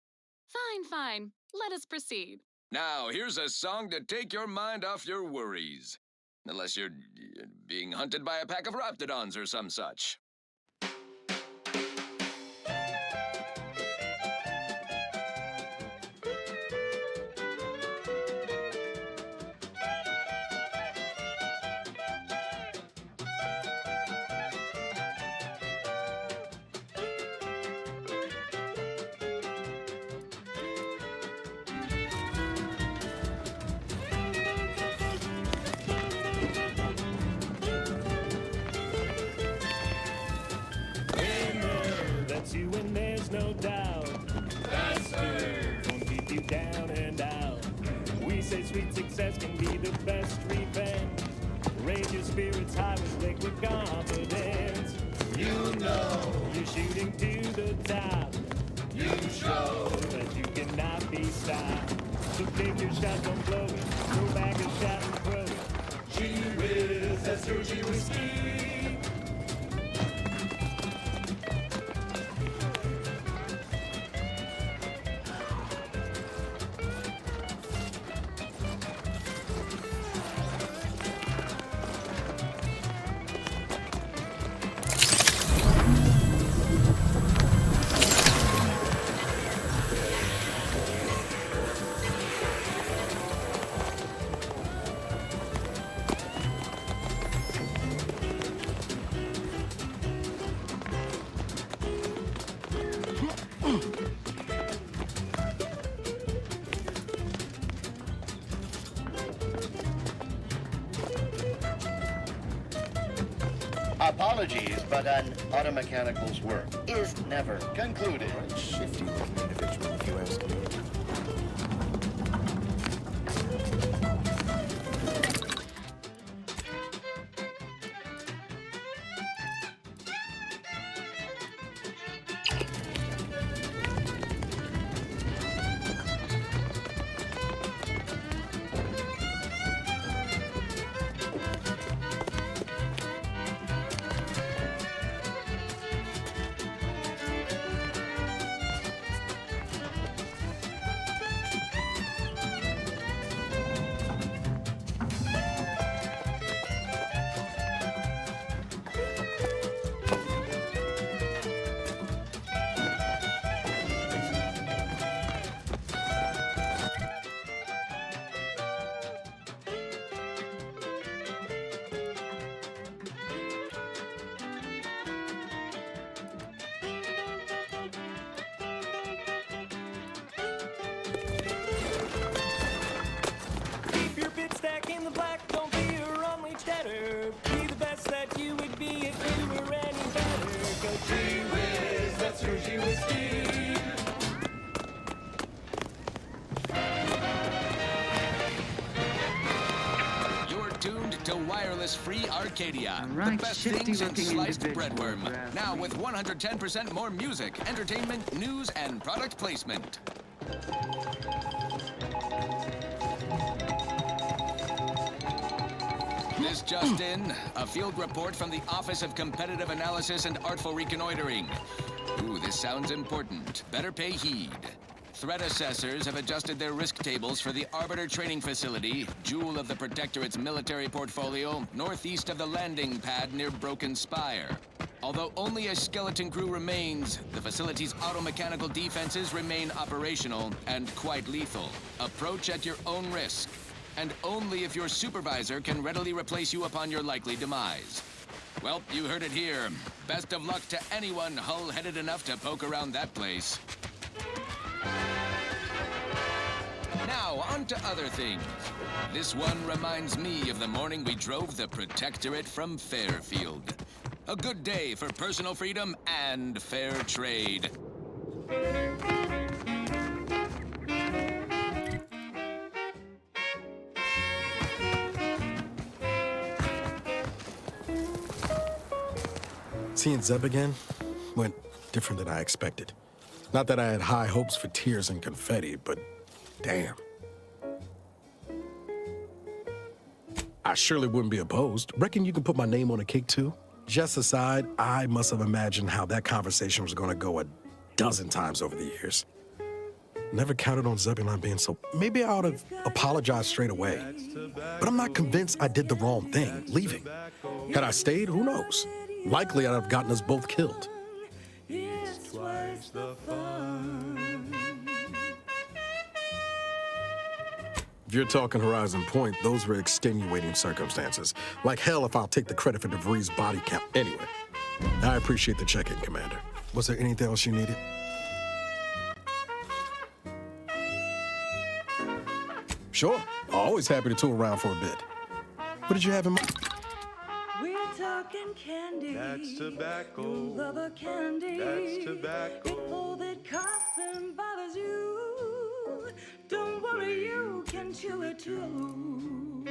Fine, fine. Let us proceed. Now, here's a song to take your mind off your worries. Unless you're being hunted by a pack of raptidons or some such. That's you and there's no doubt. Faster! Won't keep you down and out. We say sweet success can be the best revenge. Raise your spirits high with liquid confidence. You know you're shooting to the top. You show that you cannot be stopped. So take your shot, don't blow it. Throw back a shot and throw it. Gee whiz, that's your G whiskey. Apologies, but an auto mechanical's work is never concluded. Shifty looking individual, if you ask me. wireless-free Arcadia. Right, The best things in shifty-looking sliced individual, breadworm. Now with 110% more music, entertainment, news, and product placement. This just in, a field report from the Office of Competitive Analysis and Artful Reconnoitering. Ooh, this sounds important. Better pay heed. Threat assessors have adjusted their risk tables for the Arbiter Training Facility, jewel of the Protectorate's military portfolio, northeast of the landing pad near Broken Spire. Although only a skeleton crew remains, the facility's auto-mechanical defenses remain operational and quite lethal. Approach at your own risk. And only if your supervisor can readily replace you upon your likely demise. Well, you heard it here. Best of luck to anyone hull-headed enough to poke around that place. Now, on to other things. This one reminds me of the morning we drove the Protectorate from Fairfield. A good day for personal freedom and fair trade. Seeing Zeb again went different than I expected. Not that I had high hopes for tears and confetti, but damn. I surely wouldn't be opposed. Reckon you can put my name on a cake too? Just aside, I must have imagined how that conversation was gonna go a dozen times over the years. Never counted on Zebulon being so... Maybe I ought to apologize straight away. But I'm not convinced I did the wrong thing, leaving. Had I stayed, who knows? Likely I'd have gotten us both killed. It's twice the fun. If you're talking Horizon Point, those were extenuating circumstances. Like hell if I'll take the credit for DeVries' body count. Anyway, I appreciate the check-in, Commander. Was there anything else you needed? Sure. Always happy to tool around for a bit. What did you have in mind? We're talking candy. That's tobacco. You love a candy. That's tobacco. If all that coughing bothers you, don't worry, you can chew it too.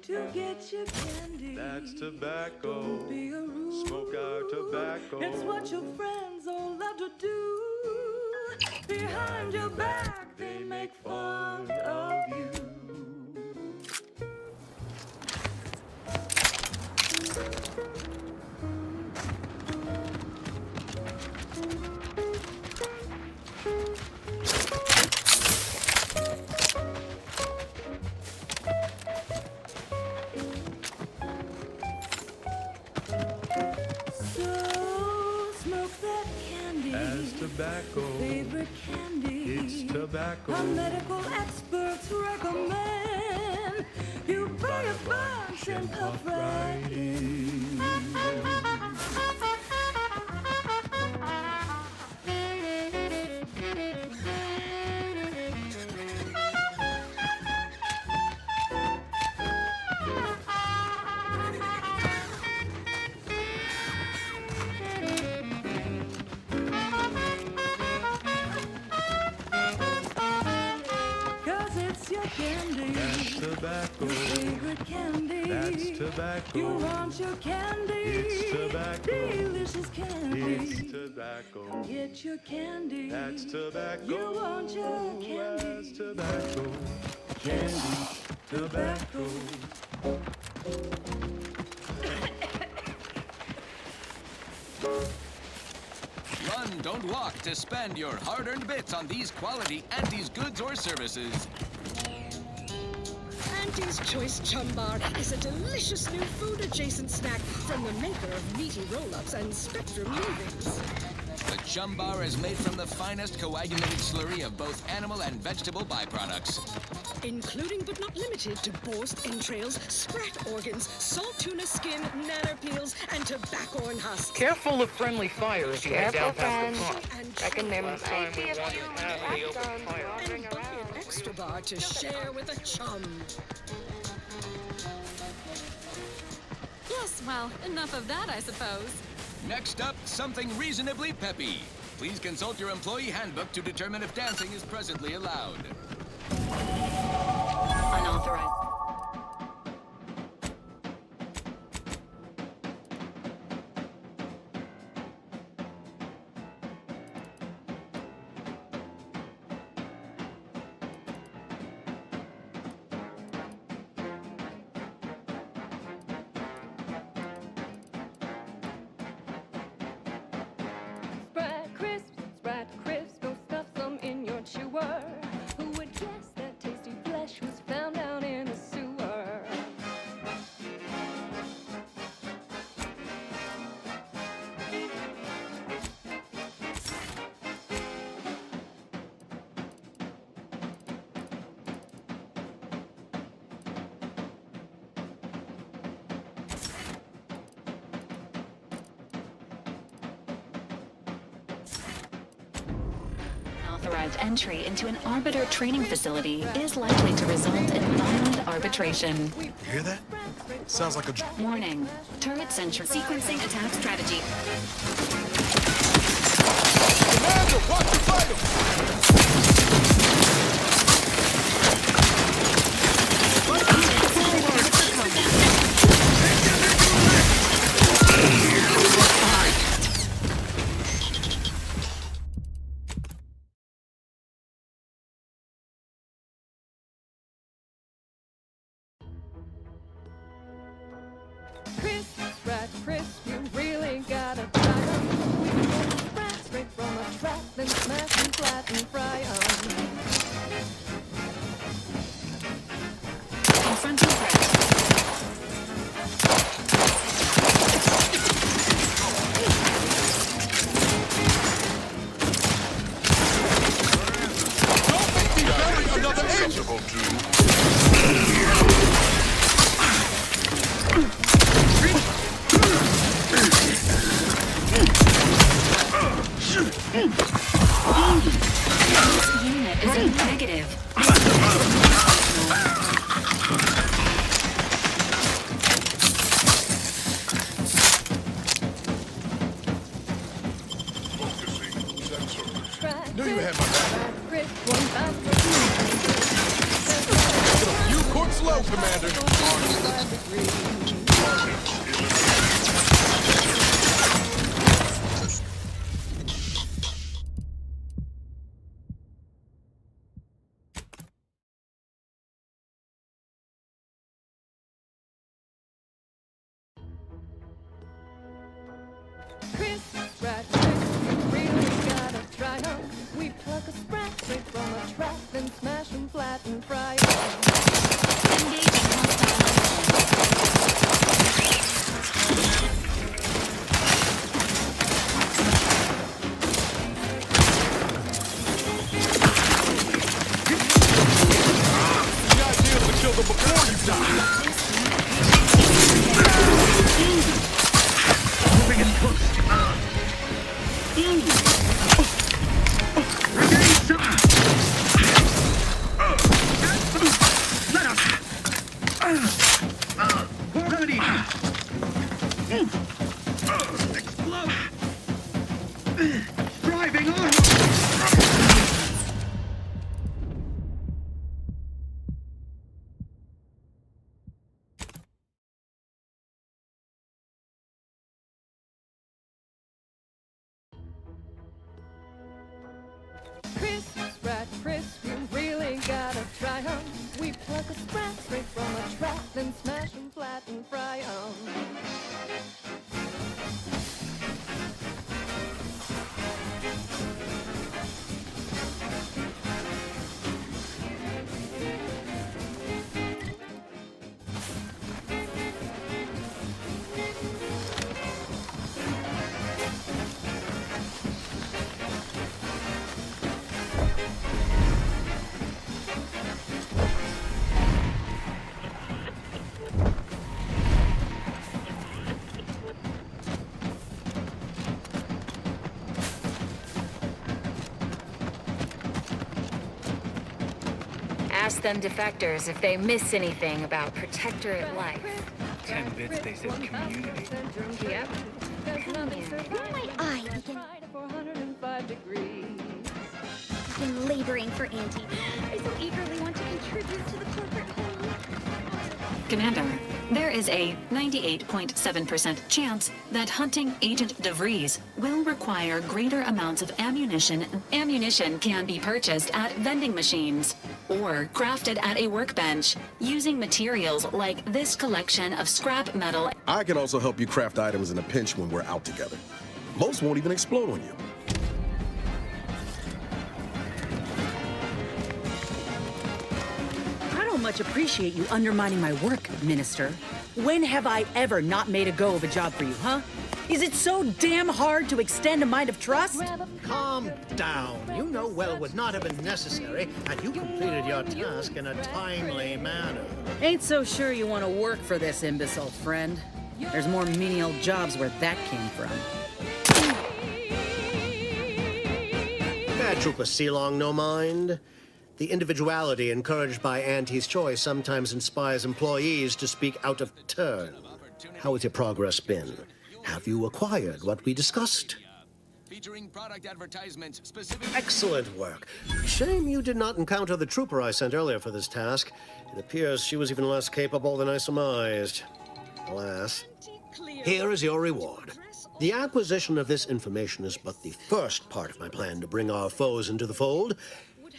To get your candy. That's tobacco. Don't be a rude. Smoke out tobacco. It's what your friends all love to do. Behind your back, they make fun of you. Tobacco. Favorite candy. It's tobacco. Our medical experts recommend you buy a bunch and puff right in. Candy. That's tobacco. Your favorite candy. That's tobacco. You want your candy. It's tobacco. Delicious candy. It's tobacco. Come get your candy. That's tobacco. You want your candy. That's tobacco. Candy. Tobacco. Run, don't walk to spend your hard-earned bits on these quality Auntie's goods or services. Auntie's Choice Chum Bar is a delicious new food-adjacent snack from the maker of meaty roll-ups and spectrum leavings. The Chum Bar is made from the finest coagulated slurry of both animal and vegetable byproducts. including but not limited to borscht entrails, sprat organs, salt tuna skin, nanner peels, and tobacco husks. Careful of friendly fire if you head down past the pond. Reckon there Last time we wanted to open fire. And buy an extra bar to share with a chum. Yes, well, enough of that, I suppose. Next up, something reasonably peppy. Please consult your employee handbook to determine if dancing is presently allowed. Unauthorized. Sprat crisp, go stuff some in your chewer. Who would guess that tasty flesh was found down in a sewer? Unauthorized entry into an arbiter training facility is likely to result in violent arbitration. Hear that? Sounds like a... Warning. Turret sentry sequencing attack strategy. Commander, watch the vital! Crisp, you really gotta try 'em. We pull sprats straight from a trap, then smash 'em flat and fry 'em. Confronting threat. Don't make me bury another angel! This unit is in negative. Knew you had my back. Crisp, one fast You court slow, Commander. Sprat crisp, you really gotta try 'em. We pluck a sprat straight from a trap, then smash 'em flat and fry 'em. We pluck a sprat straight from a trap, then smash 'em flat and fry 'em. worse than defectors if they miss anything about protectorate life. 10 bits, they said community. Yep. My eye begin 405 degrees. been laboring for Auntie. I so eagerly want to contribute to the corporate whole. Commander, there is a 98.7% chance that hunting Agent DeVries will require greater amounts of ammunition. Ammunition can be purchased at vending machines or crafted at a workbench using materials like this collection of scrap metal. I can also help you craft items in a pinch when we're out together. Most won't even explode on you. I don't much appreciate you undermining my work, Minister. When have I ever not made a go of a job for you, huh? Is it so damn hard to extend a mind of trust? Calm down. You know well it would not have been necessary had you completed your task in a timely manner. Ain't so sure you want to work for this imbecile, friend. There's more menial jobs where that came from. Trooper Sealong, no mind. The individuality encouraged by Auntie's choice sometimes inspires employees to speak out of turn. How has your progress been? Have you acquired what we discussed? Featuring product advertisements specific. Excellent work. Shame you did not encounter the trooper I sent earlier for this task. It appears she was even less capable than I surmised. Alas. Here is your reward. The acquisition of this information is but the first part of my plan to bring our foes into the fold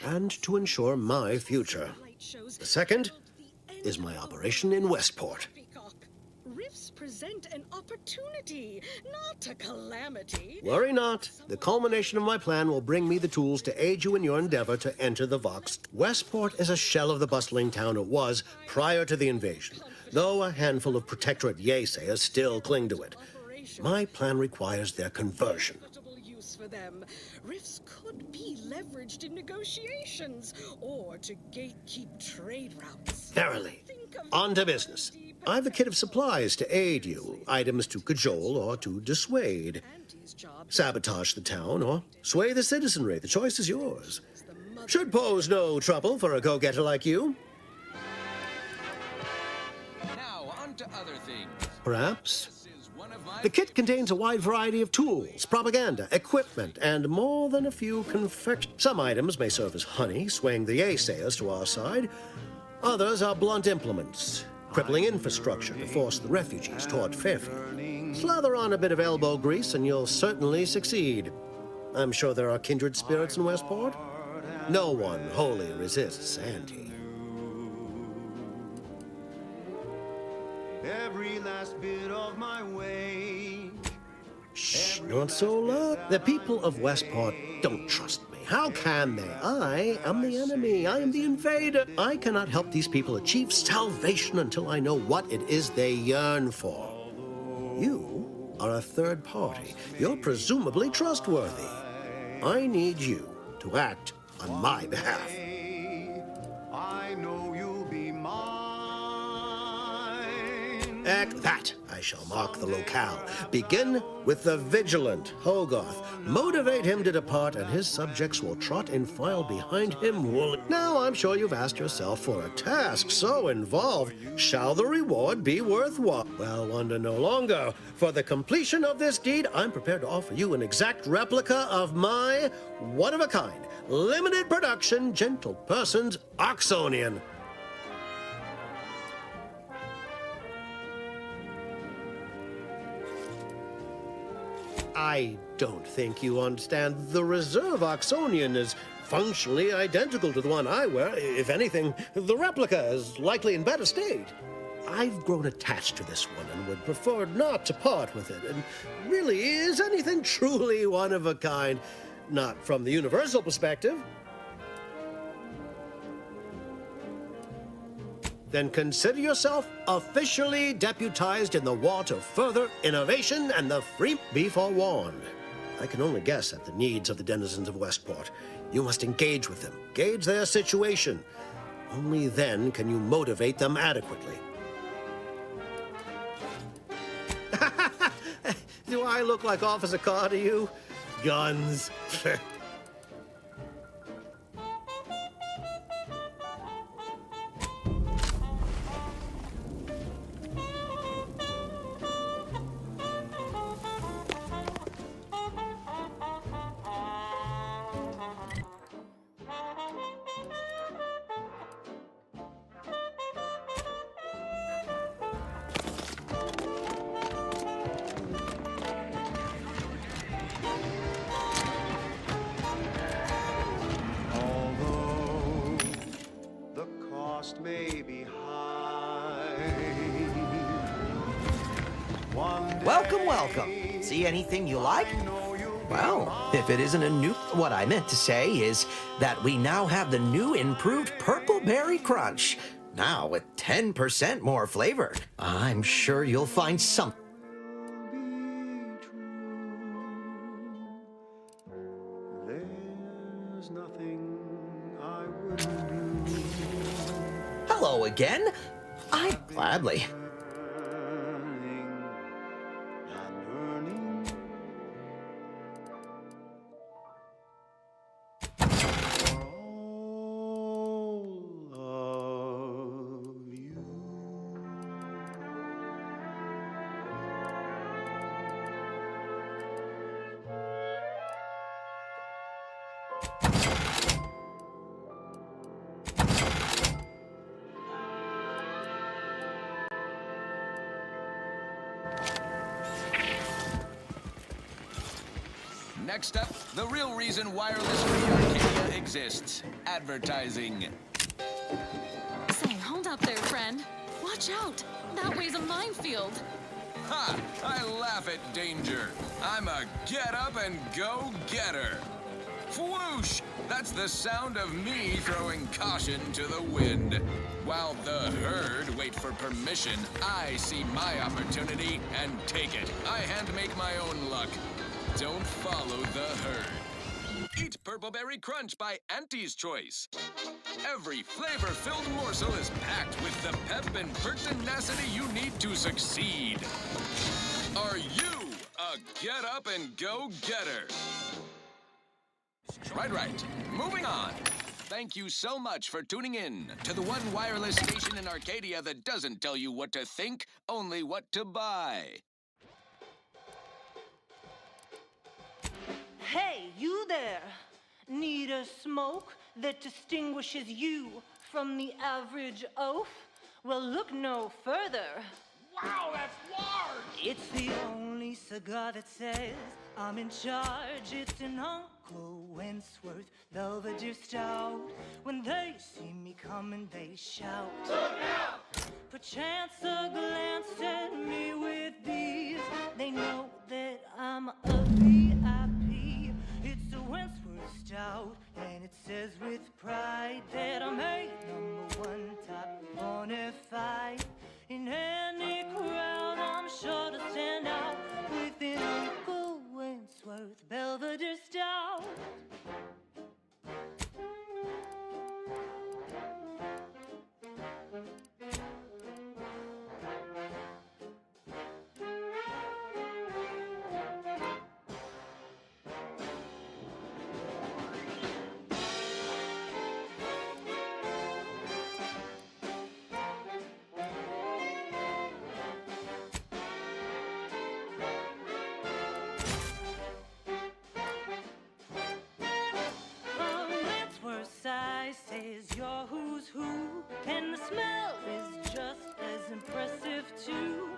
and to ensure my future. The second is my operation in Westport. Rifts present an opportunity, not a calamity. Worry not. The culmination of my plan will bring me the tools to aid you in your endeavor to enter the Vox. Westport is a shell of the bustling town it was prior to the invasion, though a handful of protectorate yaysayers still cling to it. My plan requires their conversion. Use for them. Rifts could be leveraged in negotiations or to gatekeep trade routes. Verily. On to business. I've a kit of supplies to aid you, items to cajole or to dissuade. Sabotage the town or sway the citizenry. The choice is yours. Should pose no trouble for a go-getter like you. Now, on to other things. Perhaps. The kit contains a wide variety of tools, propaganda, equipment, and more than a few confections. Some items may serve as honey, swaying the yaysayers to our side. Others are blunt implements, crippling infrastructure to force the refugees toward Fairfield. Slather on a bit of elbow grease and you'll certainly succeed. I'm sure there are kindred spirits in Westport. No one wholly resists Auntie. Every last bit of my way. Shh, not so loud. The people of Westport don't trust me. How can they? I am the enemy. I am the invader. I cannot help these people achieve salvation until I know what it is they yearn for. You are a third party. You're presumably trustworthy. I need you to act on my behalf. I know you'll be mine. At that, I shall mark the locale. Begin with the vigilant Hogarth. Motivate him to depart, and his subjects will trot in file behind him. Now, I'm sure you've asked yourself, for a task so involved, shall the reward be worthwhile? Well, wonder no longer. For the completion of this deed, I'm prepared to offer you an exact replica of my one-of-a-kind, limited production, gentle person's Oxonian. I don't think you understand. The reserve Oxonian is functionally identical to the one I wear. If anything, the replica is likely in better state. I've grown attached to this one and would prefer not to part with it. And really, is anything truly one of a kind? Not from the universal perspective. Then consider yourself officially deputized in the war to further innovation and the free. Be forewarned. I can only guess at the needs of the denizens of Westport. You must engage with them, gauge their situation. Only then can you motivate them adequately. Do I look like Officer Carr to you? Guns. Welcome, welcome. See anything you like? Well, if it isn't a new... What I meant to say is that we now have the new improved Purple Berry Crunch. Now with 10% more flavor. I'm sure you'll find something. There's nothing I wouldn't do. Hello again. I'd gladly. Next up, the real reason wireless free Arcadia exists. Advertising. Say, hold up there, friend. Watch out. That way's a minefield. Ha! I laugh at danger. I'm a get-up-and-go-getter. Whoosh! That's the sound of me throwing caution to the wind. While the herd wait for permission, I see my opportunity and take it. I hand-make my own luck. Don't follow the herd. Eat Purple Berry Crunch by Auntie's Choice. Every flavor-filled morsel is packed with the pep and pertinacity you need to succeed. Are you a get-up-and-go-getter? Right. Moving on. Thank you so much for tuning in to the one wireless station in Arcadia that doesn't tell you what to think, only what to buy. Hey, you there! Need a smoke that distinguishes you from the average oaf? Well, look no further. Wow, that's large! It's the only cigar that says I'm in charge. It's an Uncle Wentworth Belvedere Stout. When they see me coming, they shout. Look out! Perchance a glance at me with these, they know that I'm a VIP. It's a Wentworth Stout, and it says with pride that I'm a #1 top bonafide. In any crowd, I'm sure to stand out with an Uncle Wentworth Belvedere Stout. Says you're who's who, and the smell is just as impressive too.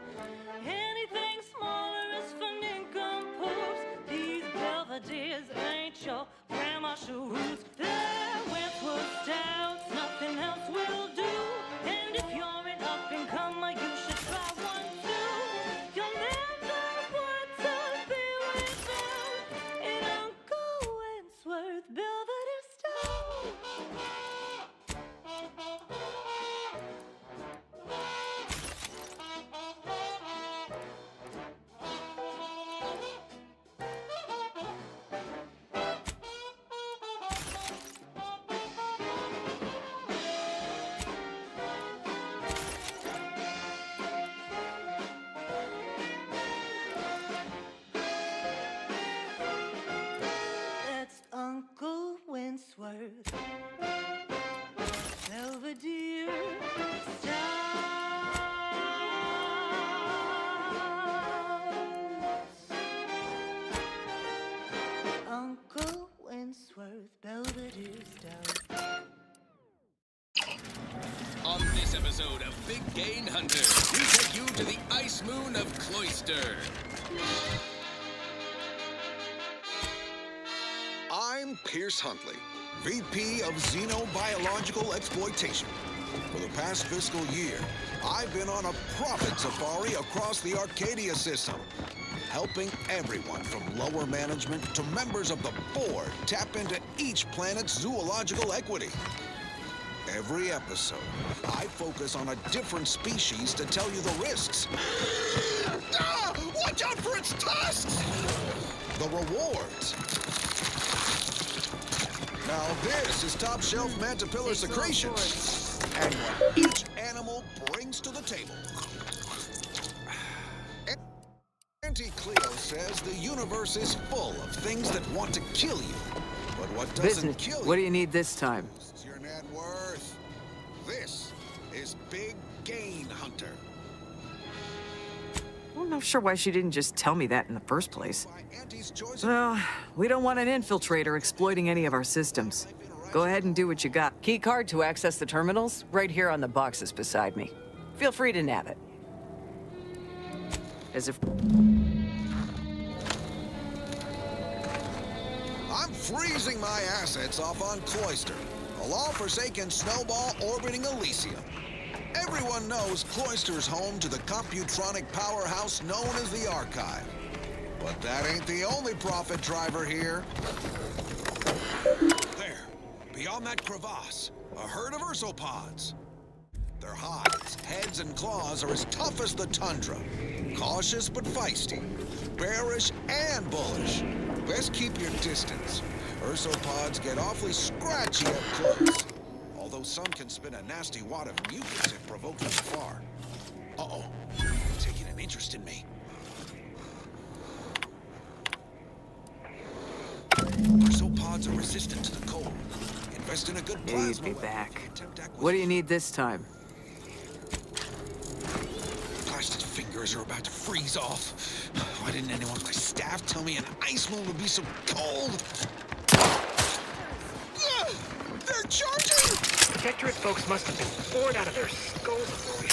Anything smaller is for nincompoops. These Belvederes ain't your grandma shoes. They're Wentworth Stouts, nothing else will do. And if you're an up-and-comer, you should try one too. You'll never want to be without an Uncle Wentworth Belvedere Stout. That's Uncle Wentworth Belvedere Stout. Uncle Wentworth Belvedere Stout. On this episode of Big Gain Hunter, we take you to the ice moon of Cloister. I'm Pierce Huntley, VP of Xenobiological Exploitation. For the past fiscal year, I've been on a profit safari across the Arcadia system, helping everyone from lower management to members of the board tap into each planet's zoological equity. Every episode, I focus on a different species to tell you the risks. Ah, watch out for its tusks! The rewards. Now this is top-shelf mantipillar secretions, and what each animal brings to the table. Auntie Cleo says the universe is full of things that want to kill you, but what doesn't kill you... What do you need this time? ...is your net worth. This is Big Gain Hunter. I'm not sure why she didn't just tell me that in the first place. Well, we don't want an infiltrator exploiting any of our systems. Go ahead and do what you got. Key card to access the terminals, right here on the boxes beside me. Feel free to nab it. As if... I'm freezing my assets off on Cloister, a law-forsaken snowball orbiting Elysium. Everyone knows Cloister's home to the computronic powerhouse known as the Archive. But that ain't the only profit driver here. There, beyond that crevasse, a herd of ursopods. Their hides, heads, and claws are as tough as the tundra. Cautious but feisty, bearish and bullish. Best keep your distance. Ursopods get awfully scratchy up close. Although some can spit a nasty wad of mucus if provoked from afar. Uh-oh, taking an interest in me. Ursopods are resistant to the cold. Invest in a good plasma. You'd be back. What do you need this time? Blasted fingers are about to freeze off. Why didn't anyone on my staff tell me an ice moon would be so cold? They're charging! Protectorate folks must have been bored out of their skulls before we...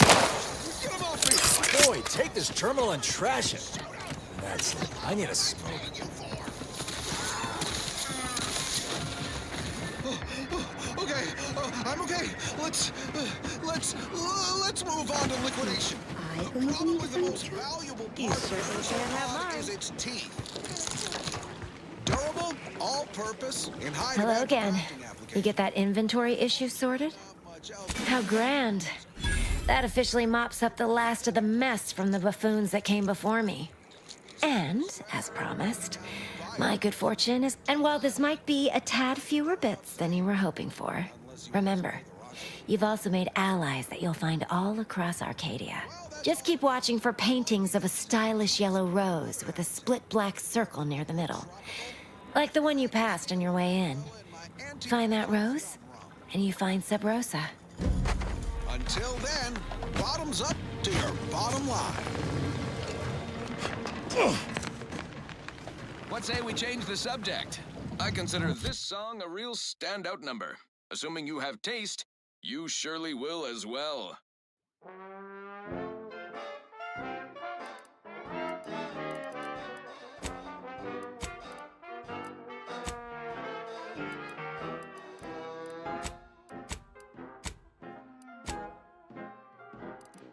Get them off me! Boy, take this terminal and trash it. That's it. I need a smoke. Okay, I'm okay. Let's move on to liquidation. Probably the most valuable part of the product is its teeth. Durable, all-purpose, in high Hello demand again. crafting applications. You get that inventory issue sorted? How grand. That officially mops up the last of the mess from the buffoons that came before me. And, as promised, my good fortune is... And while this might be a tad fewer bits than you were hoping for, remember, you've also made allies that you'll find all across Arcadia. Just keep watching for paintings of a stylish yellow rose with a split black circle near the middle. Like the one you passed on your way in. Find that rose, and you find Sub Rosa. Until then, bottoms up to your bottom line. What say we change the subject? I consider this song a real standout number. Assuming you have taste, you surely will as well.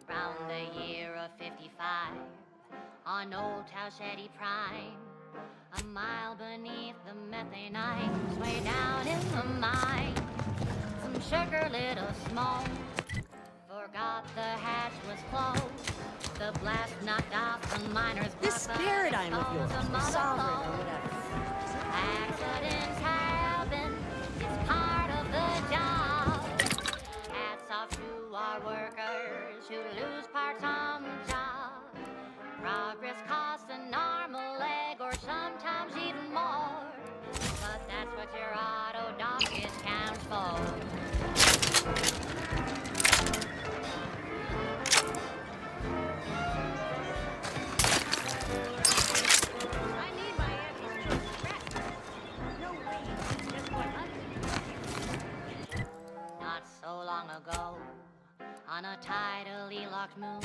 Round the year of 55, on Old Towsheddy Prime, a mile beneath the methane ice, way down in the mine, some sugar little smoke, forgot the hatch was closed, the blast knocked off the miner's This buffer, paradigm of yours, exposed the the sovereign or mother whatever. Accidents happen, it's part of the job. Hats off to our workers who lose parts on the job. Progress costs an arm, a leg, or sometimes even more. But that's what your auto dock discounts for. I need my Auntie's choice no way, just what Not so long ago, on a tidally locked moon,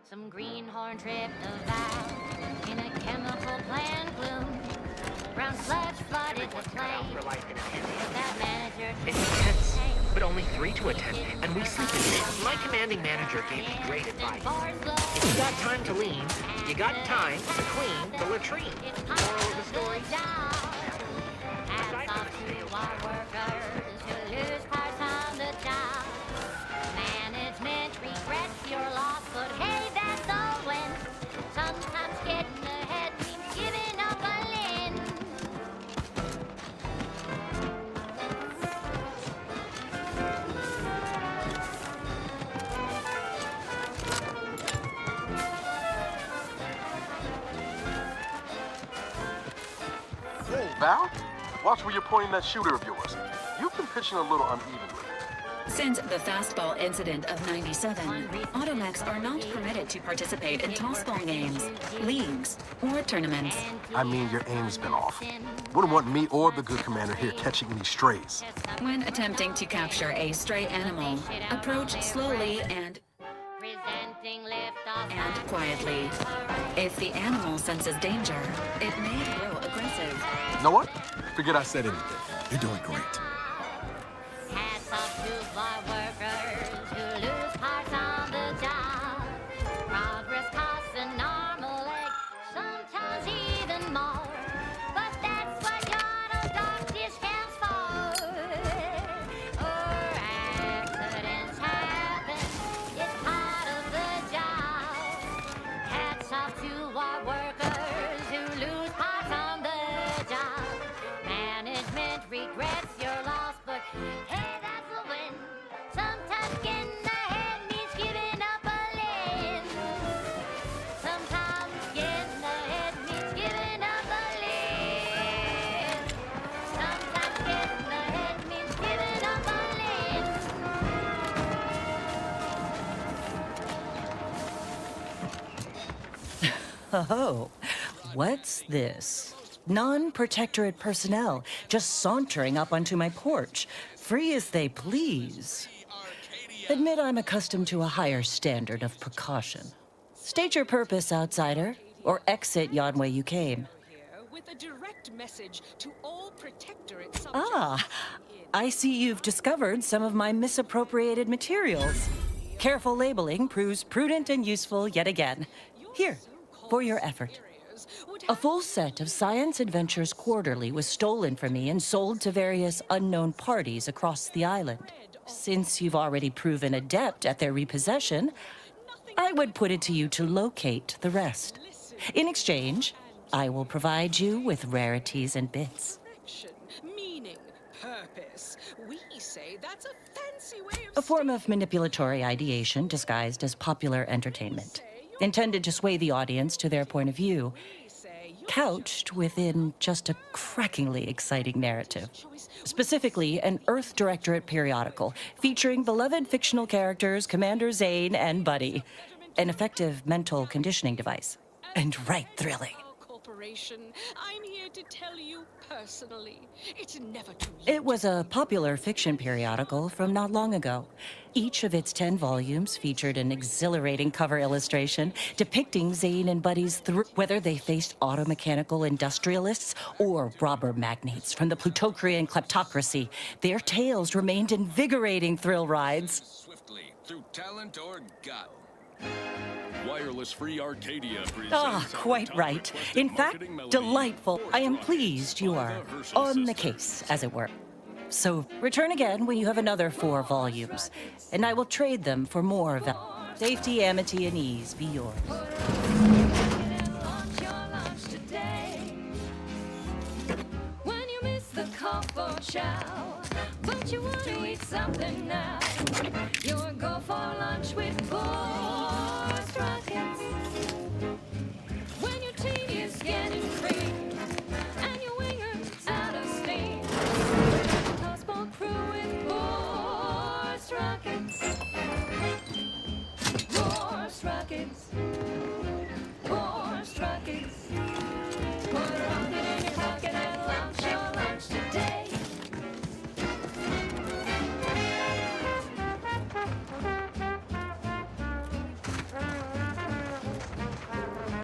some greenhorn tripped a valve in a chemical plant gloom. Brown sludge flooded the place. That manager took his tank. but only 3 to attend, and we sleep in bed. My commanding manager gave me great advice. If you got time to lean, you got time to clean the latrine. Moral of the story? Aside from the Management regrets your loss, but hey, that's all when sometimes getting ahead means giving up a limb. Hey, Val, watch where you're pointing that shooter of yours. You've been pitching a little unevenly. Since the fastball incident of '97, Automechs are not permitted to participate in tossball games, leagues, or tournaments. I mean, your aim's been off. Wouldn't want me or the good commander here catching any strays. When attempting to capture a stray animal, approach slowly and quietly. If the animal senses danger, it may grow aggressive. You know what? Forget I said anything. You're doing great. Hats off to bar workers who lose parts on the job. Progress costs an arm a leg, sometimes even more. But that's what your dog discounts for. Or accidents happen, it's part of the job. Hats off to our workers who lose parts on the job. Management regrets your loss, but hey, that's a win. Sometimes getting ahead means giving up a limb. Sometimes getting ahead means giving up a limb. Sometimes getting ahead means giving up a limb. Oh, what's this? Non-protectorate personnel just sauntering up onto my porch, free as they please. Admit I'm accustomed to a higher standard of precaution. State your purpose, outsider, or exit yon way you came. With a direct message to all protectorate subjects. Ah, I see you've discovered some of my misappropriated materials. Careful labeling proves prudent and useful yet again. Here, for your effort. A full set of Science Adventures Quarterly was stolen from me and sold to various unknown parties across the island. Since you've already proven adept at their repossession, I would put it to you to locate the rest. In exchange, I will provide you with rarities and bits. Meaning, purpose. We say that's a fancy way of A form of manipulatory ideation disguised as popular entertainment, intended to sway the audience to their point of view, couched within just a crackingly exciting narrative. Specifically, an Earth Directorate periodical featuring beloved fictional characters Commander Zane and Buddy. An effective mental conditioning device. And right thrilling. corporation. I'm here to tell you personally. It's never too late. It was a popular fiction periodical from not long ago. Each of its 10 volumes featured an exhilarating cover illustration depicting Zane and Buddy's whether they faced automechanical industrialists or robber magnates from the Plutocrian kleptocracy. Their tales remained invigorating thrill rides. Swiftly, through talent or gut. Wireless Free Arcadia presents Ah, quite right. In fact, delightful. I am pleased you are on the case, as it were. So return again when you have another 4 volumes, and I will trade them for more of that. Safety, amity, and ease be yours. When you miss the call for chow, but you want to eat something now, you'll go for lunch with Boy.